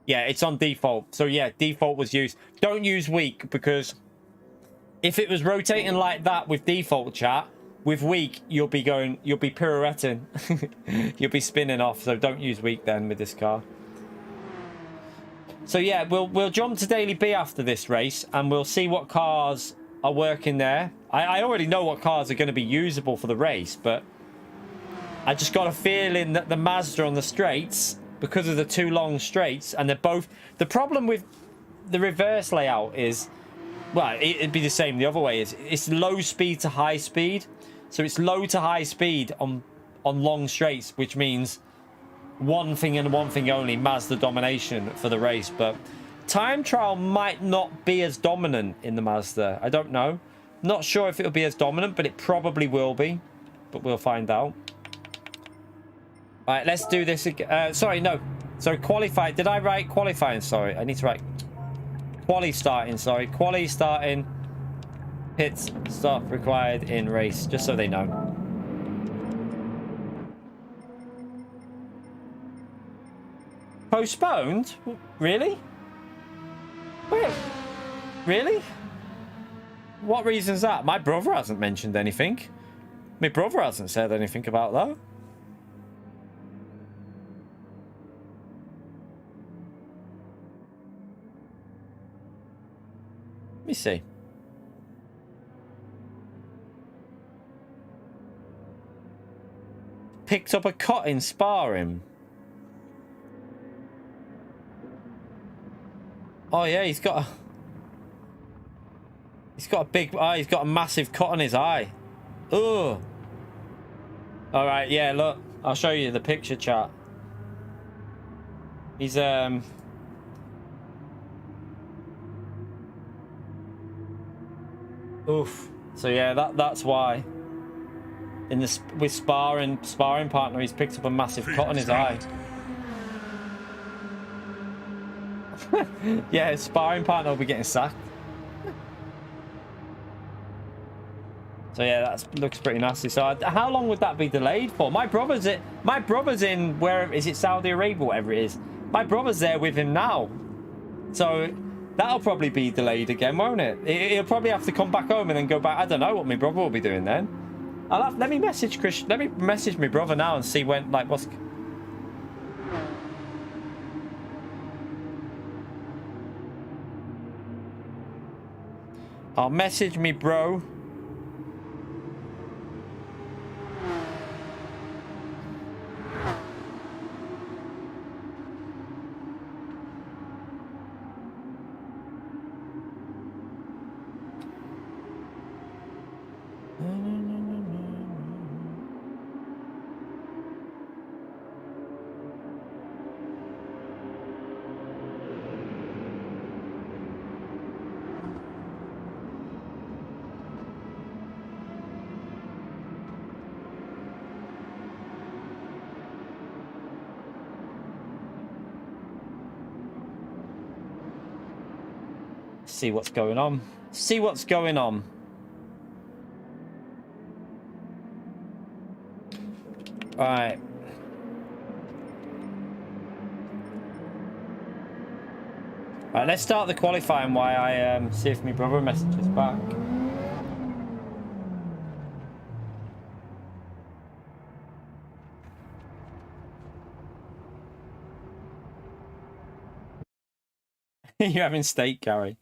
Yeah, it's on default. So yeah, default was used. Don't use weak, because if it was rotating like that with default chat, with weak, you'll be pirouetting. You'll be spinning off. So don't use weak then with this car. So yeah, we'll jump to daily B after this race, and we'll see what cars are working there. I already know what cars are going to be usable for the race, but I just got a feeling that the Mazda on the straights, because of the two long straights, and they're both... The problem with the reverse layout is... Well, it'd be the same the other way. It's low speed to high speed. So it's low to high speed on long straights, which means one thing and one thing only, Mazda domination for the race. But time trial might not be as dominant in the Mazda. I don't know. Not sure if it'll be as dominant, but it probably will be. But we'll find out. All right, let's do this again. Sorry, no. So qualify. Did I write qualifying? Sorry, I need to write quali starting. Sorry, quali starting. Pit stop required in race, just so they know. Postponed? Really? Wait, really? What reason's that? My brother hasn't mentioned anything. My brother hasn't said anything about that. Let me see. Picked up a cut in sparring. Oh yeah, he's got a big eye. He's got a massive cut on his eye. Ugh. All right, yeah. Look, I'll show you the picture, chat. He's Oof. So yeah, that's why. In this with sparring partner, he's picked up a massive cut on his eye. Yeah, his sparring partner will be getting sacked. So yeah, that looks pretty nasty. So how long would that be delayed for? My brother's in where is it, Saudi Arabia, whatever it is. My brother's there with him now. So that'll probably be delayed again, won't it? He'll probably have to come back home and then go back. I don't know what my brother will be doing then. Let me message Chris. Let me message my brother now and see when, like, what's. I'll message me bro. See what's going on. See what's going on. All right. All right, let's start the qualifying while I see if my brother messages back. You're having steak, Gary.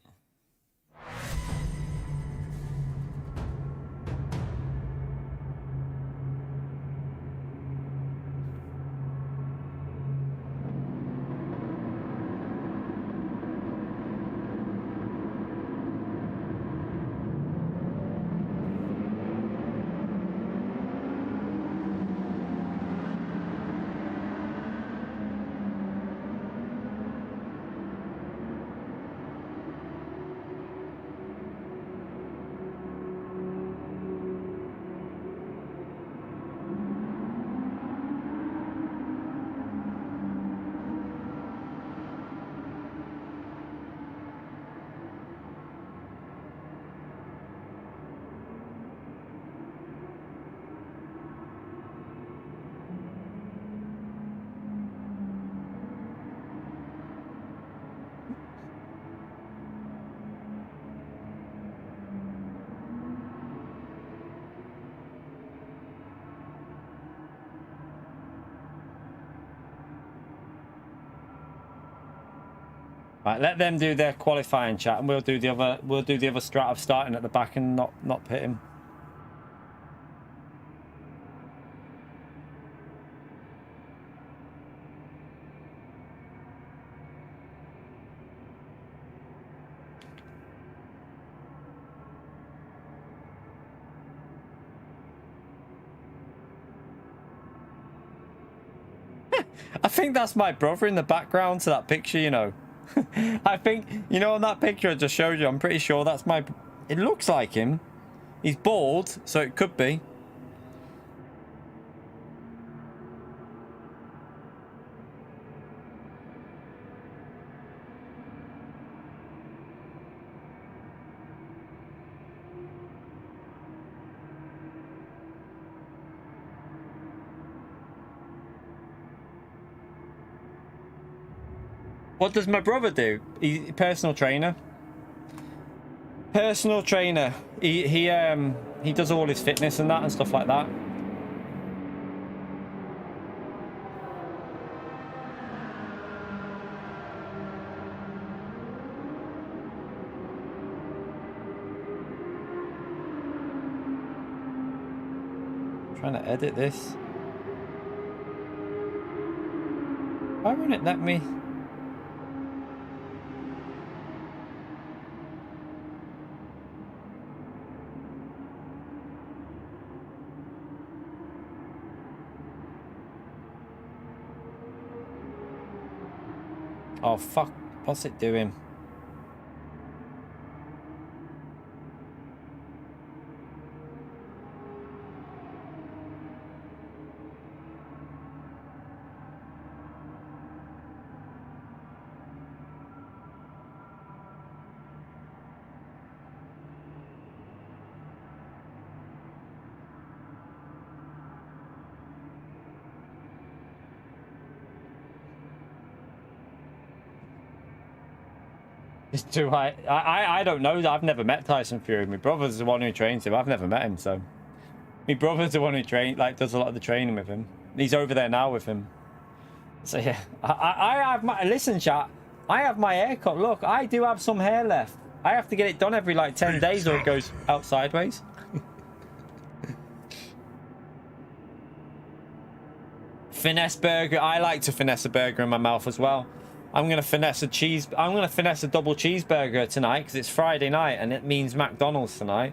Right, let them do their qualifying chat, and we'll do the other. We'll do the other strat of starting at the back and not pitting. I think that's my brother in the background to that picture, you know. I think, you know, on that picture I just showed you, I'm pretty sure that's my... It looks like him. He's bald, so it could be. What does my brother do? He's a personal trainer. Personal trainer. He does all his fitness and that and stuff like that. I'm trying to edit this. Why won't it let me? Oh, fuck. What's it doing? It's too high. I don't know. I've never met Tyson Fury. My brother's the one who trains him. I've never met him, so my brother's the one who does a lot of the training with him. He's over there now with him. So yeah, I have my listen, chat. I have my haircut. Look, I do have some hair left. I have to get it done every like 10 days, or it goes out sideways. Finesse burger. I like to finesse a burger in my mouth as well. I'm gonna finesse a double cheeseburger tonight because it's Friday night and it means McDonald's tonight.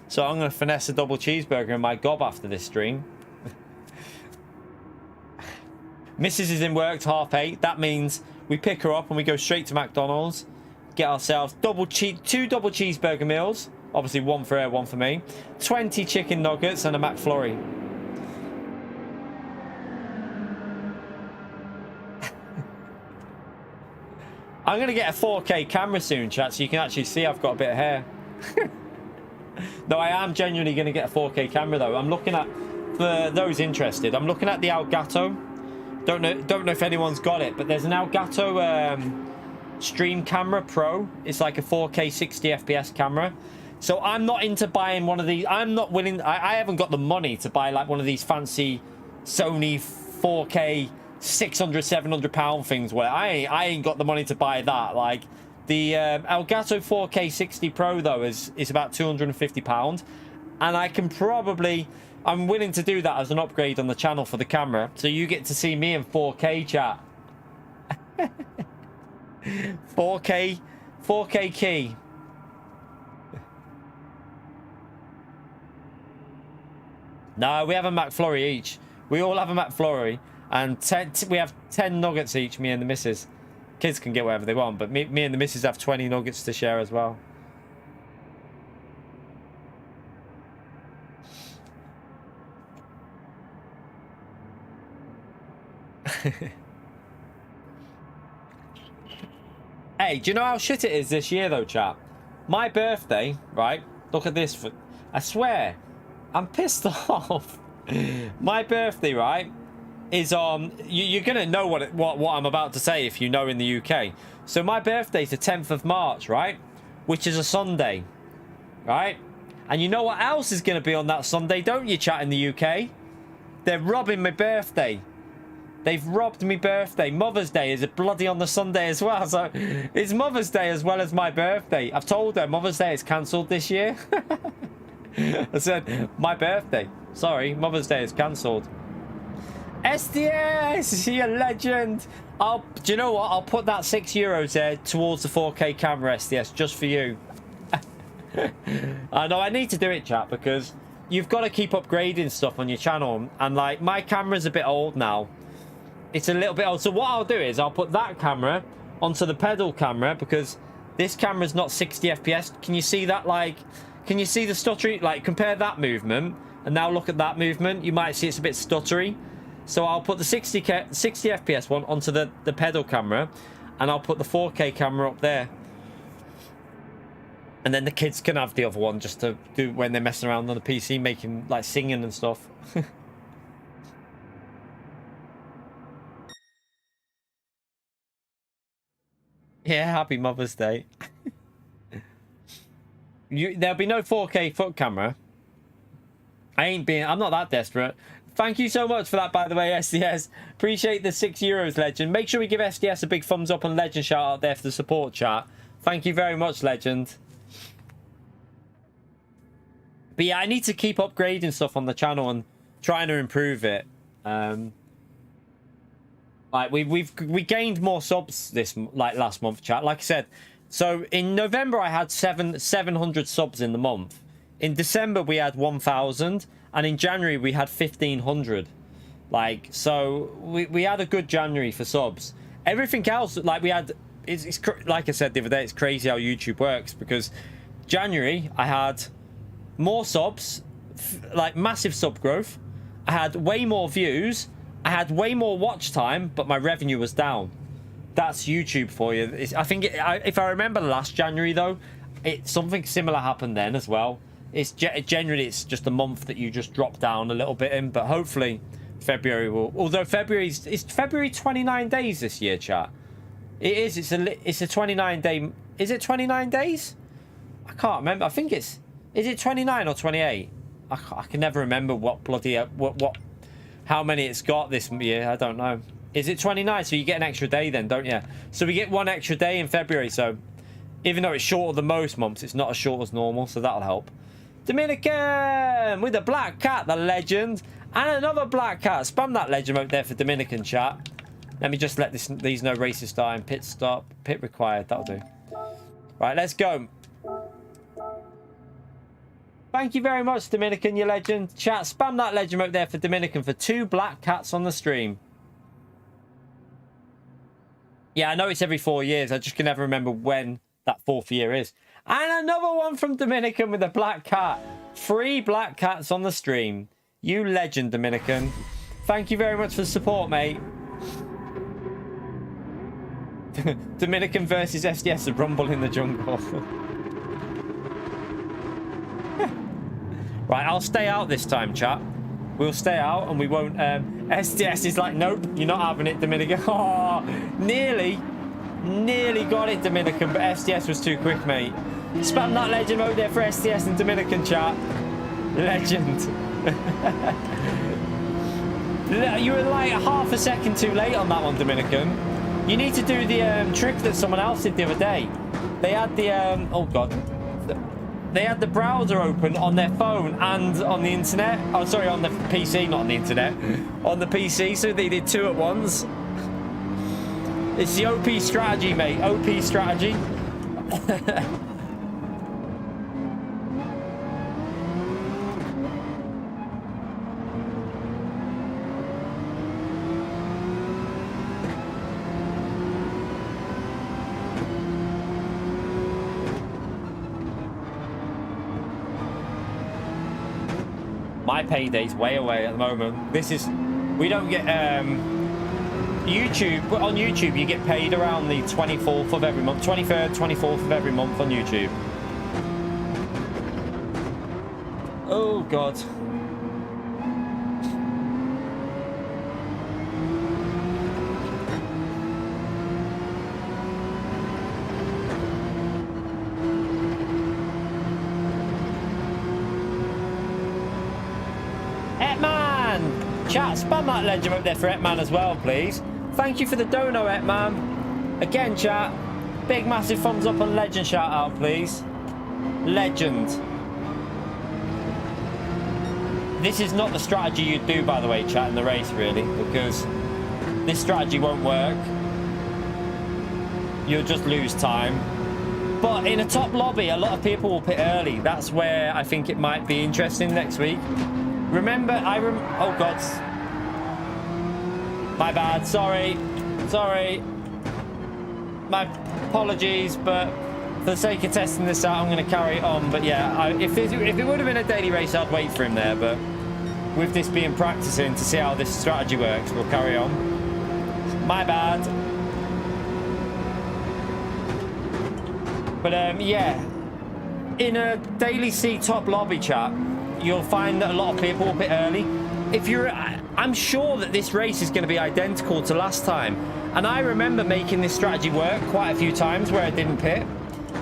So I'm gonna finesse a double cheeseburger in my gob after this stream. Mrs. is in work till 8:30. That means we pick her up and we go straight to McDonald's, get ourselves two double cheeseburger meals. Obviously one for her, one for me. 20 chicken nuggets and a McFlurry. I'm going to get a 4K camera soon, chat, so you can actually see I've got a bit of hair. No, I am genuinely going to get a 4K camera, though. I'm looking at, for those interested, I'm looking at the Elgato. Don't know if anyone's got it, but there's an Elgato StreamCam Pro. It's like a 4K 60 FPS camera. So I'm not into buying one of these. I'm not willing. I haven't got the money to buy like one of these fancy Sony 4K 600, 700 pound things where I ain't got the money to buy that. Like the Elgato 4K 60 Pro though is about 250 pounds, and I can probably, I'm willing to do that as an upgrade on the channel for the camera, so you get to see me in 4K, chat. 4K key. No, we have a McFlurry each. We all have a McFlurry. And we have 10 nuggets each, me and the missus. Kids can get whatever they want, but me and the missus have 20 nuggets to share as well. Hey, do you know how shit it is this year, though, chat? My birthday, right? Look at this. I swear, I'm pissed off. My birthday, right? Is you're gonna know what I'm about to say if you know in the UK. So my birthday's the 10th of March, right? Which is a Sunday, right? And you know what else is gonna be on that Sunday, don't you, chat, in the UK? They're robbing my birthday. They've robbed me birthday. Mother's Day is bloody on the Sunday as well. So it's Mother's Day as well as my birthday. I've told her Mother's Day is cancelled this year. I said, my birthday. Sorry, Mother's Day is cancelled. SDS, you're a legend. Do you know what? I'll put that €6 there towards the 4K camera, SDS, just for you. I know I need to do it, chat, because you've got to keep upgrading stuff on your channel. And like, my camera's a bit old now. It's a little bit old. So what I'll do is I'll put that camera onto the pedal camera, because this camera's not 60 FPS. Can you see that? Like, can you see the stuttery? Like, compare that movement and now look at that movement. You might see it's a bit stuttery. So I'll put the 60 FPS one onto the pedal camera, and I'll put the 4K camera up there. And then the kids can have the other one just to do when they're messing around on the PC, making, like, singing and stuff. Yeah, happy Mother's Day. There'll be no 4K foot camera. I'm not that desperate. Thank you so much for that, by the way, SDS. Appreciate the €6, legend. Make sure we give SDS a big thumbs up and legend shout out there for the support, chat. Thank you very much, legend. But yeah, I need to keep upgrading stuff on the channel and trying to improve it. Like we gained more subs last month, chat. Like I said, so in November I had 700 subs in the month. In December we had 1,000, and in January we had 1,500. Like, so we had a good January for subs. Everything else, like we had, it's like I said the other day, it's crazy how YouTube works, because January I had more subs, like massive sub growth. I had way more views. I had way more watch time, but my revenue was down. That's YouTube for you. I think if I remember last January though, something similar happened then as well. It's generally it's just a month that you just drop down a little bit in, but hopefully February will. Although it's February 29 days this year, chat. It is. It's a 29 day. Is it 29 days? I can't remember. I think it's. Is it 29 or 28? I can never remember what bloody how many it's got this year. I don't know. Is it 29? So you get an extra day then, don't you? So we get one extra day in February. So even though it's shorter than most months, it's not as short as normal. So that'll help. Dominican with a black cat, the legend, and another black cat. Spam that legend out there for Dominican, chat. Let me just let these know races starting. Pit stop. Pit required. That'll do. Right, let's go. Thank you very much, Dominican, you legend. Chat, spam that legend out there for Dominican for 2 black cats on the stream. Yeah, I know it's every 4 years. I just can never remember when that 4th year is. And another one from Dominican with a black cat. 3 black cats on the stream. You legend, Dominican. Thank you very much for the support, mate. Dominican versus SDS, a rumble in the jungle. Right, I'll stay out this time, chat. We'll stay out and we won't... SDS is like, nope, you're not having it, Dominican. Oh, nearly got it, Dominican, but SDS was too quick, mate. Spam that legend mode there for SDS and Dominican, chat. Legend. You were like half a second too late on that one, Dominican. You need to do the trick that someone else did the other day. They had the... oh, God. They had the browser open on their phone and on the internet. Oh, sorry, on the PC, not on the internet. On the PC, so they did 2 at once. It's the OP strategy, mate. OP strategy. My payday's way away at the moment. This is, we don't get YouTube, on YouTube you get paid around the 24th of every month, 23rd, 24th of every month on YouTube. Oh God. Chat, spam that legend up there for Etman as well, please. Thank you for the dono, Etman. Again, chat, big massive thumbs up on legend shout out, please. Legend. This is not the strategy you'd do, by the way, chat, in the race, really, because this strategy won't work. You'll just lose time. But in a top lobby, a lot of people will pit early. That's where I think it might be interesting next week. Remember, oh, God. My bad. Sorry. My apologies, but for the sake of testing this out, I'm going to carry it on. But yeah, if it would have been a daily race, I'd wait for him there. But with this being practicing to see how this strategy works, we'll carry on. My bad. But yeah, in a daily C top lobby, chat, you'll find that a lot of people will pit early. I'm sure that this race is going to be identical to last time. And I remember making this strategy work quite a few times where I didn't pit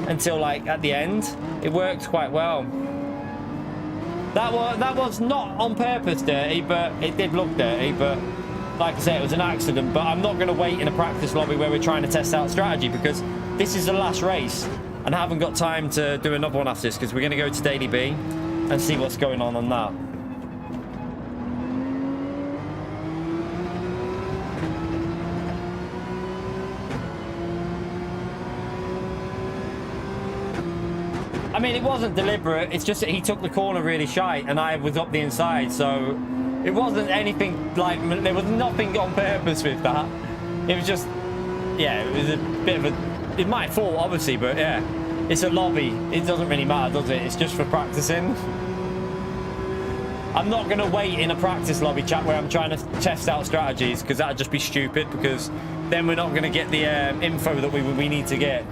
until like at the end. It worked quite well. That was not on purpose dirty, but it did look dirty. But like I said, it was an accident. But I'm not going to wait in a practice lobby where we're trying to test out strategy, because this is the last race. And I haven't got time to do another one after this, because we're going to go to Daily B and see what's going on that. I mean, it wasn't deliberate. It's just that he took the corner really shite and I was up the inside. So it wasn't anything like, there was nothing on purpose with that. It was just, yeah, it was a bit of a, it's my fault, obviously, but yeah, it's a lobby. It doesn't really matter, does it? It's just for practicing. I'm not going to wait in a practice lobby, chat, where I'm trying to test out strategies, because that would just be stupid, because then we're not going to get the info that we need to get.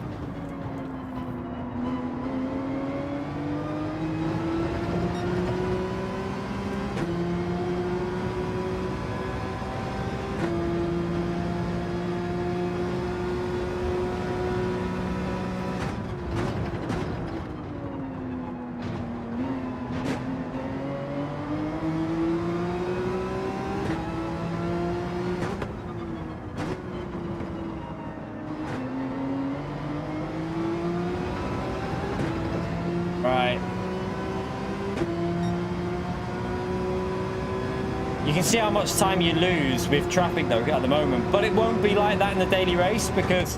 See how much time you lose with traffic though at the moment, but it won't be like that in the daily race, because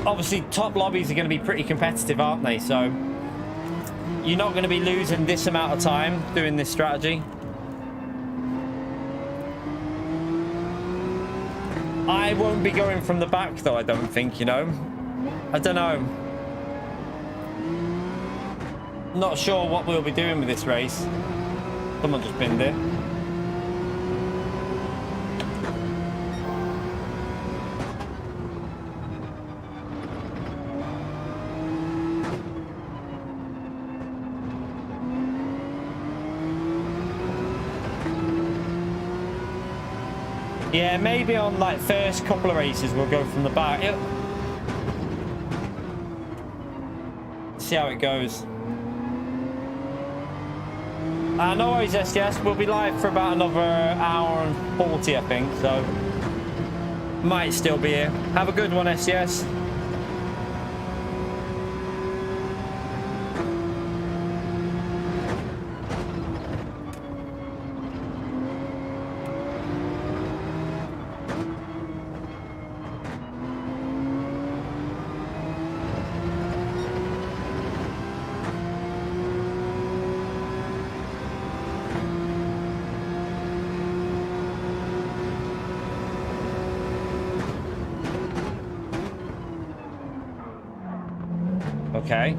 obviously top lobbies are going to be pretty competitive, aren't they? So you're not going to be losing this amount of time doing this strategy. I won't be going from the back though, I don't think, you know. I don't know. Not sure what we'll be doing with this race. Someone just binned it. Yeah, maybe on like first couple of races we'll go from the back. See how it goes. No worries, STS. We'll be live for about another hour and 40, I think. So might still be here. Have a good one, STS. Okay.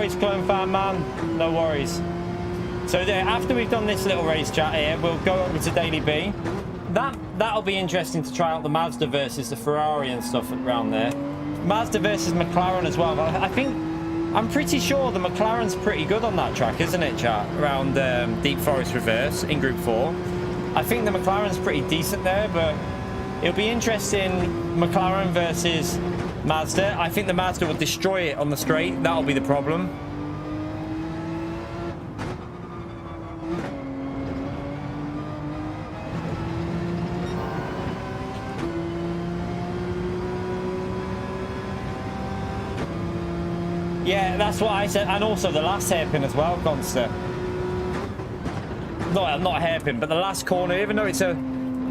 worries, Clone Fan Man. No worries. So after we've done this little race chat here, we'll go over to Daily B. That'll be interesting to try out the Mazda versus the Ferrari and stuff around there. Mazda versus McLaren as well. I'm pretty sure the McLaren's pretty good on that track, isn't it, chat? Around Deep Forest Reverse in Group 4. I think the McLaren's pretty decent there, but it'll be interesting, McLaren versus Mazda. I think the Mazda will destroy it on the straight. That'll be the problem. Yeah, that's what I said. And also the last hairpin as well, Conster. Not a hairpin, but the last corner, even though it's the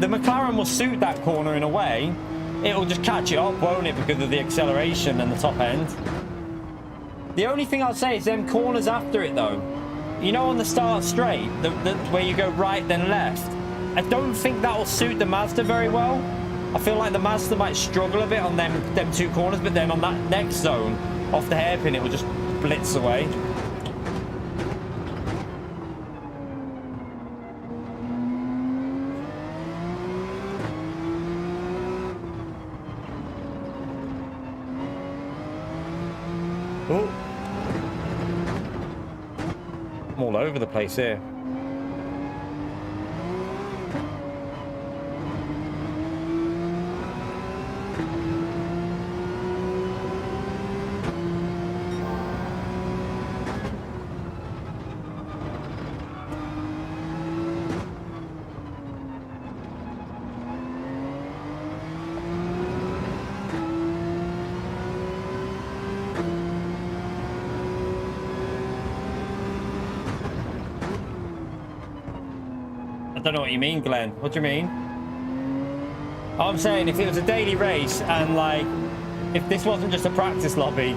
McLaren will suit that corner in a way. It'll just catch it up, won't it, because of the acceleration and the top end. The only thing I'll say is them corners after it, though. You know, on the start straight, where you go right then left, I don't think that will suit the Mazda very well. I feel like the Mazda might struggle a bit on them two corners, but then on that next zone, off the hairpin, it will just blitz away. Oh. I'm all over the place here. I don't know what you mean, Glenn. What do you mean? I'm saying if it was a daily race and, like, if this wasn't just a practice lobby,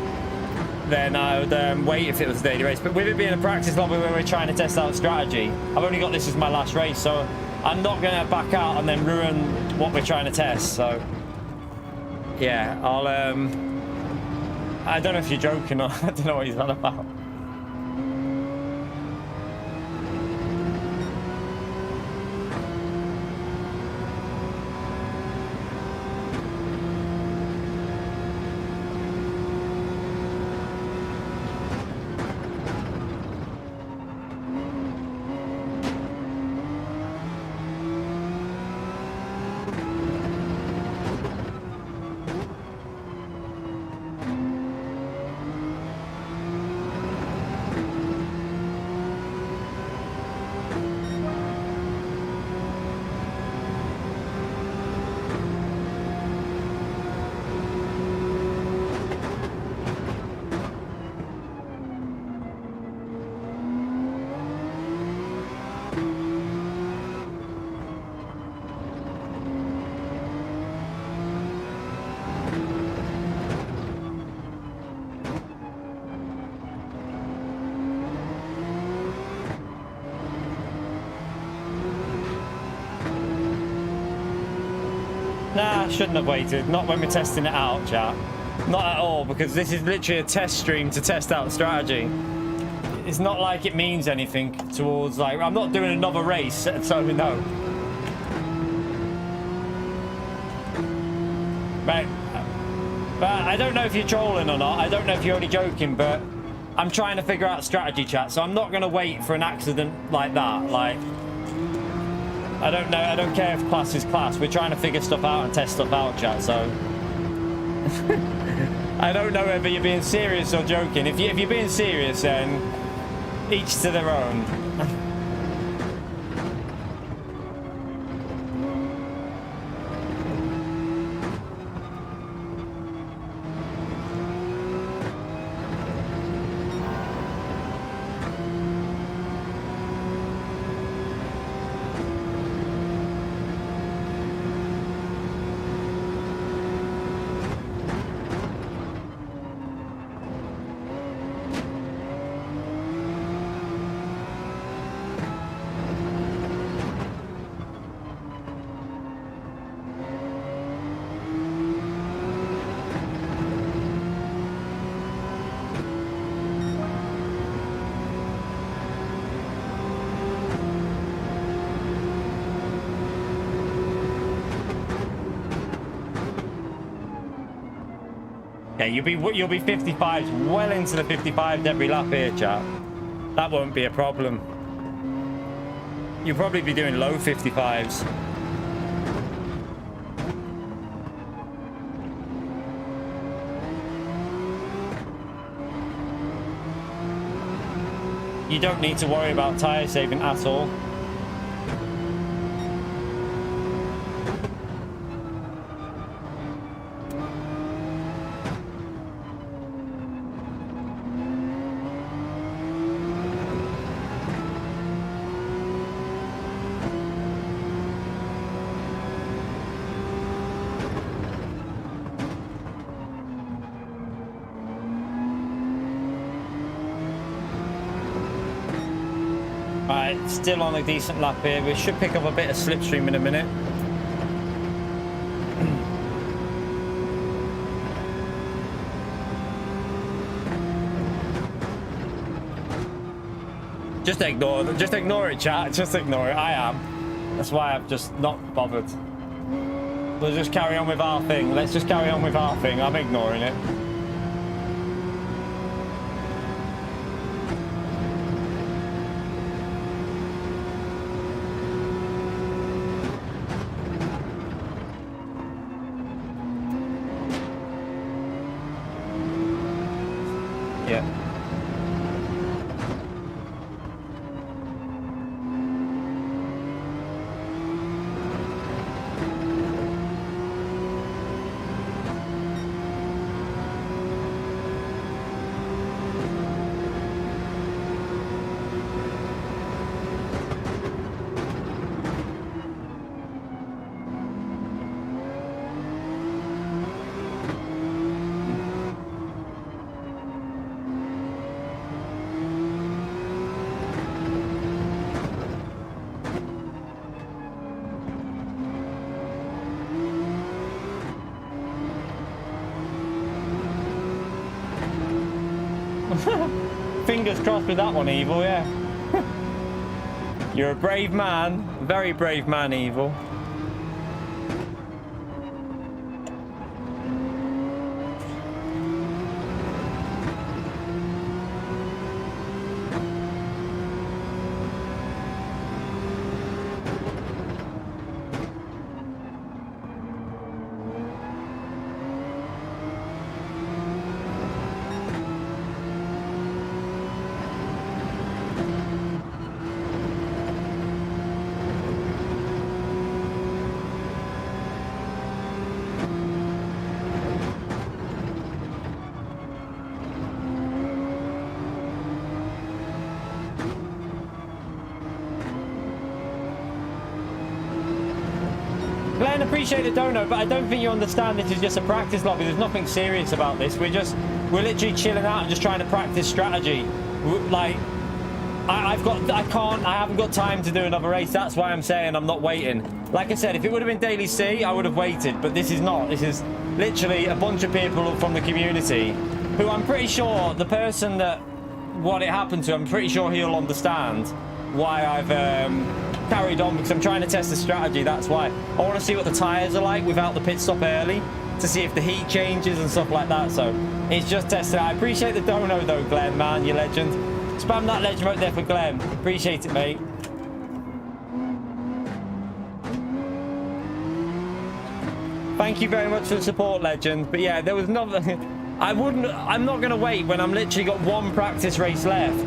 then I would wait if it was a daily race. But with it being a practice lobby where we're trying to test out strategy, I've only got this as my last race, so I'm not going to back out and then ruin what we're trying to test. So, yeah, I don't know if you're joking or I don't know what he's on about. Nah, shouldn't have waited. Not when we're testing it out, chat. Not at all, because this is literally a test stream to test out strategy. It's not like it means anything towards, like, I'm not doing another race, so no. Right. But I don't know if you're trolling or not. I don't know if you're only joking, but I'm trying to figure out strategy, chat, so I'm not going to wait for an accident like that. Like, I don't know. I don't care if class is class. We're trying to figure stuff out and test stuff out, chat. So I don't know whether you're being serious or joking. If you're being serious, then each to their own. Yeah, you'll be 55s, well into the 55s every lap here, chat. That won't be a problem. You'll probably be doing low 55s. You don't need to worry about tyre saving at all. Right, still on a decent lap here. We should pick up a bit of slipstream in a minute. Just ignore it, chat. Just ignore it. I am. That's why I've just not bothered. We'll just carry on with our thing. Let's just carry on with our thing. I'm ignoring it. Fingers crossed with that one, Evil, yeah. You're a brave man. Very brave man, Evil. Glenn, appreciate the donut, but I don't think you understand this is just a practice lobby. There's nothing serious about this. We're literally chilling out and just trying to practice strategy. Like, I haven't got time to do another race. That's why I'm saying I'm not waiting. Like I said, if it would have been Daily C, I would have waited, but this is not. This is literally a bunch of people from the community who I'm pretty sure the person that what it happened to, I'm pretty sure he'll understand why I've carried on, because I'm trying to test the strategy. That's why I want to see what the tires are like without the pit stop early, to see if the heat changes and stuff like that. So it's just testing. I appreciate the dono though, Glenn, man, you legend. Spam that legend right there for Glenn. Appreciate it, mate. Thank you very much for the support, legend. But yeah, there was nothing. I'm not gonna wait when I'm literally got one practice race left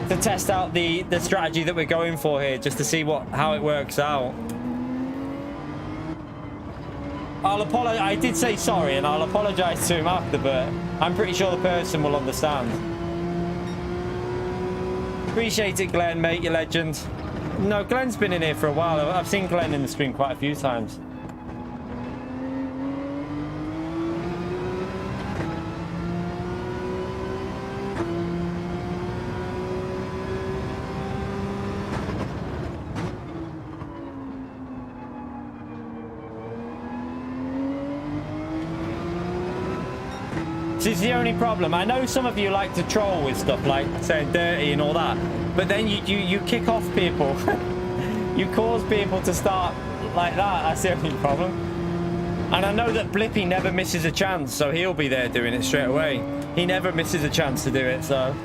to test out the strategy that we're going for here, just to see how it works out. I'll apologize. I did say sorry, and I'll apologize to him after, but I'm pretty sure the person will understand. Appreciate it, Glenn, mate, you legend. No, Glenn's been in here for a while. I've seen Glenn in the stream quite a few times. This is the only problem. I know some of you like to troll with stuff like saying dirty and all that, but then you kick off people. You cause people to start like that. That's the only problem. And I know that Blippy never misses a chance, so he'll be there doing it straight away. He never misses a chance to do it, so...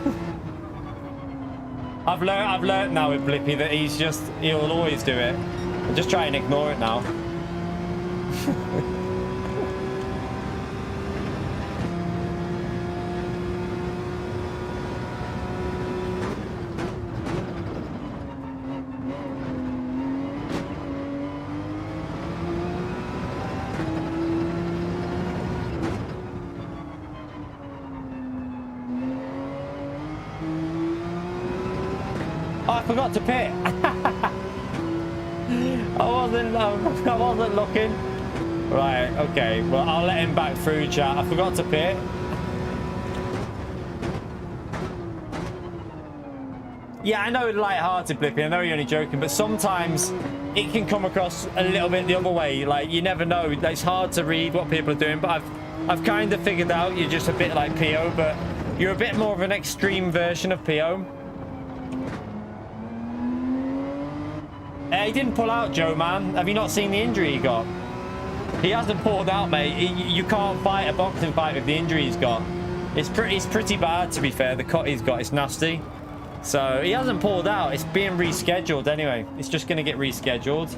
I've learned now with Blippy that he'll always do it. I'll just try and ignore it now. Oh, I forgot to pit. I wasn't looking. Right, okay. Well, I'll let him back through, chat. I forgot to pit. Yeah, I know it's light-hearted, Blippy. I know you're only joking, but sometimes it can come across a little bit the other way. Like, you never know. It's hard to read what people are doing, but I've kind of figured out you're just a bit like PO, but you're a bit more of an extreme version of PO. He didn't pull out, Joe, man. Have you not seen the injury he got? He hasn't pulled out, mate. You can't fight a boxing fight with the injury he's got. It's pretty bad, to be fair. The cut he's got is nasty. So he hasn't pulled out. It's being rescheduled anyway. It's just going to get rescheduled.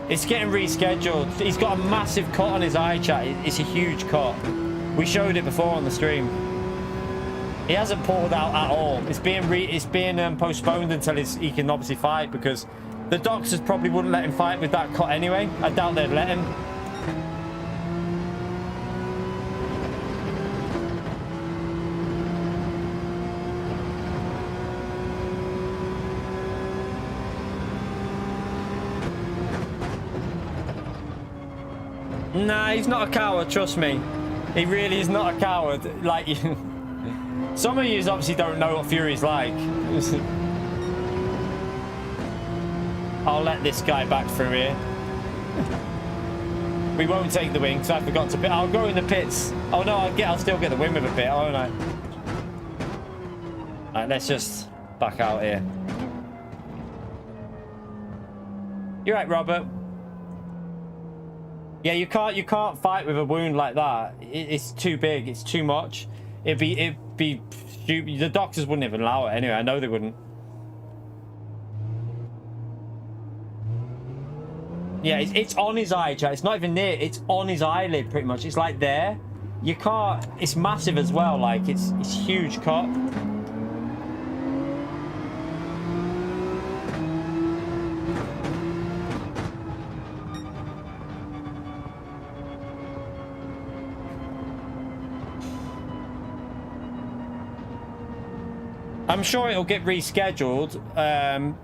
It's getting rescheduled. He's got a massive cut on his eye, chat. It's a huge cut. We showed it before on the stream. He hasn't pulled out at all. It's being postponed until he can obviously fight, because the doctors probably wouldn't let him fight with that cut anyway. I doubt they'd let him. Nah, he's not a coward, trust me. He really is not a coward. Like, some of you obviously don't know what Fury's like. I'll let this guy back through here. We won't take the win because I forgot to pit. I'll go in the pits. Oh no, I'll still get the win with a pit, won't I? Alright, let's just back out here. You're right, Robert. Yeah, you can't fight with a wound like that. It's too big. It's too much. It'd be stupid. The doctors wouldn't even allow it anyway. I know they wouldn't. Yeah, it's on his eye, chat. It's not even near. It's on his eyelid, pretty much. It's like there. You can't. It's massive as well. Like it's huge cut. I'm sure it'll get rescheduled.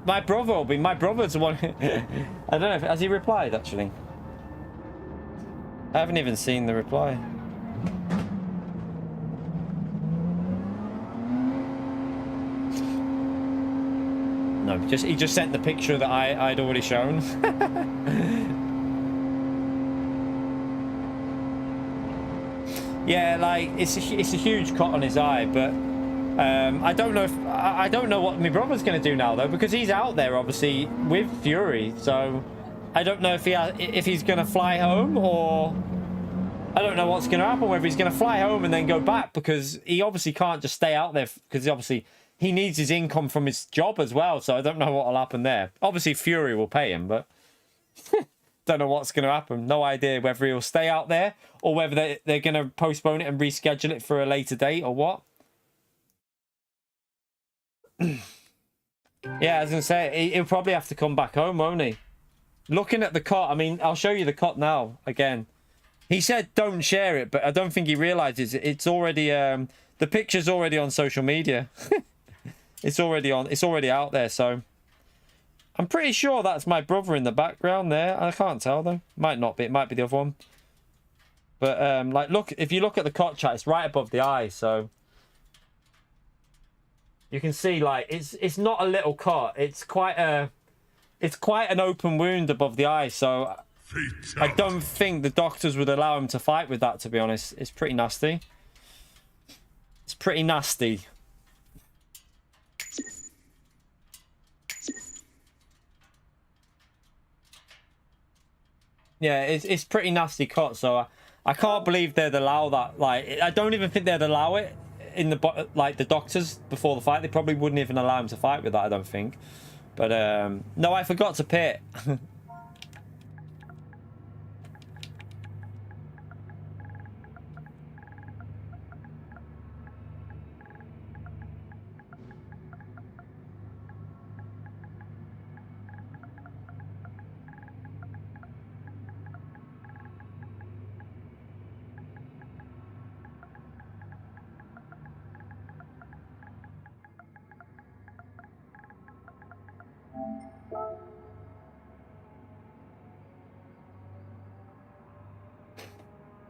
My brother will be. My brother's the one. I don't know if has he replied actually. I haven't even seen the reply. No, he just sent the picture that I'd already shown. Yeah, like it's a huge cut on his eye, but. I don't know what my brother's going to do now though, because he's out there obviously with Fury. So I don't know if he's going to fly home, or I don't know what's going to happen. Whether he's going to fly home and then go back, because he obviously can't just stay out there, because obviously he needs his income from his job as well. So I don't know what will happen there. Obviously Fury will pay him, but don't know what's going to happen. No idea whether he'll stay out there or whether they're going to postpone it and reschedule it for a later date or what. Yeah, I was gonna say he'll probably have to come back home, won't he? Looking at the cut, I mean, I'll show you the cut now again. He said don't share it, but I don't think he realizes it's already the picture's already on social media. It's already out there, so I'm pretty sure that's my brother in the background there. I can't tell though. Might not be, it might be the other one. But like look, if you look at the cut, chat, it's right above the eye, so you can see, like, it's not a little cut. It's quite an open wound above the eye. So I don't think the doctors would allow him to fight with that, to be honest. It's pretty nasty. It's pretty nasty. Yeah, it's pretty nasty cut. So I can't believe they'd allow that. Like, I don't even think they'd allow it in the like the doctors before the fight. They probably wouldn't even allow him to fight with that, I don't think. But no, I forgot to pit.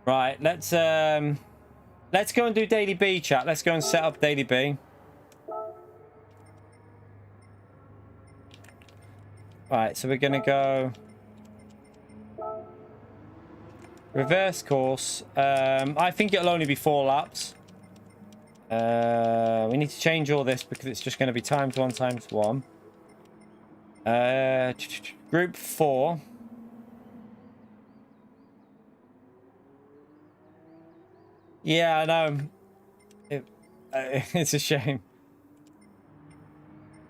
Right, let's go and do Daily B, chat. Let's go and set up Daily B. Right, so we're gonna go reverse course. I think it'll only be 4 laps. We need to change all this because it's just going to be times 1 times 1. Group 4. Yeah, I know. It's a shame.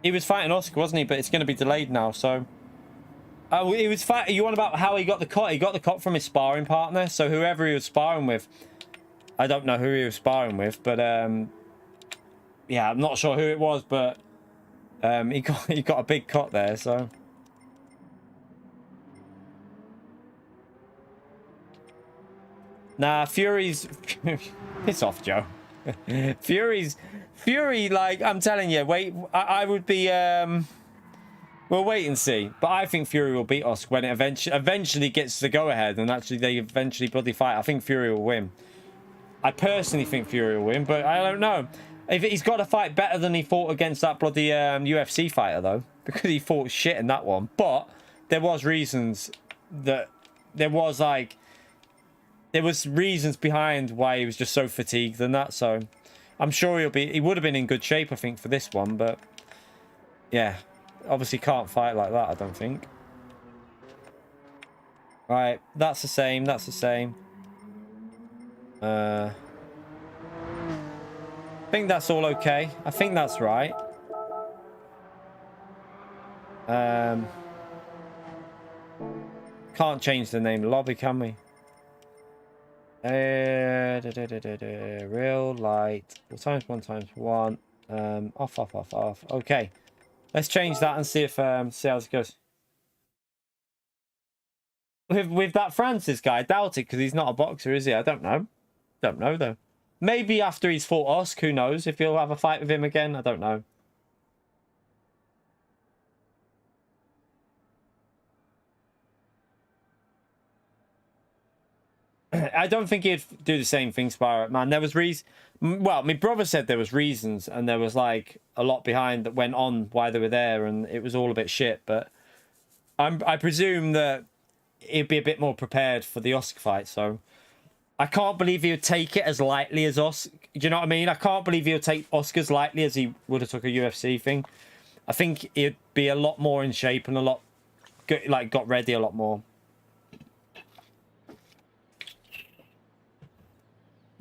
He was fighting Oscar, wasn't he? But it's going to be delayed now, so... he was fighting... You on about how he got the cut? He got the cut from his sparring partner. So whoever he was sparring with... I don't know who he was sparring with, but... yeah, I'm not sure who it was, but... he got a big cut there, so... Nah, Fury's... Piss off, Joe. Fury, like, I'm telling you, wait, I would be, we'll wait and see. But I think Fury will beat Oscar when it eventually gets the go-ahead, and actually they eventually bloody fight. I think Fury will win. I personally think Fury will win, but I don't know. If he's got to fight better than he fought against that bloody UFC fighter, though, because he fought shit in that one. But there was reasons that... There was reasons behind why he was just so fatigued and that, so I'm sure he would have been in good shape, I think, for this one, but yeah, obviously can't fight like that, I don't think. Right, that's the same, that's the same. I think that's all okay. I think that's right. Can't change the name lobby, can we? Real light times 1 times 1. Off. Okay, let's change that and see if see how it goes. With that Francis guy, I doubt it, because he's not a boxer, is he? I don't know. Don't know though. Maybe after he's fought Osk, who knows if he'll have a fight with him again. I don't know. I don't think he'd do the same thing, Spyro. Man, there was well, my brother said there was reasons, and there was like a lot behind that went on why they were there, and it was all a bit shit. But I presume that he'd be a bit more prepared for the Oscar fight. So I can't believe he would take it as lightly as Oscar. Do you know what I mean? I can't believe he would take Oscars lightly as he would have took a UFC thing. I think he'd be a lot more in shape and a lot got ready a lot more.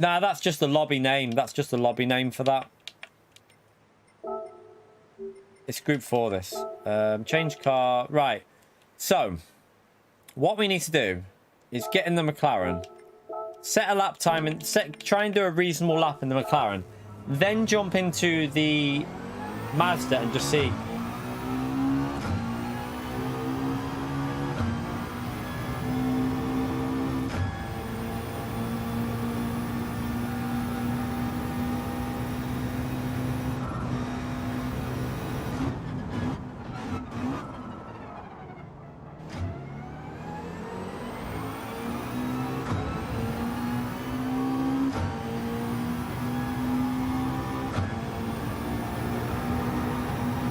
Nah, that's just a lobby name. That's just a lobby name for that. It's group 4, this. Change car. Right. So, what we need to do is get in the McLaren. Set a lap time and try and do a reasonable lap in the McLaren. Then jump into the Mazda and just see.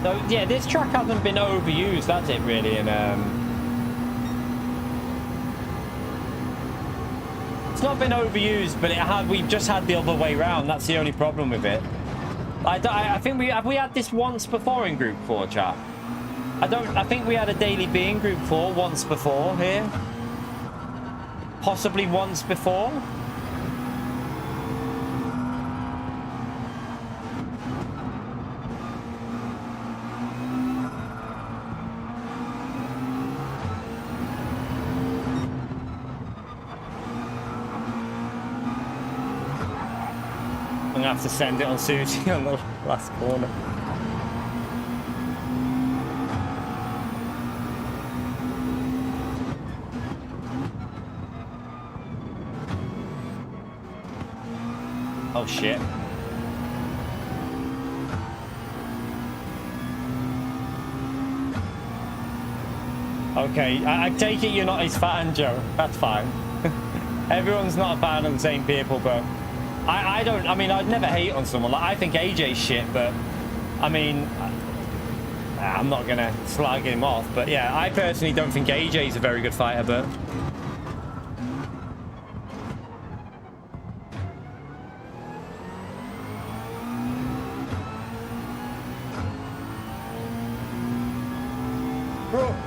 So yeah, this track hasn't been overused, has it really? And it's not been overused, but we've just had the other way round. That's the only problem with it. I think we had this once before in Group 4, chat. I think we had a Daily B in Group 4 once before here. possibly once before. I'm gonna have to send it on Susie on the last corner. Oh shit. Okay, I take it you're not his fan, Joe. That's fine. Everyone's not a fan of the same people, but I mean, I'd never hate on someone. Like, I think AJ's shit, but I mean, I'm not gonna slag him off. But yeah, I personally don't think AJ's a very good fighter, but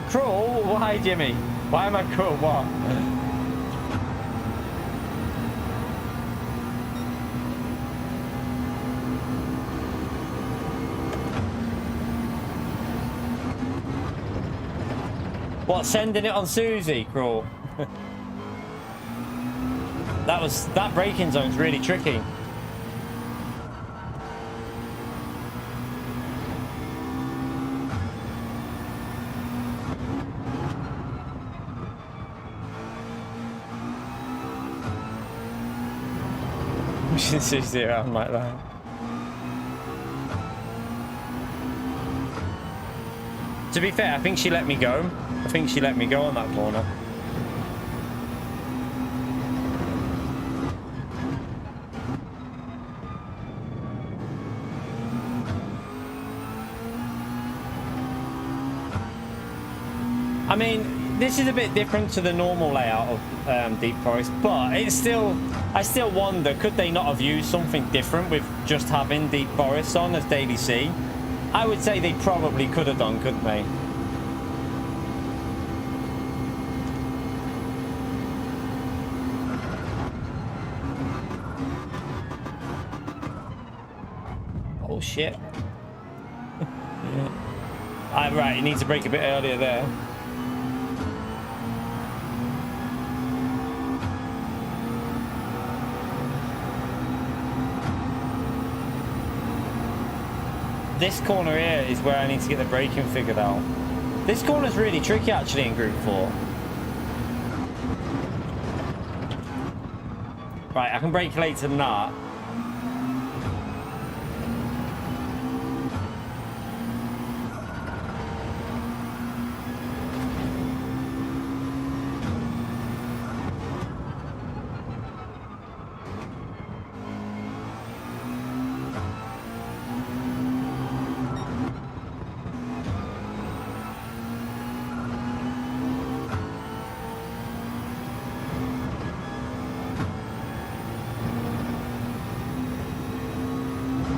cruel? Why, Jimmy? Why am I cruel? What? What, sending it on Susie, cruel? that braking zone's really tricky. Susie around like that. To be fair, I think she let me go. I think she let me go on that corner. I mean, this is a bit different to the normal layout of Deep Forest, but it's still, I still wonder, could they not have used something different with just having Deep Forest on as Daily C? I would say they probably could have done, couldn't they? Oh shit. Right, you need to brake a bit earlier there. This corner here is where I need to get the braking figured out. This corner's really tricky actually in Group 4. Right, I can brake later than that.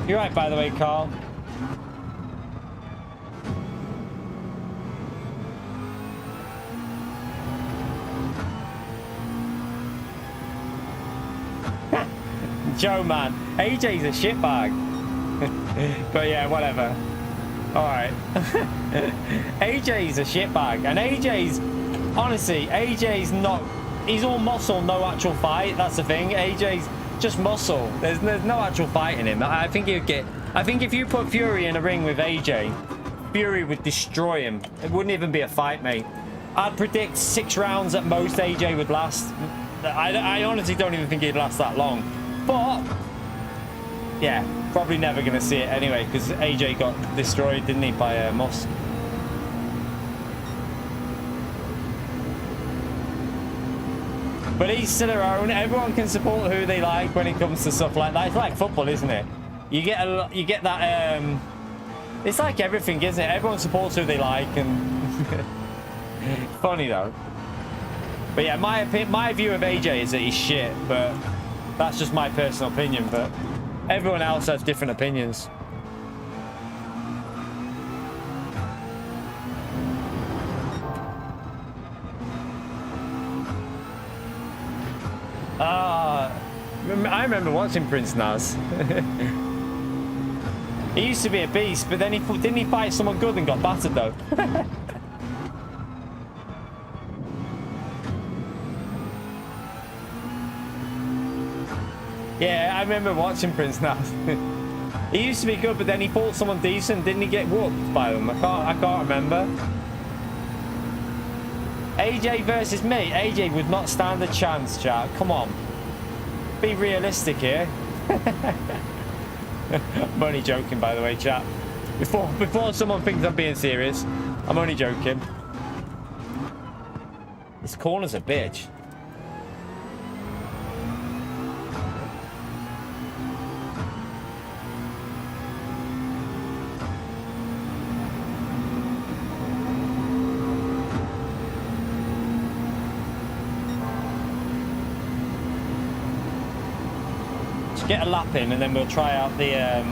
You're right, by the way, Carl. Joe, man. AJ's a shitbag. But yeah, whatever. Alright. AJ's a shitbag. And AJ's... Honestly, AJ's not... He's all muscle, no actual fight. That's the thing. AJ's... just muscle. There's no actual fight in him. I think he'd get... I think if you put Fury in a ring with AJ, Fury would destroy him. It wouldn't even be a fight, mate. I'd predict 6 rounds at most AJ would last. I honestly don't even think he'd last that long. But, yeah, probably never going to see it anyway, because AJ got destroyed, didn't he, by Musk. But each to their own. Everyone can support who they like when it comes to stuff like that. It's like football, isn't it? You get that. It's like everything, isn't it? Everyone supports who they like, and funny though. But yeah, my view of AJ is that he's shit. But that's just my personal opinion. But everyone else has different opinions. I remember watching Prince Naz. He used to be a beast, but then didn't he fight someone good and got battered though? Yeah, I remember watching Prince Naz. He used to be good, but then he fought someone decent. Didn't he get whooped by them? I can't remember. AJ versus me. AJ would not stand a chance, chat. Come on. Be realistic here. I'm only joking, by the way, chat. Before someone thinks I'm being serious, I'm only joking. This corner's a bitch. Get a lap in and then we'll try out the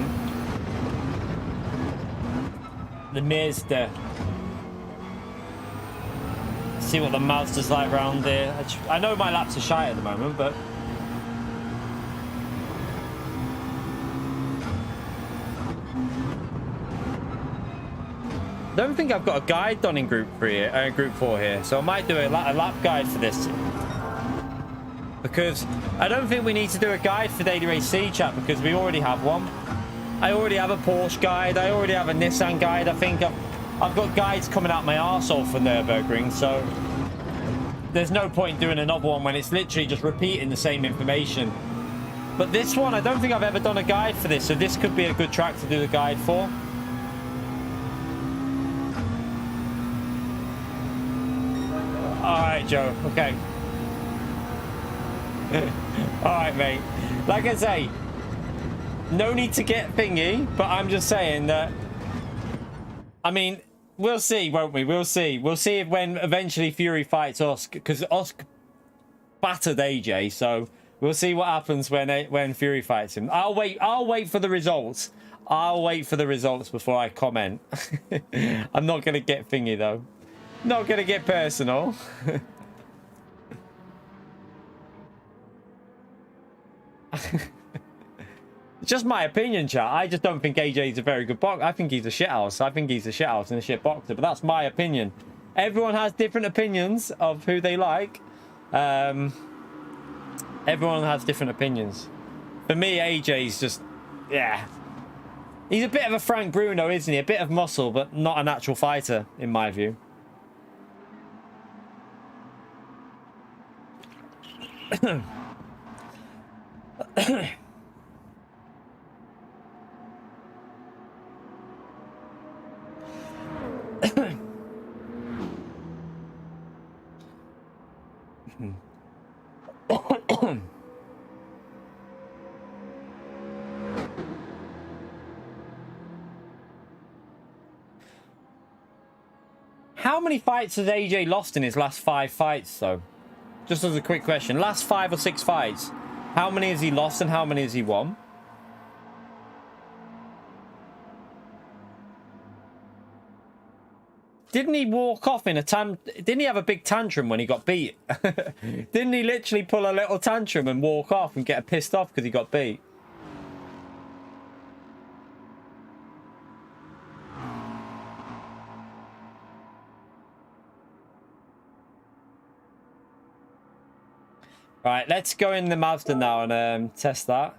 Mazda. See what the Mazda's like round there. I know my laps are shy at the moment, but I don't think I've got a guide done in Group 4 here, so I might do a lap guide for this. Because I don't think we need to do a guide for Daily Race C, chat, because we already have one. I already have a Porsche guide. I already have a Nissan guide. I think I've got guides coming out my arsehole for Nürburgring, so there's no point doing another one when it's literally just repeating the same information. But this one, I don't think I've ever done a guide for this, so this could be a good track to do the guide for. All right, Joe. Okay. All right, mate. Like I say, no need to get thingy, but I'm just saying that, I mean, we'll see, won't we? We'll see. We'll see if when eventually Fury fights Usk, because Usk battered AJ, so we'll see what happens when Fury fights him. I'll wait for the results. I'll wait for the results before I comment. I'm not going to get thingy, though. Not going to get personal. It's just my opinion, chat. I just don't think AJ is a very good boxer. I think he's a shithouse. I think he's a shithouse and a shit boxer, but that's my opinion. Everyone has different opinions of who they like. Everyone has different opinions. For me, AJ's just, yeah. He's a bit of a Frank Bruno, isn't he? A bit of muscle, but not a natural fighter, in my view. How many fights has AJ lost in his last 5 fights, though? Just as a quick question. Last 5 or 6 fights. How many has he lost and how many has he won? Didn't he walk off in a didn't he have a big tantrum when he got beat? Didn't he literally pull a little tantrum and walk off and get pissed off because he got beat? Right, let's go in the Mazda now and test that.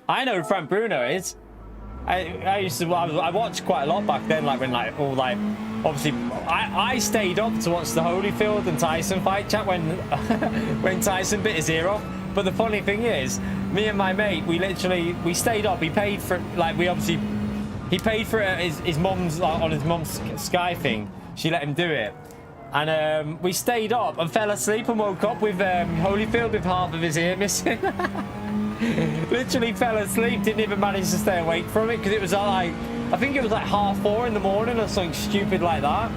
I know who Frank Bruno is. I used to, I watched quite a lot back then, like when obviously I stayed up to watch the Holyfield and Tyson fight, chat, when when Tyson bit his ear off. But the funny thing is, me and my mate, we stayed up. He paid for, like, he paid for his mum's, on his mum's Sky thing. She let him do it. And we stayed up and fell asleep and woke up with Holyfield with half of his ear missing. Literally fell asleep, didn't even manage to stay awake from it because it was like, I think it was like 4:30 in the morning or something stupid like that.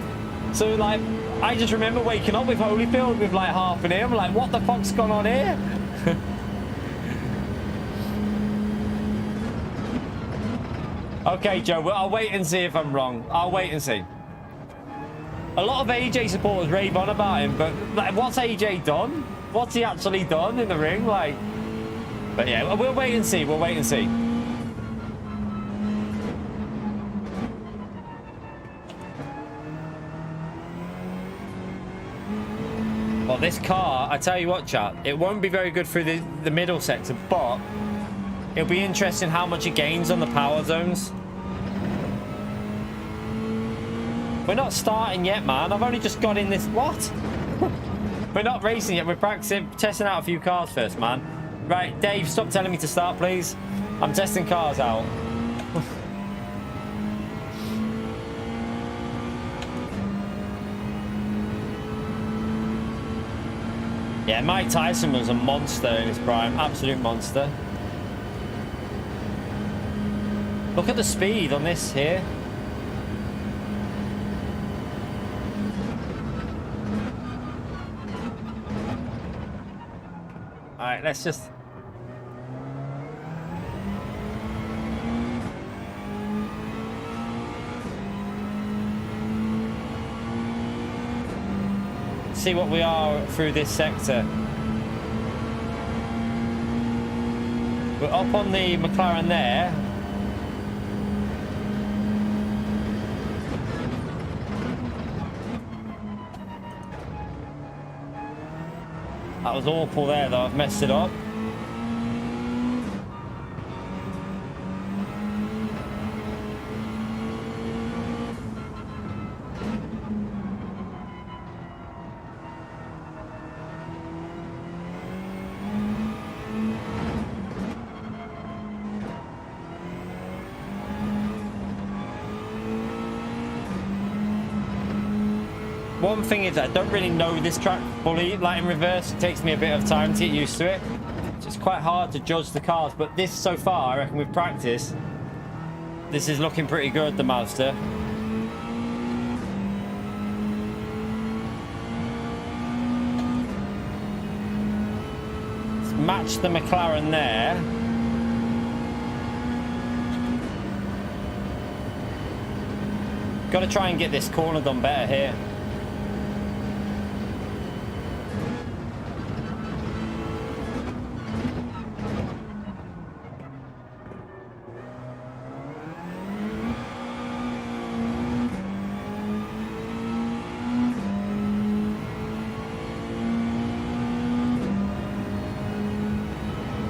So like I just remember waking up with Holyfield with like half an ear. I'm like, what the fuck's gone on here? Okay, Joe, well, I'll wait and see if I'm wrong. I'll wait and see. A lot of AJ supporters rave on about him, but like, what's AJ done? What's he actually done in the ring? Like, but yeah, we'll wait and see. We'll wait and see. Well, this car, I tell you what, chat, it won't be very good through the middle sector, but it'll be interesting how much it gains on the power zones. We're not starting yet, man. I've only just got in this. What? We're not racing yet. We're practicing, testing out a few cars first, man. Right, Dave, stop telling me to start, please. I'm testing cars out. Yeah, Mike Tyson was a monster in his prime. Absolute monster. Look at the speed on this here. Alright, let's just... see what we are through this sector. We're up on the McLaren there. That was awful there though, I've messed it up. One thing is I don't really know this track fully, like in reverse. It takes me a bit of time to get used to it. So it's quite hard to judge the cars, but this so far, I reckon with practice, this is looking pretty good, the Mazda. Let's match the McLaren there. Got to try and get this corner done better here.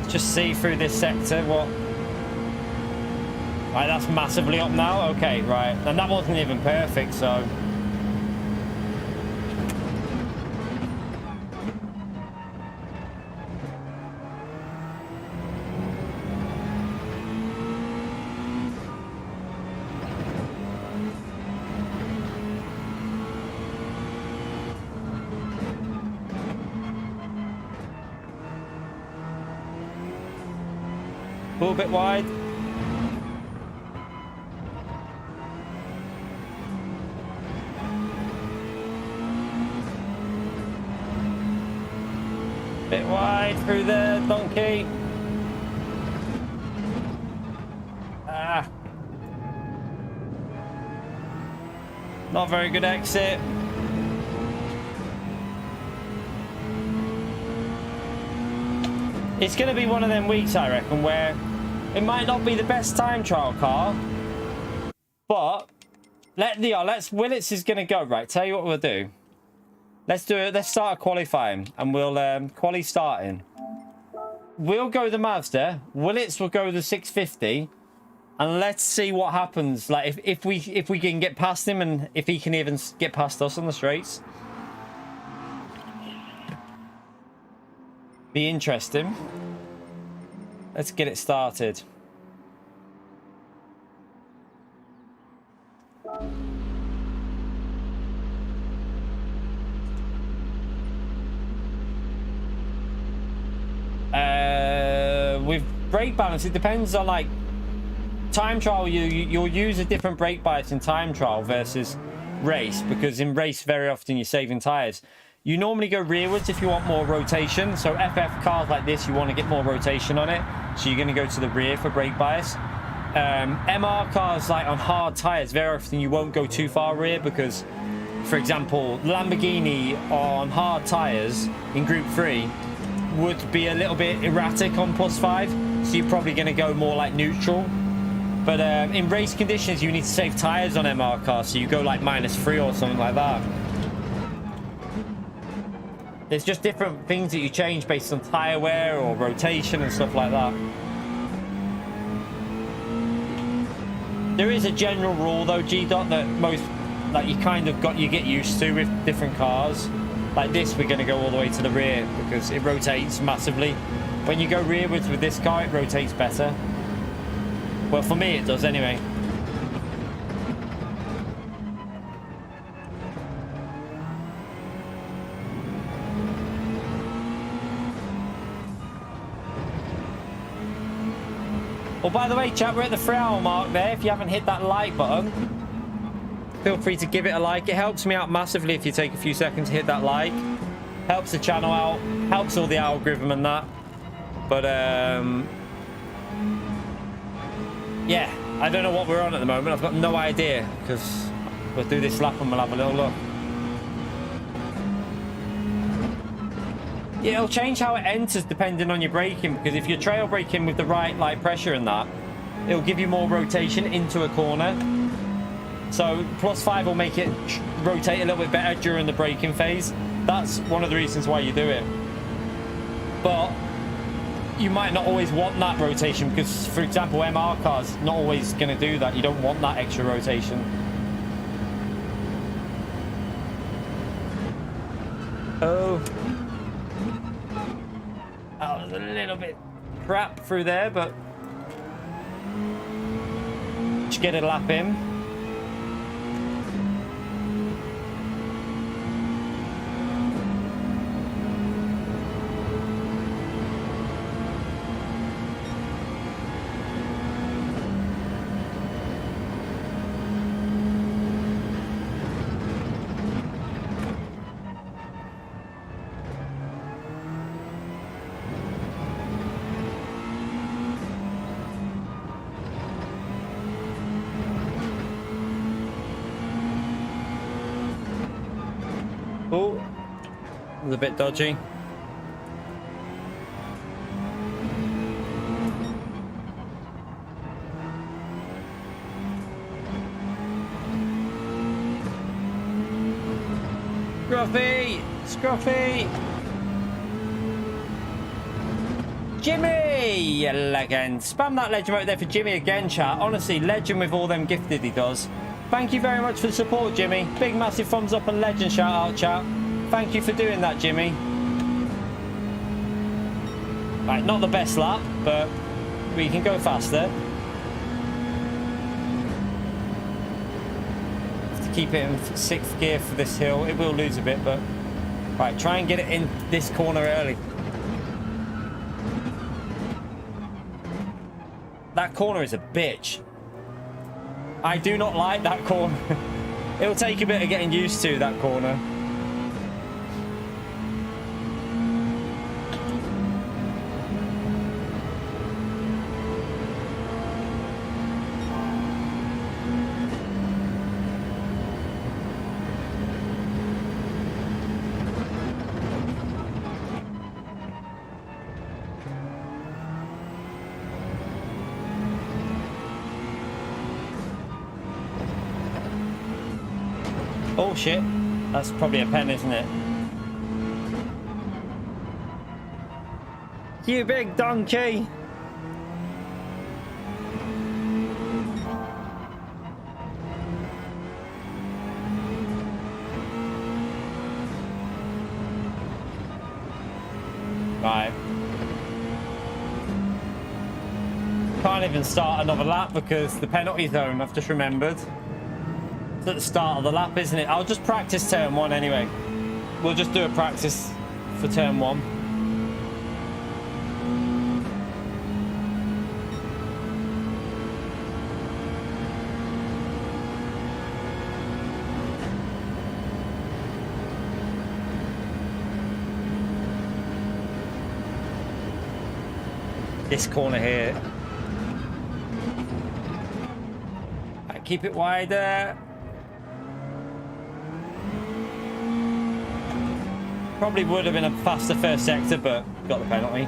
Just see through this sector what... Right, that's massively up now. Okay, right. And that wasn't even perfect, so... a little bit wide. Bit wide through there, donkey. Ah. Not very good exit. It's going to be one of them weeks, I reckon, where it might not be the best time trial car, but Willits is going to go, right? Tell you what we'll do. Let's do it. Let's start a qualifying, and we'll quali starting. We'll go the Mazda. Willits will go the 650, and let's see what happens. Like if we can get past him, and if he can even get past us on the straights. Be interesting. Let's get it started. With brake balance, it depends on like time trial. You'll use a different brake bias in time trial versus race, because in race very often you're saving tires. You normally go rearwards if you want more rotation. So FF cars like this, you want to get more rotation on it, so you're going to go to the rear for brake bias. MR cars, like on hard tires, very often you won't go too far rear, because, for example, Lamborghini on hard tires in Group 3 would be a little bit erratic on +5, so you're probably going to go more like neutral. But in race conditions, you need to save tires on MR cars, so you go like -3 or something like that. There's just different things that you change based on tire wear or rotation and stuff like that. There is a general rule though, G-Dot, that most, like, you get used to with different cars. Like this, we're going to go all the way to the rear because it rotates massively. When you go rearwards with this car, it rotates better. Well, for me, it does anyway. Well, by the way, chat, we're at the 3-hour mark there. If you haven't hit that like button, feel free to give it a like. It helps me out massively if you take a few seconds to hit that like. Helps the channel out, helps all the algorithm and that. But, yeah, I don't know what we're on at the moment. I've got no idea, because we'll do this lap and we'll have a little look. It'll change how it enters depending on your braking, because if you're trail braking with the right light pressure and that, it'll give you more rotation into a corner. So +5 will make it rotate a little bit better during the braking phase. That's one of the reasons why you do it. But you might not always want that rotation, because, for example, MR cars not always going to do that. You don't want that extra rotation. Oh. That was a little bit crap through there, but just get a lap in. Oh, it was a bit dodgy. Scruffy! Scruffy! Jimmy! You legend. Spam that legend right there for Jimmy again, chat. Honestly, legend with all them gifted he does. Thank you very much for the support, Jimmy. Big massive thumbs up and legend shout out, chat. Thank you for doing that, Jimmy. Right, not the best lap, but we can go faster. Have to keep it in 6th gear for this hill. It will lose a bit, but right, try and get it in this corner early. That corner is a bitch. I do not like that corner. It'll take a bit of getting used to, that corner. Oh shit, that's probably a pen, isn't it? You big donkey! Right. Can't even start another lap because the penalty zone, I've just remembered. At the start of the lap, isn't it? I'll just practice turn 1 anyway. We'll just do a practice for turn 1. This corner here. Right, keep it wider. Probably would have been a faster first sector, but got the penalty.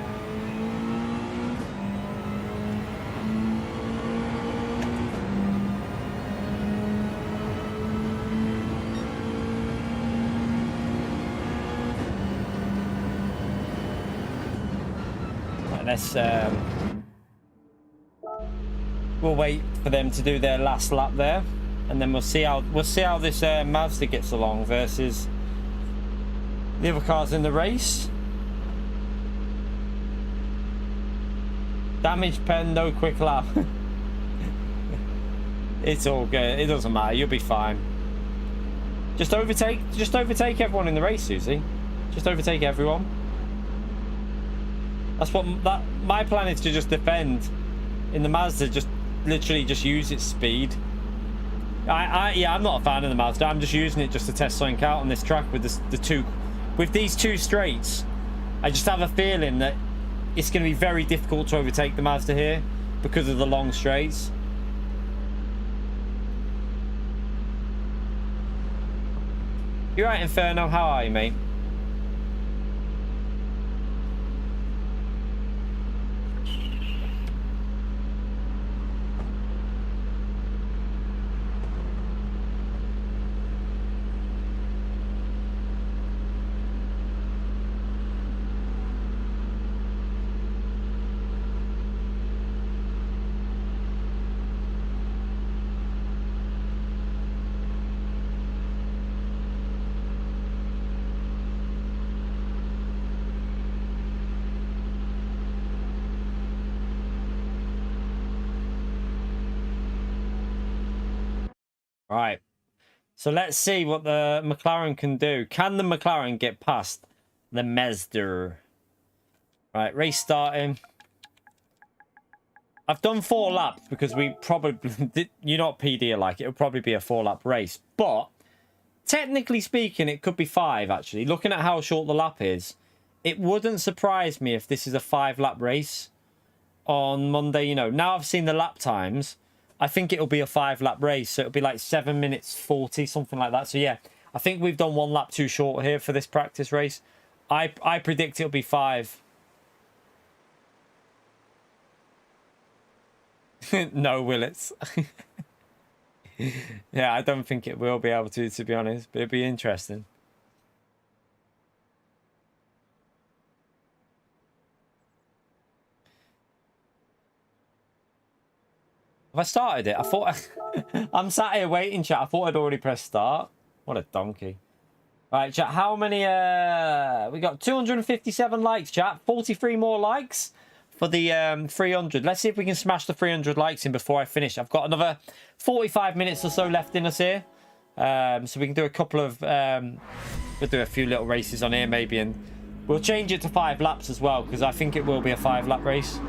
Let's we'll wait for them to do their last lap there, and then we'll see how this Mazda gets along versus the other cars in the race. Damaged pen, no quick lap. It's all good. It doesn't matter. You'll be fine. Just overtake everyone in the race, Susie. Just overtake everyone. That's what my plan is, to just defend in the Mazda. Just literally just use its speed. Yeah, I'm not a fan of the Mazda. I'm just using it just to test something out on this track with these two straights. I just have a feeling that it's going to be very difficult to overtake the Mazda here because of the long straights. You're right, Inferno. How are you, mate? Right, so let's see what the McLaren can do. Can the McLaren get past the Mazda? Right, race starting. I've done 4 laps because we probably... You know what PD are like. It'll probably be a 4-lap race. But, technically speaking, it could be 5, actually. Looking at how short the lap is, it wouldn't surprise me if this is a 5-lap race on Monday. You know, now I've seen the lap times... I think it'll be a 5-lap race, so it'll be like 7 minutes 40, something like that. So yeah, I think we've done 1 lap too short here for this practice race. I predict it'll be 5. No, will it? Yeah, I don't think it will be able to be honest, but it'll be interesting. Have I started it? I thought... I'm sat here waiting, chat. I thought I'd already pressed start. What a donkey. Right, chat. How many... We got 257 likes, chat. 43 more likes for the 300. Let's see if we can smash the 300 likes in before I finish. I've got another 45 minutes or so left in us here. So we can do a couple of... we'll do a few little races on here, maybe. And we'll change it to 5 laps as well, because I think it will be a 5-lap race.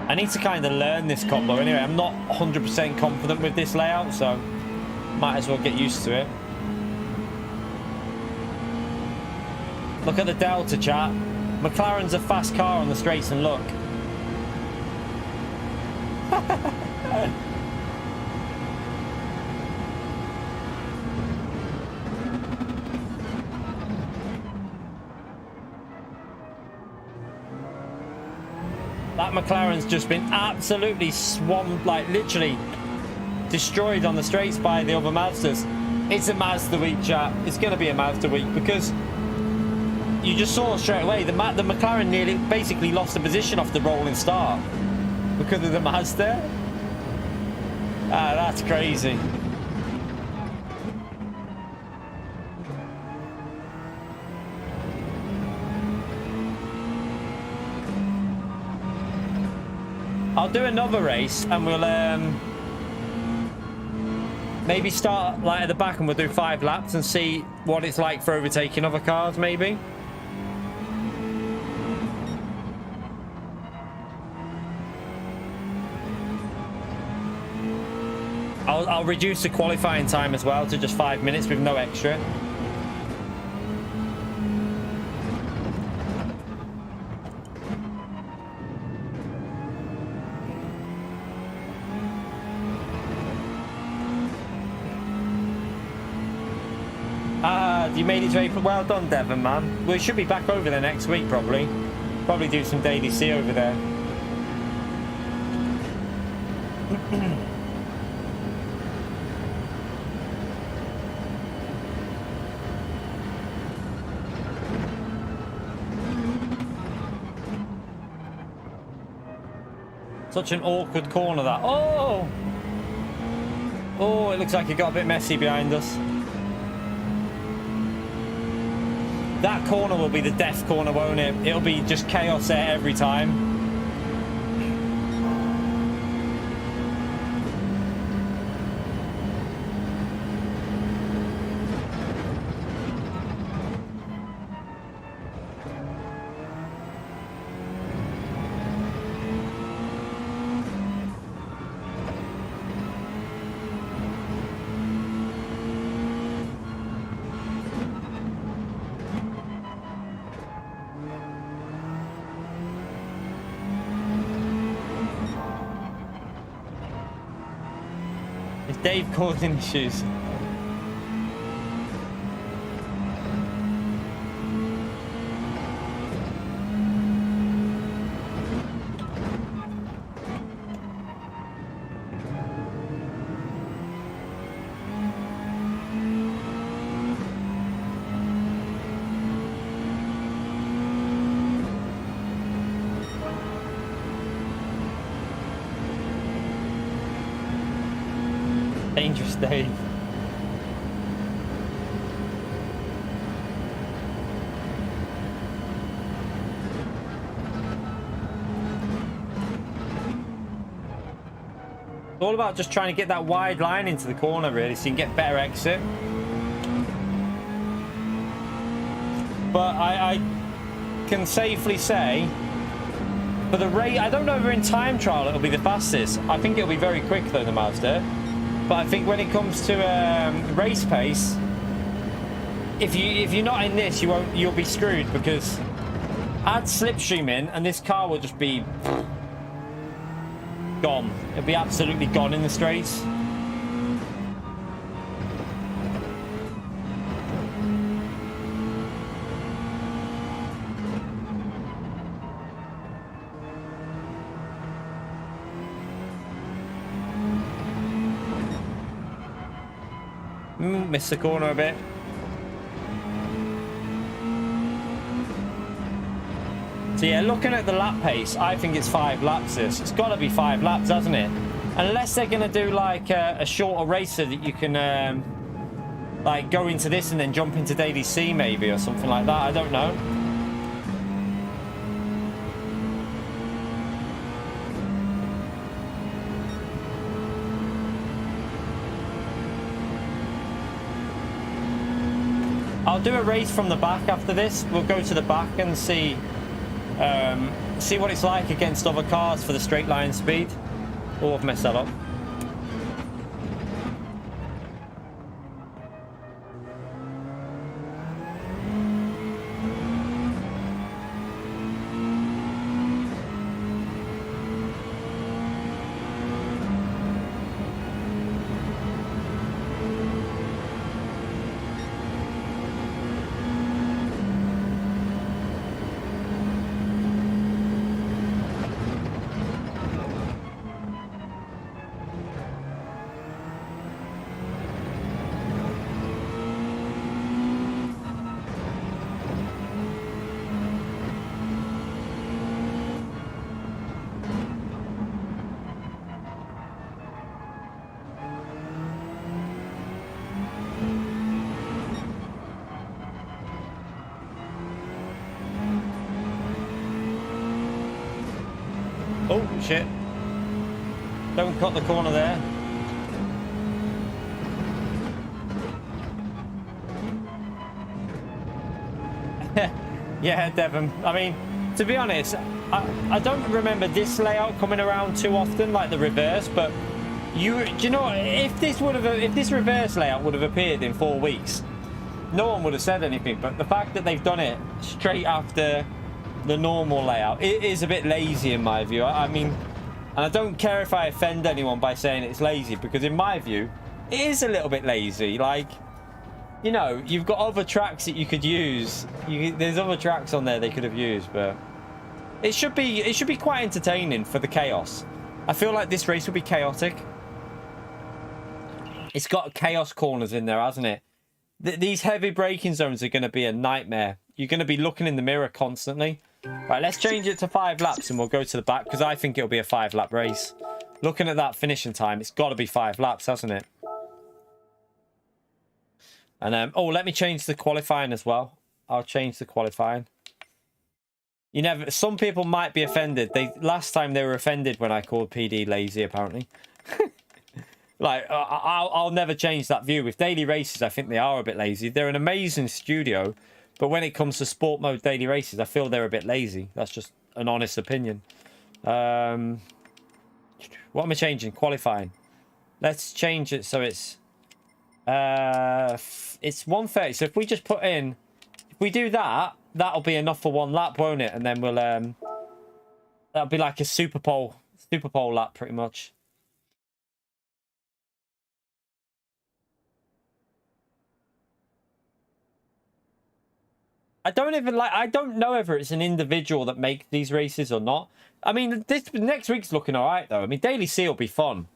I need to kind of learn this combo anyway. I'm not 100% confident with this layout, so might as well get used to it. Look at the Delta, chat. McLaren's a fast car on the straights, and look. That McLaren's just been absolutely swamped, like literally destroyed on the straights by the other Mazdas. It's a Mazda week, chat. It's going to be a Mazda week because you just saw straight away the McLaren nearly basically lost the position off the rolling start because of the Mazda. Ah, that's crazy. I'll do another race and we'll maybe start like at the back and we'll do 5 laps and see what it's like for overtaking other cars, maybe. I'll reduce the qualifying time as well to just 5 minutes with no extra. You made it to April. Well done, Devon, man. We should be back over there next week, probably. Probably do some Daily C over there. Such an awkward corner, that. Oh! Oh, it looks like it got a bit messy behind us. That corner will be the death corner, won't it? It'll be just chaos there every time. Dave causing issues. Dangerous Dave. It's all about just trying to get that wide line into the corner, really, so you can get better exit. But I can safely say, for the rate, I don't know if in time trial it'll be the fastest. I think it'll be very quick though, the Mazda. But I think when it comes to race pace, if you're not in this, you'll be screwed, because add slipstream in and this car will just be gone. It'll be absolutely gone in the straights. Missed the corner a bit. So yeah, looking at the lap pace, I think it's 5 laps this. It's got to be 5 laps, hasn't it? Unless they're going to do like a shorter racer that you can like go into this and then jump into Daily C maybe, or something like that. I don't know. I'll do a race from the back after this. We'll go to the back and see what it's like against other cars for the straight line speed. Oh, I've messed that up. Oh, shit. Don't cut the corner there. Yeah, Devon. I mean, to be honest, I don't remember this layout coming around too often, like the reverse, but do you know, if this reverse layout would have appeared in 4 weeks, no one would have said anything. But the fact that they've done it straight after the normal layout, it is a bit lazy in my view. I mean, and I don't care if I offend anyone by saying it's lazy, because in my view, it is a little bit lazy. Like, you know, you've got other tracks that you could use. There's other tracks on there they could have used, but it should be quite entertaining for the chaos. I feel like this race will be chaotic. It's got chaos corners in there, hasn't it? These heavy braking zones are going to be a nightmare. You're going to be looking in the mirror constantly. Right, let's change it to 5 laps and we'll go to the back, because I think it'll be a 5-lap race. Looking at that finishing time, it's got to be 5 laps, hasn't it? And oh, let me change the qualifying as well. I'll change the qualifying. You never. Some people might be offended. Last time they were offended when I called PD lazy, apparently. Like, I'll never change that view. With daily races, I think they are a bit lazy. They're an amazing studio, but when it comes to sport mode daily races, I feel they're a bit lazy. That's just an honest opinion. What am I changing? Qualifying. Let's change it so it's 1:30. So if we just put in, if we do that, that'll be enough for 1 lap, won't it? And then we'll that'll be like a super pole lap, pretty much. I don't know whether it's an individual that makes these races or not. I mean, this next week's looking all right, though. I mean, Daily C will be fun,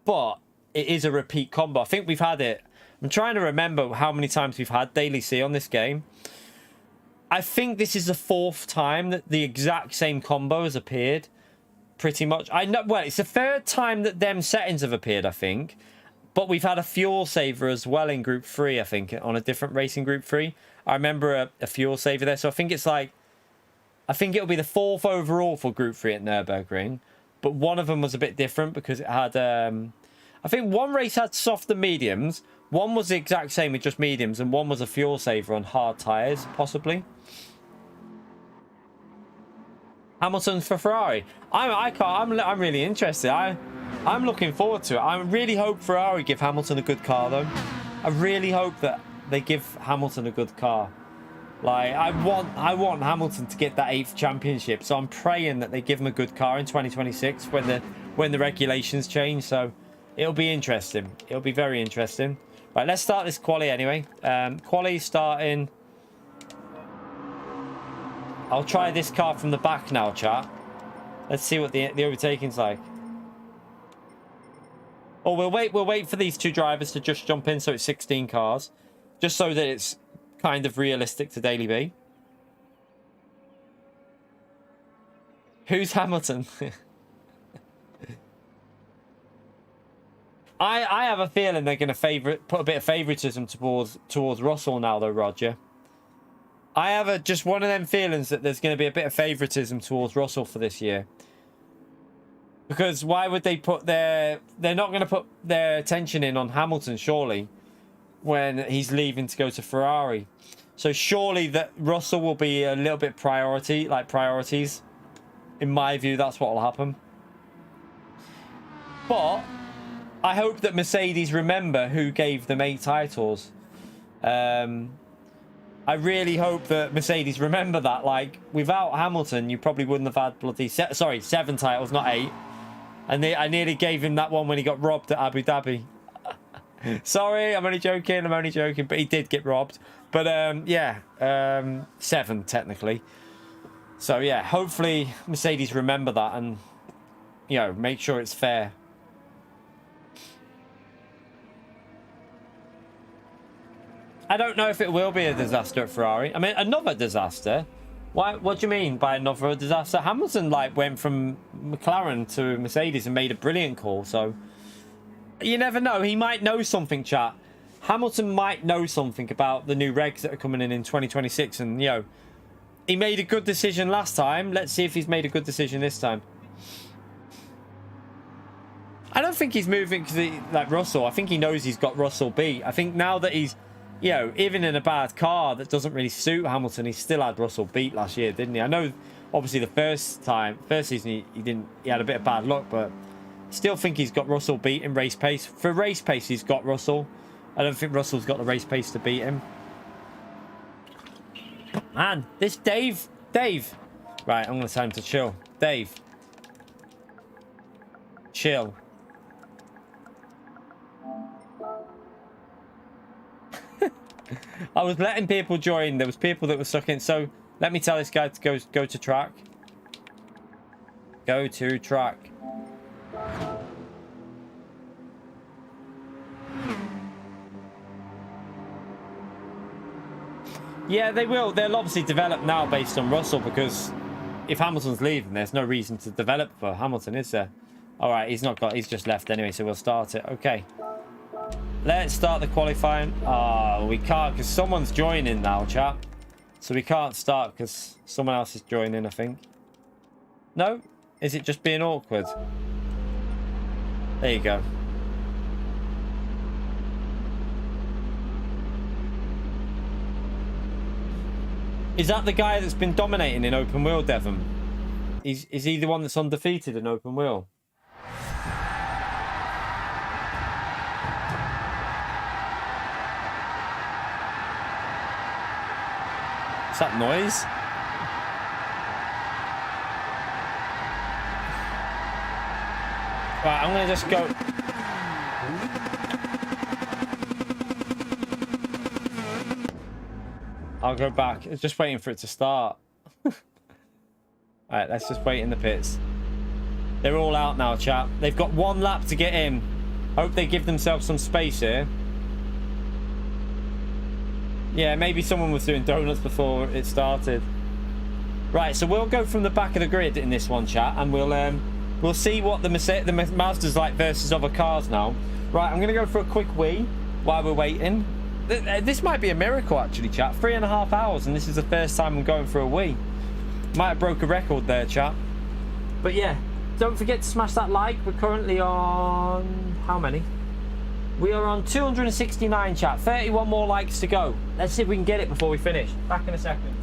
but it is a repeat combo. I think we've had it. I'm trying to remember how many times we've had Daily C on this game. I think this is the 4th time that the exact same combo has appeared, pretty much. I know, well, it's the 3rd time that them settings have appeared, I think. But we've had a fuel saver as well in Group 3, I think, on a different race in Group 3. I remember a fuel saver there. So I think it's like, I think it'll be the 4th overall for Group 3 at Nürburgring. But one of them was a bit different because it had, I think one race had soft and mediums. One was the exact same with just mediums. And one was a fuel saver on hard tyres, possibly. Hamilton for Ferrari. I'm really interested. I'm looking forward to it. I really hope Ferrari give Hamilton a good car, though. I really hope that they give Hamilton a good car. Like, I want Hamilton to get that 8th championship. So I'm praying that they give him a good car in 2026 when the regulations change. So it'll be interesting. It'll be very interesting. Right, let's start this quali anyway. Quali starting. I'll try this car from the back now, chat. Let's see what the overtaking's like. Oh, we'll wait for these 2 drivers to just jump in, so it's 16 cars. Just so that it's kind of realistic to Daily B. Who's Hamilton? I have a feeling they're going to put a bit of favoritism towards Russell now, though, Roger. I have just one of them feelings that there's going to be a bit of favoritism towards Russell for this year. Because why would they put they're not going to put their attention in on Hamilton, surely, when he's leaving to go to Ferrari. So surely that Russell will be a little bit priorities. In my view, that's what will happen. But I hope that Mercedes remember who gave them 8 titles. I really hope that Mercedes remember that. Like, without Hamilton, you probably wouldn't have had bloody 7 titles, not 8. And I nearly gave him that one when he got robbed at Abu Dhabi. Sorry, I'm only joking. But he did get robbed. But yeah, 7 technically. So yeah, hopefully Mercedes remember that and, you know, make sure it's fair. I don't know if it will be a disaster at Ferrari. I mean, another disaster? Why? What do you mean by another disaster? Hamilton, like, went from McLaren to Mercedes and made a brilliant call. So, you never know. He might know something, chat. Hamilton might know something about the new regs that are coming in 2026. And, you know, he made a good decision last time. Let's see if he's made a good decision this time. I don't think he's moving because like Russell. I think he knows he's got Russell beat. I think now that he's, you know, even in a bad car that doesn't really suit Hamilton, he still had Russell beat last year, didn't he? I know, obviously, the first season he had a bit of bad luck, but Still think he's got Russell beat in race pace. For race pace, he's got Russell. I don't think Russell's got the race pace to beat him. Man, this Dave. Right, I'm going to tell him to chill. Dave. Chill. I was letting people join. There was people that were stuck in. So let me tell this guy to go to track. Go to track. Yeah, they will. They'll obviously develop now based on Russell, because if Hamilton's leaving, there's no reason to develop for Hamilton, is there? All right, he's just left anyway, so we'll start it. Okay. Let's start the qualifying. Oh, we can't because someone's joining now, chat. So we can't start because someone else is joining, I think. No? Is it just being awkward? There you go. Is that the guy that's been dominating in open wheel, Devon? Is he the one that's undefeated in open wheel? What's that noise? Right, I'm going to just go... I'll go back. It's just waiting for it to start. Alright, let's just wait in the pits. They're all out now, chap. They've got one lap to get in. Hope they give themselves some space here. Yeah, maybe someone was doing donuts before it started. Right, so we'll go from the back of the grid in this one, chat, and we'll see what the Mazda's like versus other cars now. Right, I'm going to go for a quick wee while we're waiting. This might be a miracle, actually, chat. 3.5 hours, and this is the first time I'm going for a wee. Might have broke a record there, chat. But yeah, don't forget to smash that like. We're currently on... how many? We are on 269, chat. 31 more likes to go. Let's see if we can get it before we finish. Back in a second.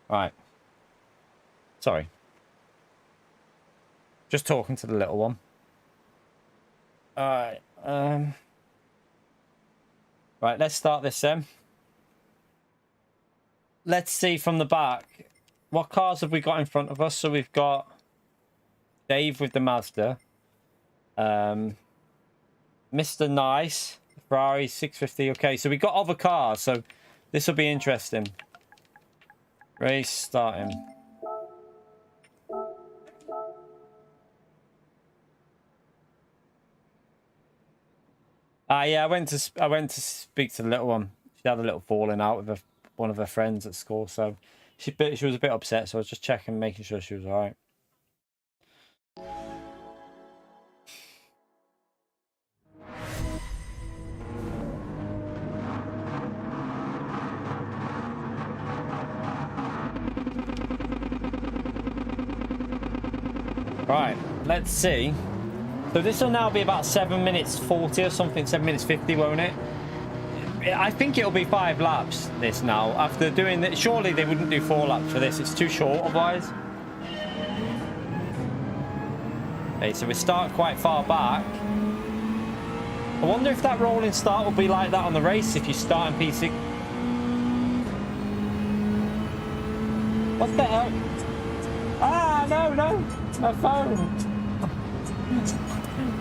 Right. Sorry. Just talking to the little one. Alright. Right, let's start this then. Let's see from the back. What cars have we got in front of us? So we've got Dave with the Mazda. Mr. Nice. Ferrari 650. Okay, so we got other cars. So this will be interesting. Race starting. Yeah, I went to speak to the little one. She had a little falling out with one of her friends at school, so she was a bit upset. So I was just checking, making sure she was all right. Right, let's see. So this will now be about 7 minutes 40 or something, 7 minutes 50, won't it? I think it'll be 5 laps, this now. After doing that, surely they wouldn't do 4 laps for this. It's too short otherwise. Okay, so we start quite far back. I wonder if that rolling start will be like that on the race if you start in P6. What the hell? Ah, no, my phone.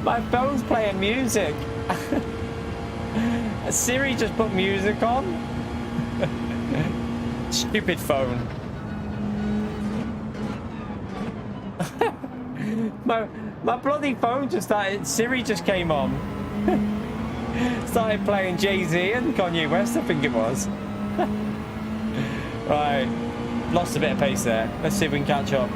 My phone's playing music. Siri just put music on. Stupid phone. my bloody phone just started. Siri just came on. Started playing Jay-Z and Kanye West, I think it was. Right. Lost a bit of pace there. Let's see if we can catch up.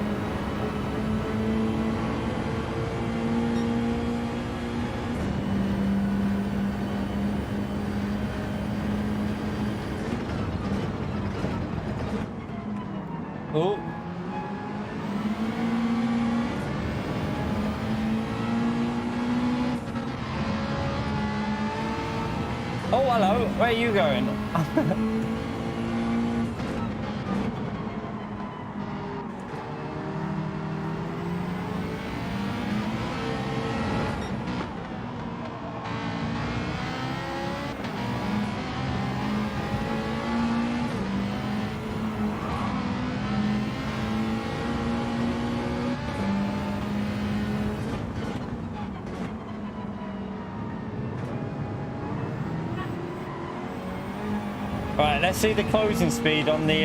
Oh. Oh, hello. Where are you going? Right, let's see the closing speed on the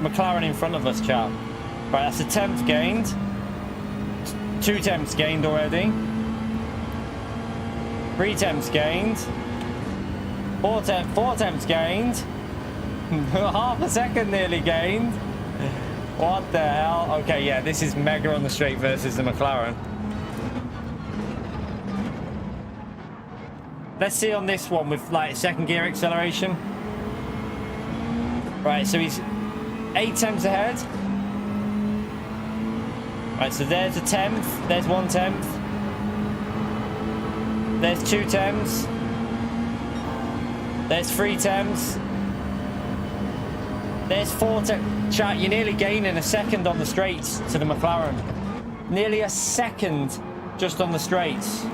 McLaren in front of us, chap. Right, that's a 10th gained. 2 tenths gained already. 3 tenths gained. 4 tenths gained. Half a second nearly gained. What the hell? Okay, yeah, this is mega on the straight versus the McLaren. Let's see on this one with like second gear acceleration. Right, so he's 8 tenths ahead. Right, so there's a 10th. There's 1 tenth. There's 2 tenths. There's 3 tenths. There's 4 tenths. Chat, you're nearly gaining a second on the straights to the McLaren. Nearly a second just on the straights.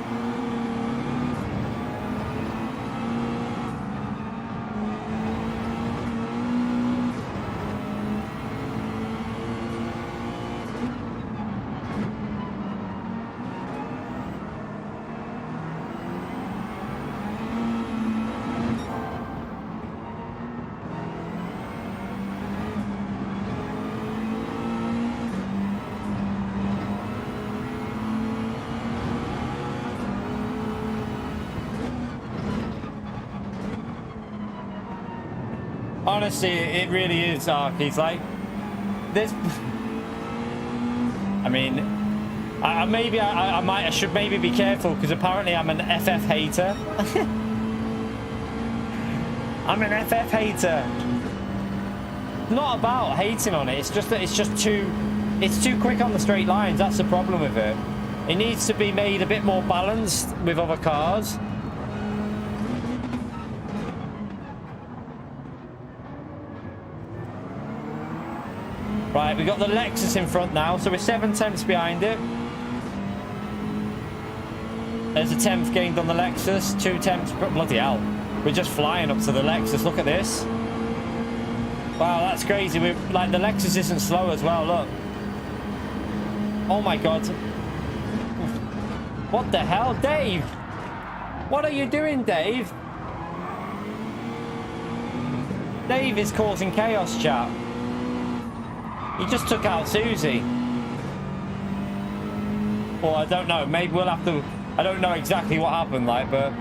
Honestly, it really is, Ark. He's like, this. I mean, I should maybe be careful because apparently I'm an FF hater. I'm an FF hater. Not about hating on it. It's just that it's too quick on the straight lines. That's the problem with it. It needs to be made a bit more balanced with other cars. Right, we got the Lexus in front now, so we're 7/10 behind it. There's a 10th gained on the Lexus, 2/10. Bloody hell. We're just flying up to the Lexus. Look at this. Wow, that's crazy. We're like, the Lexus isn't slow as well. Look. Oh my god. What the hell, Dave? What are you doing, Dave? Dave is causing chaos, chat. He just took out Susie. Well, I don't know. Maybe we'll have to. I don't know exactly what happened, like, but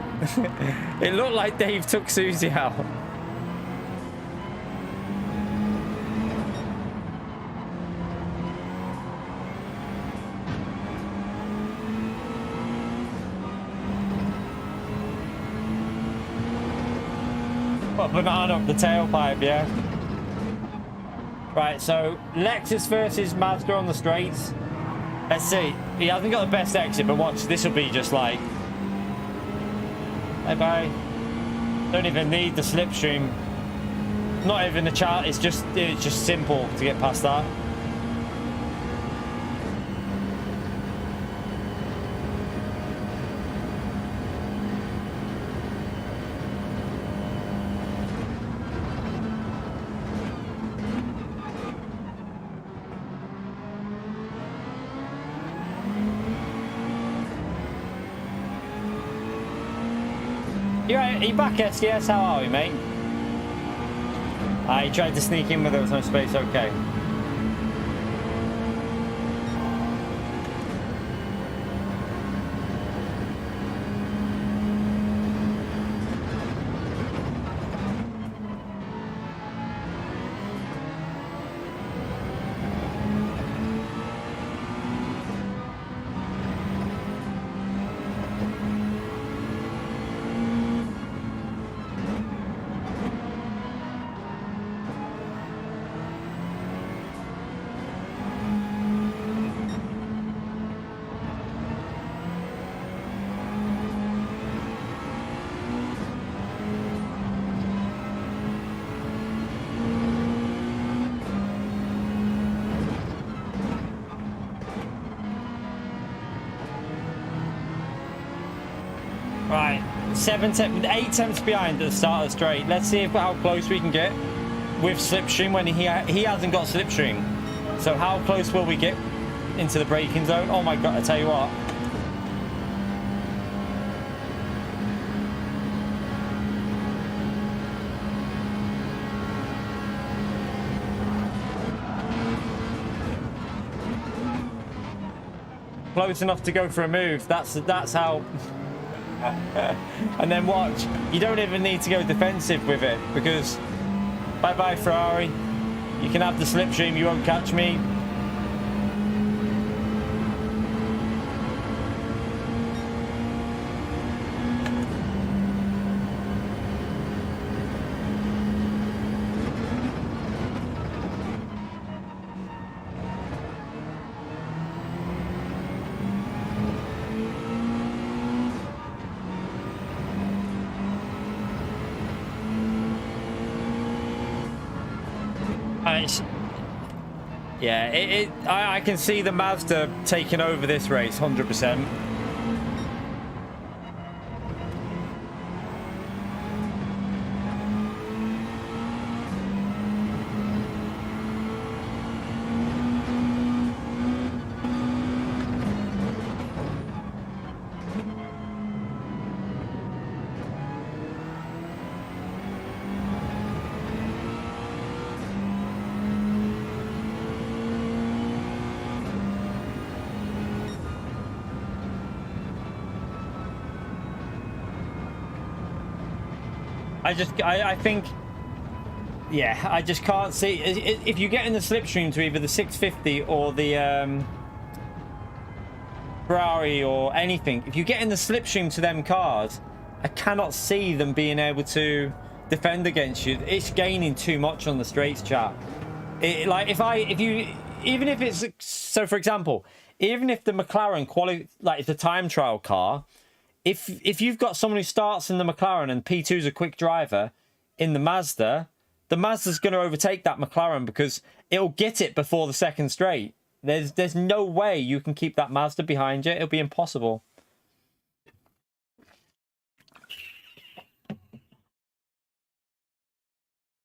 it looked like Dave took Susie out. Put banana up the tailpipe, yeah. Right, so Lexus versus Mazda on the straights. Let's see. He hasn't got the best exit, but watch. This will be just like, bye-bye. Don't even need the slipstream. Not even the chart. It's just simple to get past that. Are you back, SDS? How are we, mate? I tried to sneak in, but there was no space. Okay. Right, 8 tenths behind at the start of the straight. Let's see how close we can get with slipstream when he hasn't got slipstream. So how close will we get into the braking zone? Oh my god, I tell you what. Close enough to go for a move. That's how. And then watch, you don't even need to go defensive with it because bye bye Ferrari, you can have the slipstream, you won't catch me. Yeah, I can see the Mazda taking over this race 100%. I think yeah, I just can't see. If you get in the slipstream to either the 650 or the Ferrari or anything, if you get in the slipstream to them cars, I cannot see them being able to defend against you. It's gaining too much on the straights, chat. Like even if it's, so for example, even if the McLaren like the time trial car, if you've got someone who starts in the McLaren and P2's a quick driver in the Mazda's going to overtake that McLaren because it'll get it before the second straight. There's no way you can keep that Mazda behind you. It'll be impossible.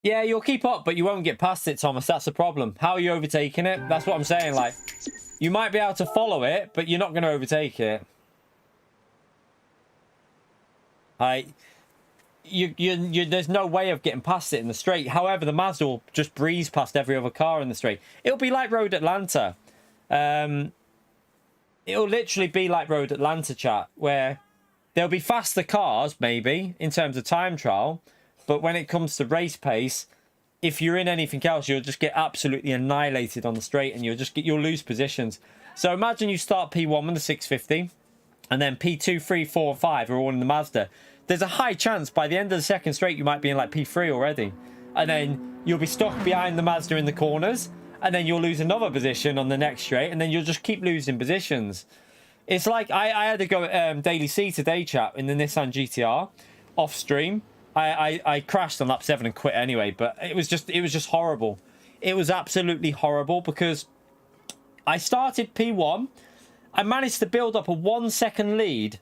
Yeah, you'll keep up, but you won't get past it, Thomas. That's the problem. How are you overtaking it? That's what I'm saying. Like, you might be able to follow it, but you're not going to overtake it. There's no way of getting past it in the straight. However, the Mazda will just breeze past every other car in the straight. It'll be like Road Atlanta. It'll literally be like Road Atlanta, chat, where there'll be faster cars, maybe, in terms of time trial. But when it comes to race pace, if you're in anything else, you'll just get absolutely annihilated on the straight and you'll lose positions. So imagine you start P1 with the 650 and then P2, 3, 4, and 5 are all in the Mazda. There's a high chance by the end of the second straight, you might be in like P3 already. And then you'll be stuck behind the Mazda in the corners. And then you'll lose another position on the next straight. And then you'll just keep losing positions. It's like I had to go at Daily C today, chat, in the Nissan GTR off stream. I crashed on lap 7 and quit anyway. But it was just horrible. It was absolutely horrible because I started P1. I managed to build up a 1 second lead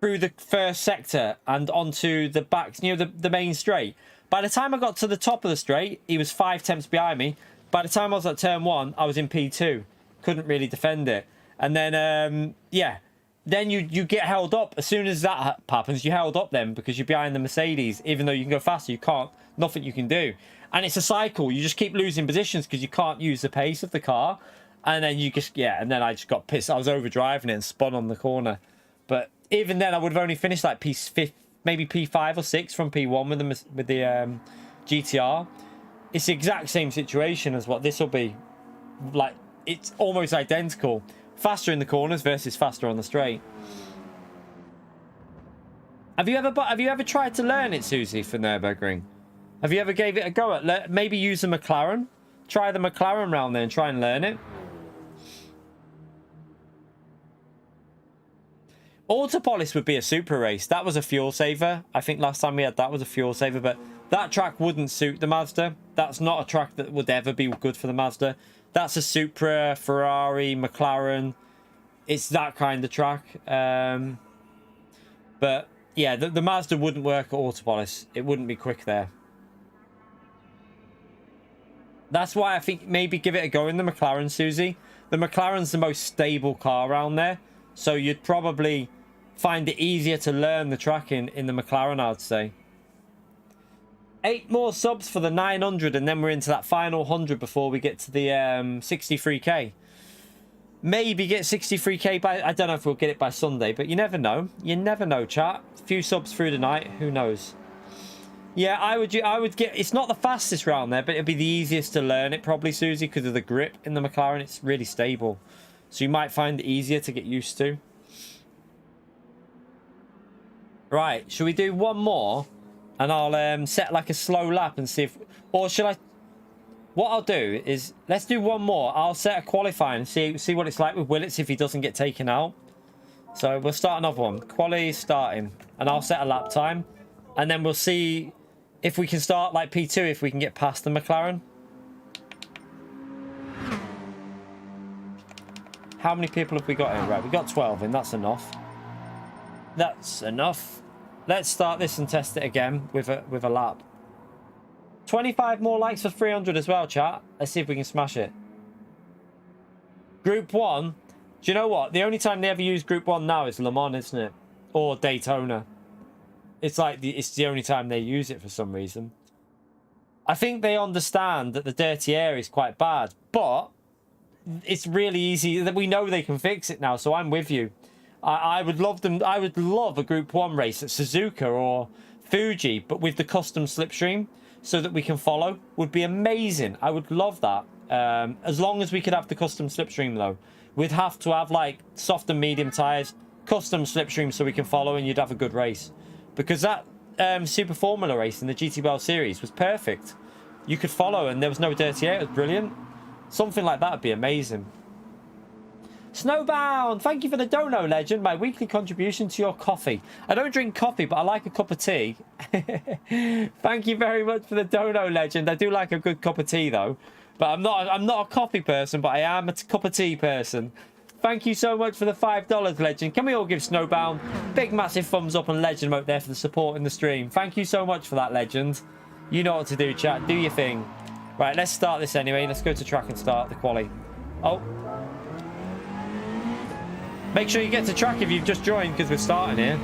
through the first sector and onto the back, the main straight. By the time I got to the top of the straight, he was 5 tenths behind me. By the time I was at turn 1, I was in P2. Couldn't really defend it. And then, yeah, then you get held up. As soon as that happens, you're held up then because you're behind the Mercedes. Even though you can go faster, you can't. Nothing you can do. And it's a cycle. You just keep losing positions because you can't use the pace of the car. And then and then I just got pissed. I was overdriving it and spun on the corner. But even then, I would have only finished like maybe P5 or 6 from P1 with the GTR. It's the exact same situation as what this will be. Like, it's almost identical. Faster in the corners versus faster on the straight. Have you ever tried to learn it, Susie, for Nürburgring? Have you ever gave it a go at maybe use the McLaren? Try the McLaren round there and try and learn it. Autopolis would be a super race. That was a fuel saver. I think last time we had that was a fuel saver, but that track wouldn't suit the Mazda. That's not a track that would ever be good for the Mazda. That's a Supra, Ferrari, McLaren. It's that kind of track. But yeah, the Mazda wouldn't work at Autopolis. It wouldn't be quick there. That's why I think maybe give it a go in the McLaren, Susie. The McLaren's the most stable car around there. So you'd probably find it easier to learn the track in the McLaren, I'd say. 8 more subs for the 900, and then we're into that final 100 before we get to the 63k. Maybe get 63k by... I don't know if we'll get it by Sunday, but you never know. You never know, chat. A few subs through the night. Who knows? Yeah, I would get... It's not the fastest round there, but it'd be the easiest to learn it probably, Susie, because of the grip in the McLaren. It's really stable. So you might find it easier to get used to. Right, should we do one more? And I'll set like a slow lap and see if... Or should I... What I'll do is... Let's do one more. I'll set a qualifying and see what it's like with Willits if he doesn't get taken out. So we'll start another one. Quali starting. And I'll set a lap time. And then we'll see if we can start like P2 if we can get past the McLaren. How many people have we got in? Right, we got 12 in. That's enough. That's enough. Let's start this and test it again with a lap. 25 more likes for 300 as well, chat. Let's see if we can smash it. Group 1. Do you know what? The only time they ever use Group 1 now is Le Mans, isn't it? Or Daytona. It's like it's the only time they use it for some reason. I think they understand that the dirty air is quite bad, but it's really easy that we know they can fix it now, so I'm with you. I would love them. I would love a Group 1 race at Suzuka or Fuji, but with the custom slipstream. so that we can follow would be amazing. I would love that. As long as we could have the custom slipstream though. We'd have to have like soft and medium tires, custom slipstream so we can follow, and you'd have a good race. Because that Super Formula race in the GT series was perfect. You could follow and there was no dirty air. It was brilliant. Something like that would be amazing. Snowbound, thank you for the dono, legend. My weekly contribution to your coffee. I don't drink coffee, but I like a cup of tea. Thank you very much for the dono, legend. I do like a good cup of tea though. But I'm not a coffee person, but I am a cup of tea person. Thank you so much for the $5, legend. Can we all give Snowbound big massive thumbs up and legend mode there for the support in the stream? Thank you so much for that, legend. You know what to do, chat. Do your thing. Right, let's start this anyway. Let's go to track and start the quali. Oh. Make sure you get to track if you've just joined, because we're starting here.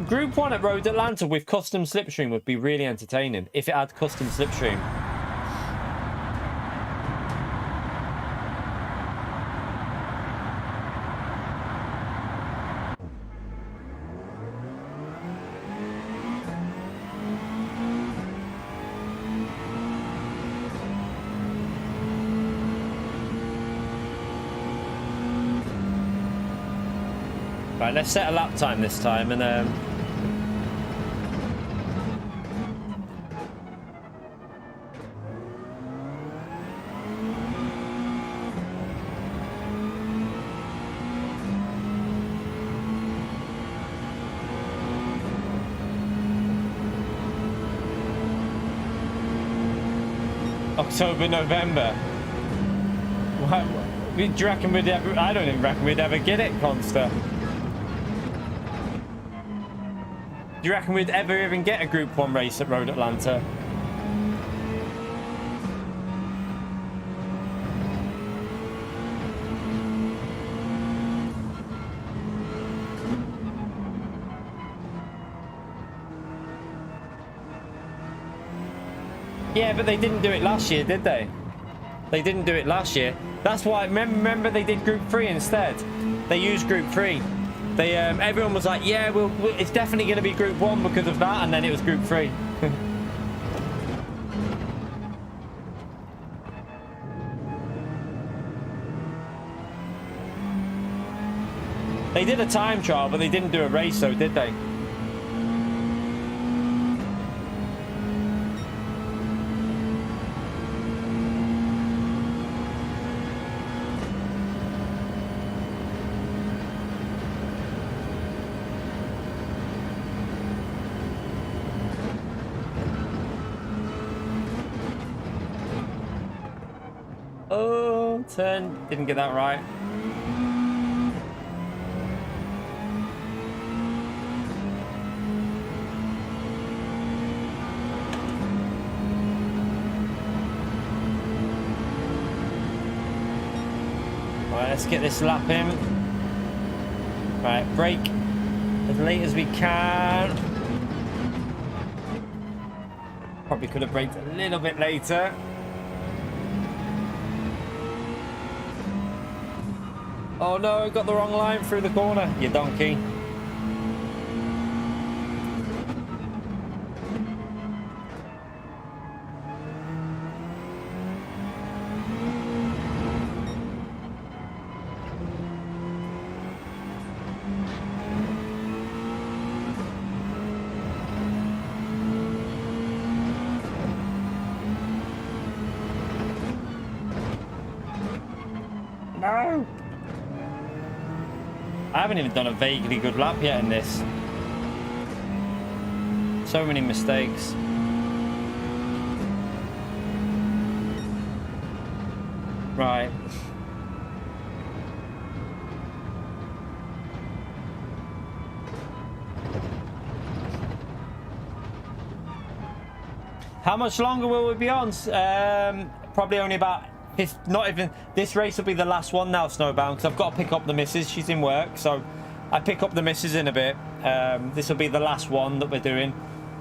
Group 1 at Road Atlanta with custom slipstream would be really entertaining if it had custom slipstream. Right, let's set a lap time this time and October, November. What? Do you reckon we'd ever? I don't even reckon we'd ever get it, Conster. Do you reckon we'd ever even get a Group 1 race at Road Atlanta? Yeah, but they didn't do it last year, did they? They didn't do it last year. That's why, remember they did Group 3 instead. They used Group 3. They everyone was like, yeah, it's definitely going to be Group 1 because of that, and then it was Group 3. They did a time trial, but they didn't do a race though, did they? Turn, didn't get that right. Right, let's get this lap in. Right, brake as late as we can. Probably could have braked a little bit later. Oh no, got the wrong line through the corner, you donkey. No! I haven't even done a vaguely good lap yet in this. So many mistakes. Right. How much longer will we be on? Probably only about... Not even this race will be the last one now, Snowbound, because I've got to pick up the missus. She's in work, so I pick up the missus in a bit. This will be the last one that we're doing,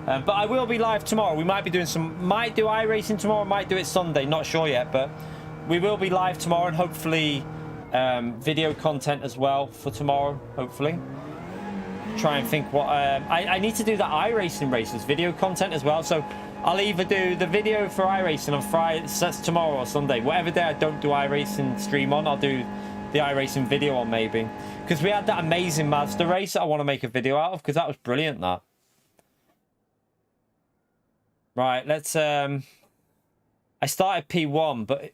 but I will be live tomorrow. We might be doing might do iRacing tomorrow, might do it Sunday, not sure yet, but we will be live tomorrow, and hopefully video content as well for tomorrow, hopefully. try and think what... I need to do the iRacing races video content as well. So I'll either do the video for iRacing on Friday, so that's tomorrow or Sunday. Whatever day I don't do iRacing stream on, I'll do the iRacing video on maybe. Because we had that amazing Mazda race that I want to make a video out of, because that was brilliant, that. Right, let's... I started P1, but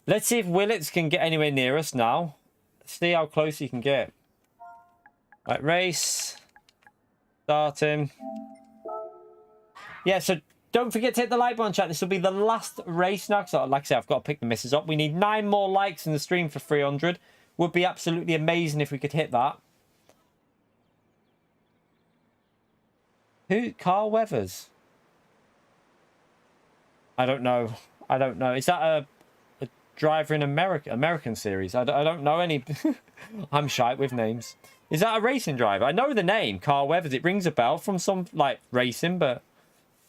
let's see if Willits can get anywhere near us now. Let's see how close he can get. Right, race. Starting. Yeah, so don't forget to hit the like button, chat. This will be the last race now. So, like I said, I've got to pick the misses up. We need 9 more likes in the stream for 300. Would be absolutely amazing if we could hit that. Who? Carl Weathers? I don't know. I don't know. Is that a driver in American series? I don't know any. I'm shite with names. Is that a racing driver? I know the name, Carl Weathers. It rings a bell from some, like, racing, but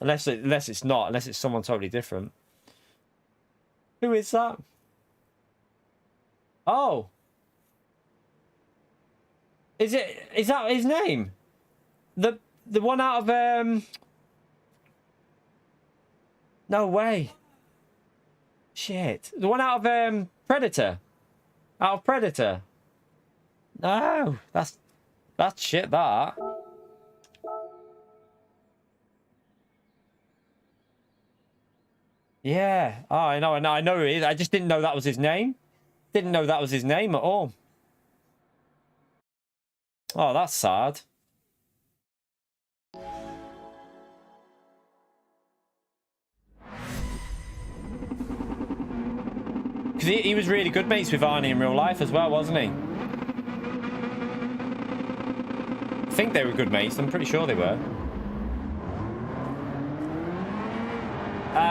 unless it's not, unless it's someone totally different. Who is that? Oh. Is that his name? The one out of no way. Shit. The one out of Predator. Out of Predator. No, that's shit, that. Yeah. Oh, I know who it is. I just didn't know that was his name. Didn't know that was his name at all. Oh, that's sad. Because he was really good mates with Arnie in real life as well, wasn't he? I think they were good mates. I'm pretty sure they were.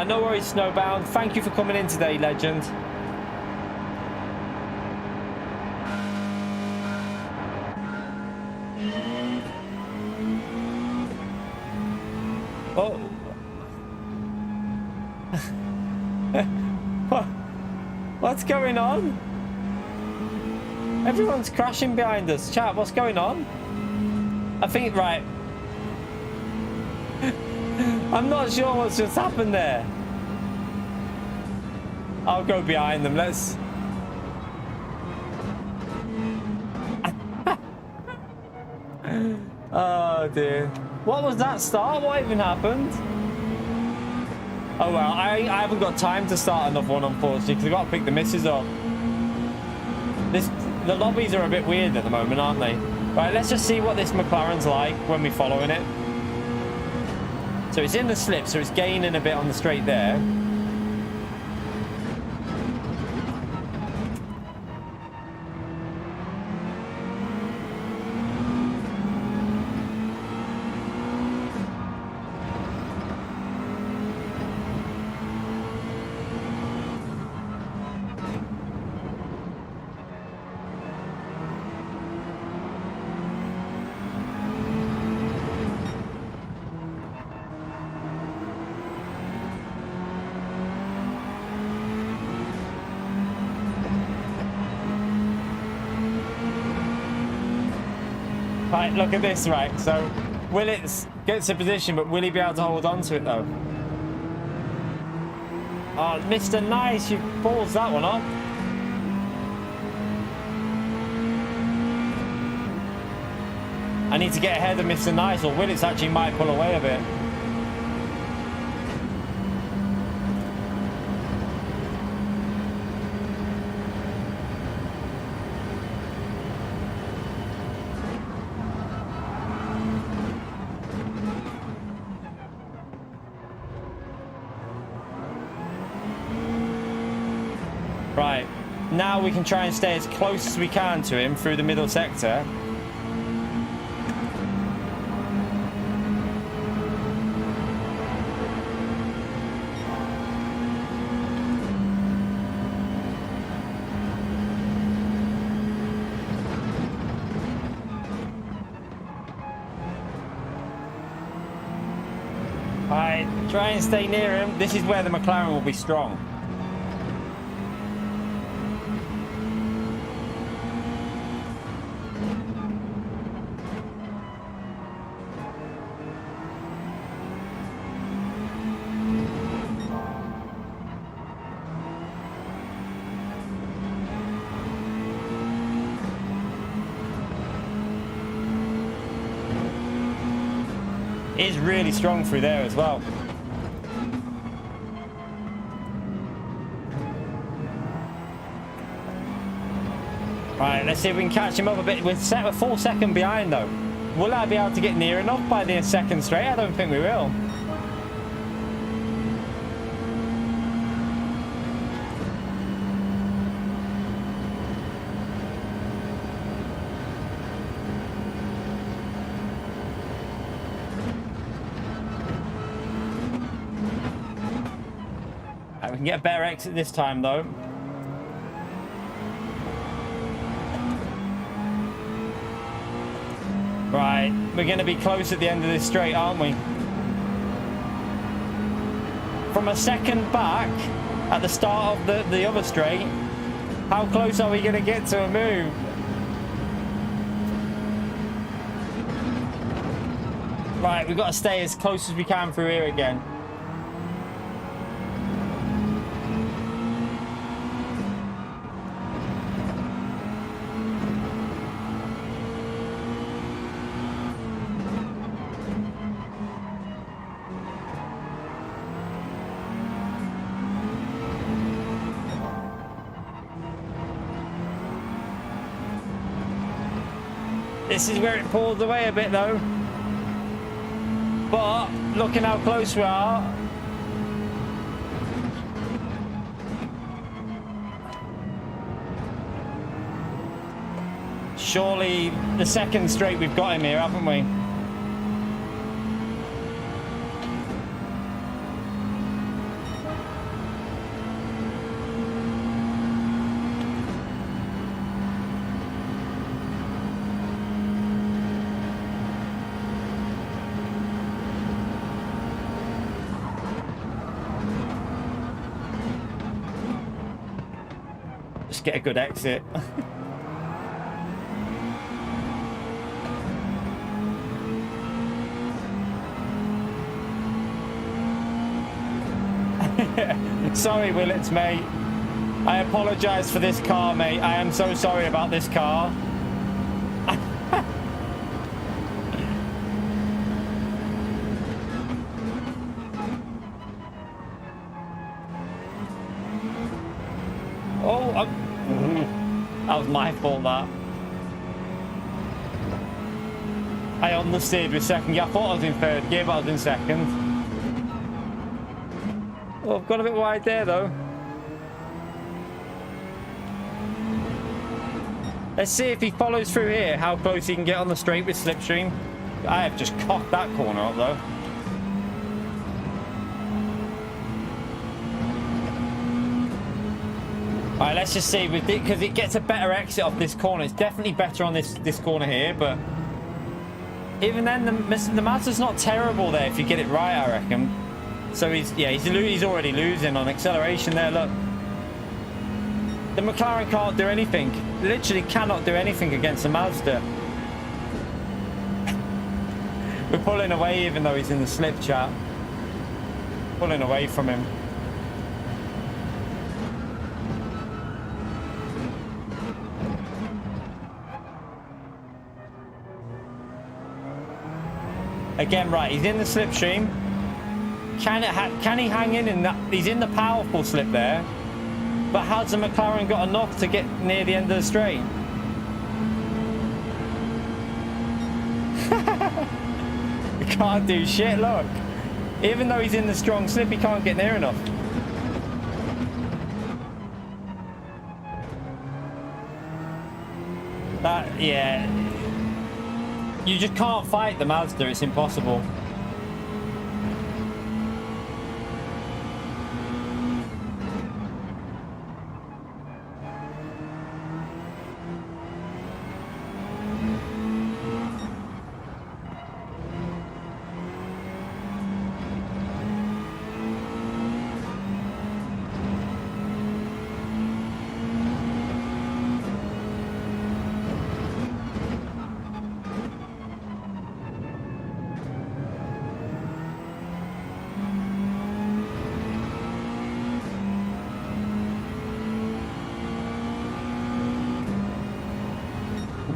No worries, Snowbound. Thank you for coming in today, legend. Oh. What's going on? Everyone's crashing behind us. Chat, what's going on? I think, right. I'm not sure what's just happened there. I'll go behind them. Let's... Oh, dear. What was that start? What even happened? Oh, well, I haven't got time to start another one, unfortunately, because I've got to pick the misses up. The lobbies are a bit weird at the moment, aren't they? Right, let's just see what this McLaren's like when we're following it. So it's in the slip, so it's gaining a bit on the straight there. Right, look at this, right? So, Willits gets a position, but will he be able to hold on to it, though? Oh, Mr. Nice, you balls that one up. I need to get ahead of Mr. Nice, or Willits actually might pull away a bit. Right, now we can try and stay as close as we can to him through the middle sector. Right, try and stay near him. This is where the McLaren will be strong. is really strong through there as well. Right, let's see if we can catch him up a bit. We're set a full second behind though. Will I be able to get near enough by the second straight? I don't think we will. Right, we can get a better exit this time though. Right, we're going to be close at the end of this straight, aren't we? From a second back at the start of the other straight, how close are we going to get to a move? Right, we've got to stay as close as we can through here again. This is where it pulls away a bit though. But looking how close we are. Surely the second straight we've got him here, haven't we? Get a good exit. Sorry, Willits, mate. I apologize for this car, mate. I am so sorry about this car. Oh, that was my fault, that. I understeered with second gear. I thought I was in third gear, but I was in second. Oh, I've got a bit wide there, though. Let's see if he follows through here, how close he can get on the straight with slipstream. I have just cocked that corner up, though. All right, let's just see, because it gets a better exit off this corner. It's definitely better on this corner here, but even then, the Mazda's not terrible there if you get it right, I reckon. So he's already losing on acceleration there. Look, the McLaren can't do anything. Literally cannot do anything against the Mazda. We're pulling away, even though he's in the slip, chat. Pulling away from him. Again, right, he's in the slipstream. Can he hang in that? He's in the powerful slip there. But has the McLaren got enough to get near the end of the straight? He can't do shit, look. Even though he's in the strong slip, he can't get near enough. Yeah. You just can't fight the Mazda, it's impossible.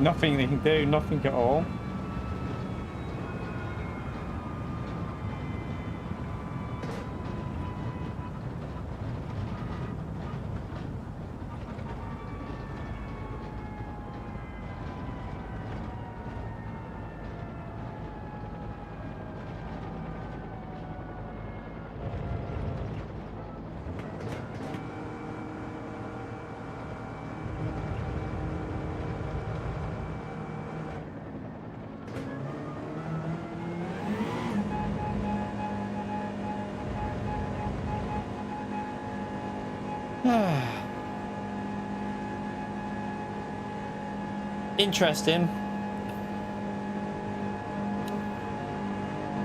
Nothing they can do, nothing at all. Interesting.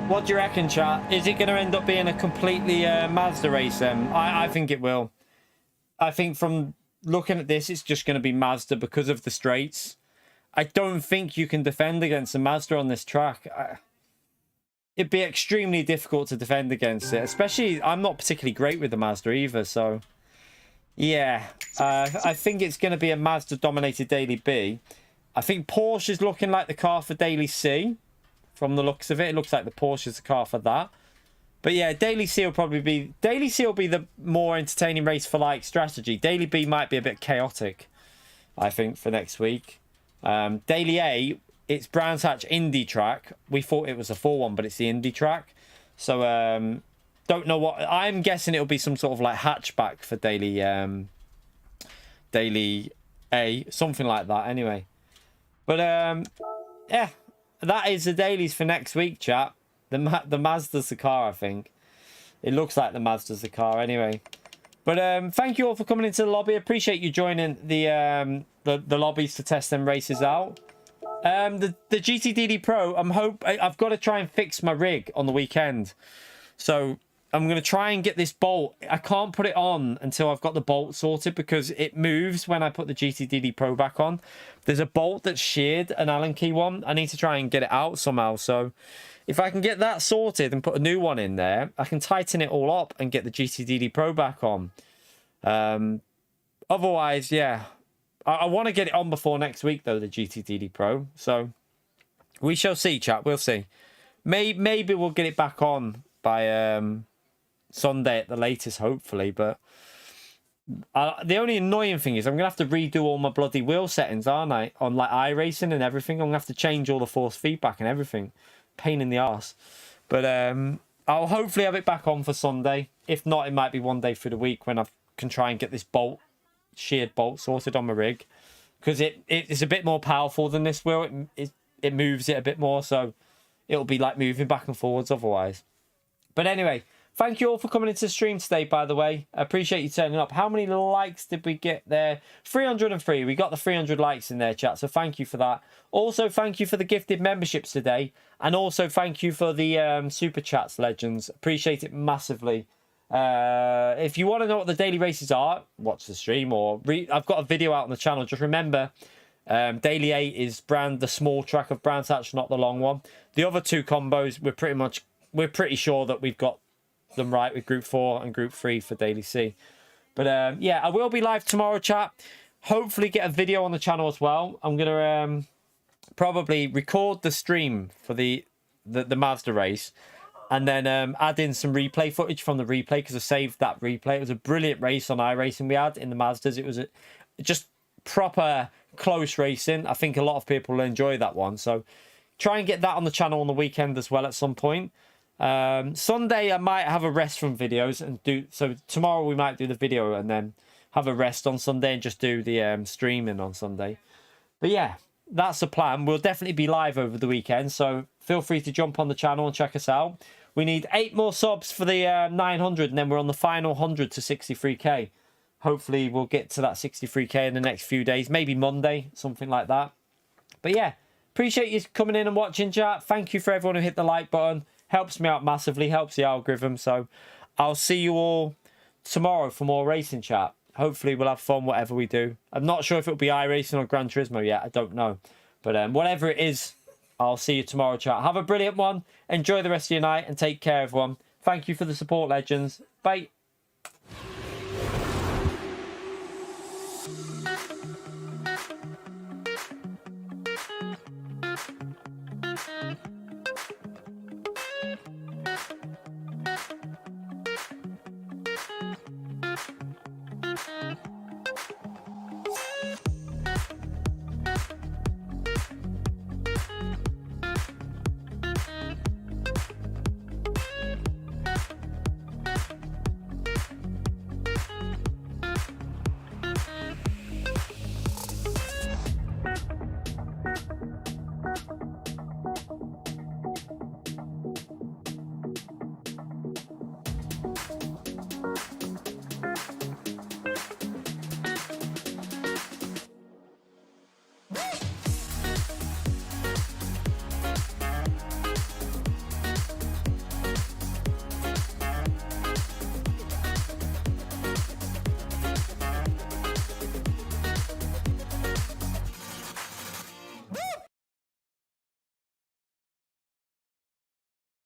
What do you reckon, chat? Is it going to end up being a completely Mazda race then? I think it will. I think from looking at this, it's just going to be Mazda because of the straights. I don't think you can defend against a Mazda on this track. It'd be extremely difficult to defend against it. Especially, I'm not particularly great with the Mazda either, so... Yeah, I think it's going to be a Mazda-dominated Daily B. I think Porsche is looking like the car for Daily C. From the looks of it, it looks like the Porsche is the car for that. But yeah, Daily C will probably be... Daily C will be the more entertaining race for, like, strategy. Daily B might be a bit chaotic, I think, for next week. Daily A, it's Brands Hatch Indy track. We thought it was a 4-1, but it's the Indy track. So, don't know what... I'm guessing it'll be some sort of, like, hatchback for Daily A. Something like that, anyway. But, yeah. That is the dailies for next week, chat. The Mazda's the car, I think. It looks like the Mazda's the car, anyway. But thank you all for coming into the lobby. Appreciate you joining the lobbies to test them races out. The GTDD Pro, I've got to try and fix my rig on the weekend. So I'm going to try and get this bolt. I can't put it on until I've got the bolt sorted because it moves when I put the GTDD Pro back on. There's a bolt that's sheared, an Allen key one. I need to try and get it out somehow. So if I can get that sorted and put a new one in there, I can tighten it all up and get the GTDD Pro back on. Otherwise, yeah. I want to get it on before next week, though, the GTDD Pro. So we shall see, chat. We'll see. Maybe we'll get it back on by... Sunday at the latest, hopefully. But the only annoying thing is I'm gonna have to redo all my bloody wheel settings, aren't I, on like iRacing and everything. I'm gonna have to change all the force feedback and everything. Pain in the arse. But I'll hopefully have it back on for Sunday. If not, it might be one day through the week when I can try and get this sheared bolt sorted on my rig, because it's a bit more powerful than this wheel. It moves it a bit more, so it'll be like moving back and forwards otherwise. But anyway, thank you all for coming into the stream today, by the way. I appreciate you turning up. How many likes did we get there? 303. We got the 300 likes in there, chat. So thank you for that. Also, thank you for the gifted memberships today. And also, thank you for the super chats, legends. Appreciate it massively. If you want to know what the daily races are, watch the stream. Or I've got a video out on the channel. Just remember, Daily 8 is the small track of Brands Hatch, not the long one. The other two combos, we're pretty sure that we've got them right with Group 4 and Group 3 for Daily C. But yeah, I will be live tomorrow, chat. Hopefully get a video on the channel as well. I'm going to probably record the stream for the Mazda race and then add in some replay footage from the replay, because I saved that replay. It was a brilliant race on iRacing we had in the Mazdas. It was just proper close racing. I think a lot of people will enjoy that one. So try and get that on the channel on the weekend as well at some point. Sunday I might have a rest from videos and so tomorrow we might do the video and then have a rest on Sunday and just do the streaming on Sunday. But yeah, that's the plan. We'll definitely be live over the weekend, so feel free to jump on the channel and check us out. We need 8 more subs for the 900, and then we're on the final 100 to 63k. Hopefully we'll get to that 63k in the next few days, maybe Monday, something like that. But yeah, appreciate you coming in and watching, chat. Thank you for everyone who hit the like button. Helps me out massively, helps the algorithm. So I'll see you all tomorrow for more racing, chat. Hopefully we'll have fun, whatever we do. I'm not sure if it'll be iRacing or Gran Turismo yet. I don't know. But whatever it is, I'll see you tomorrow, chat. Have a brilliant one. Enjoy the rest of your night and take care, everyone. Thank you for the support, legends. Bye.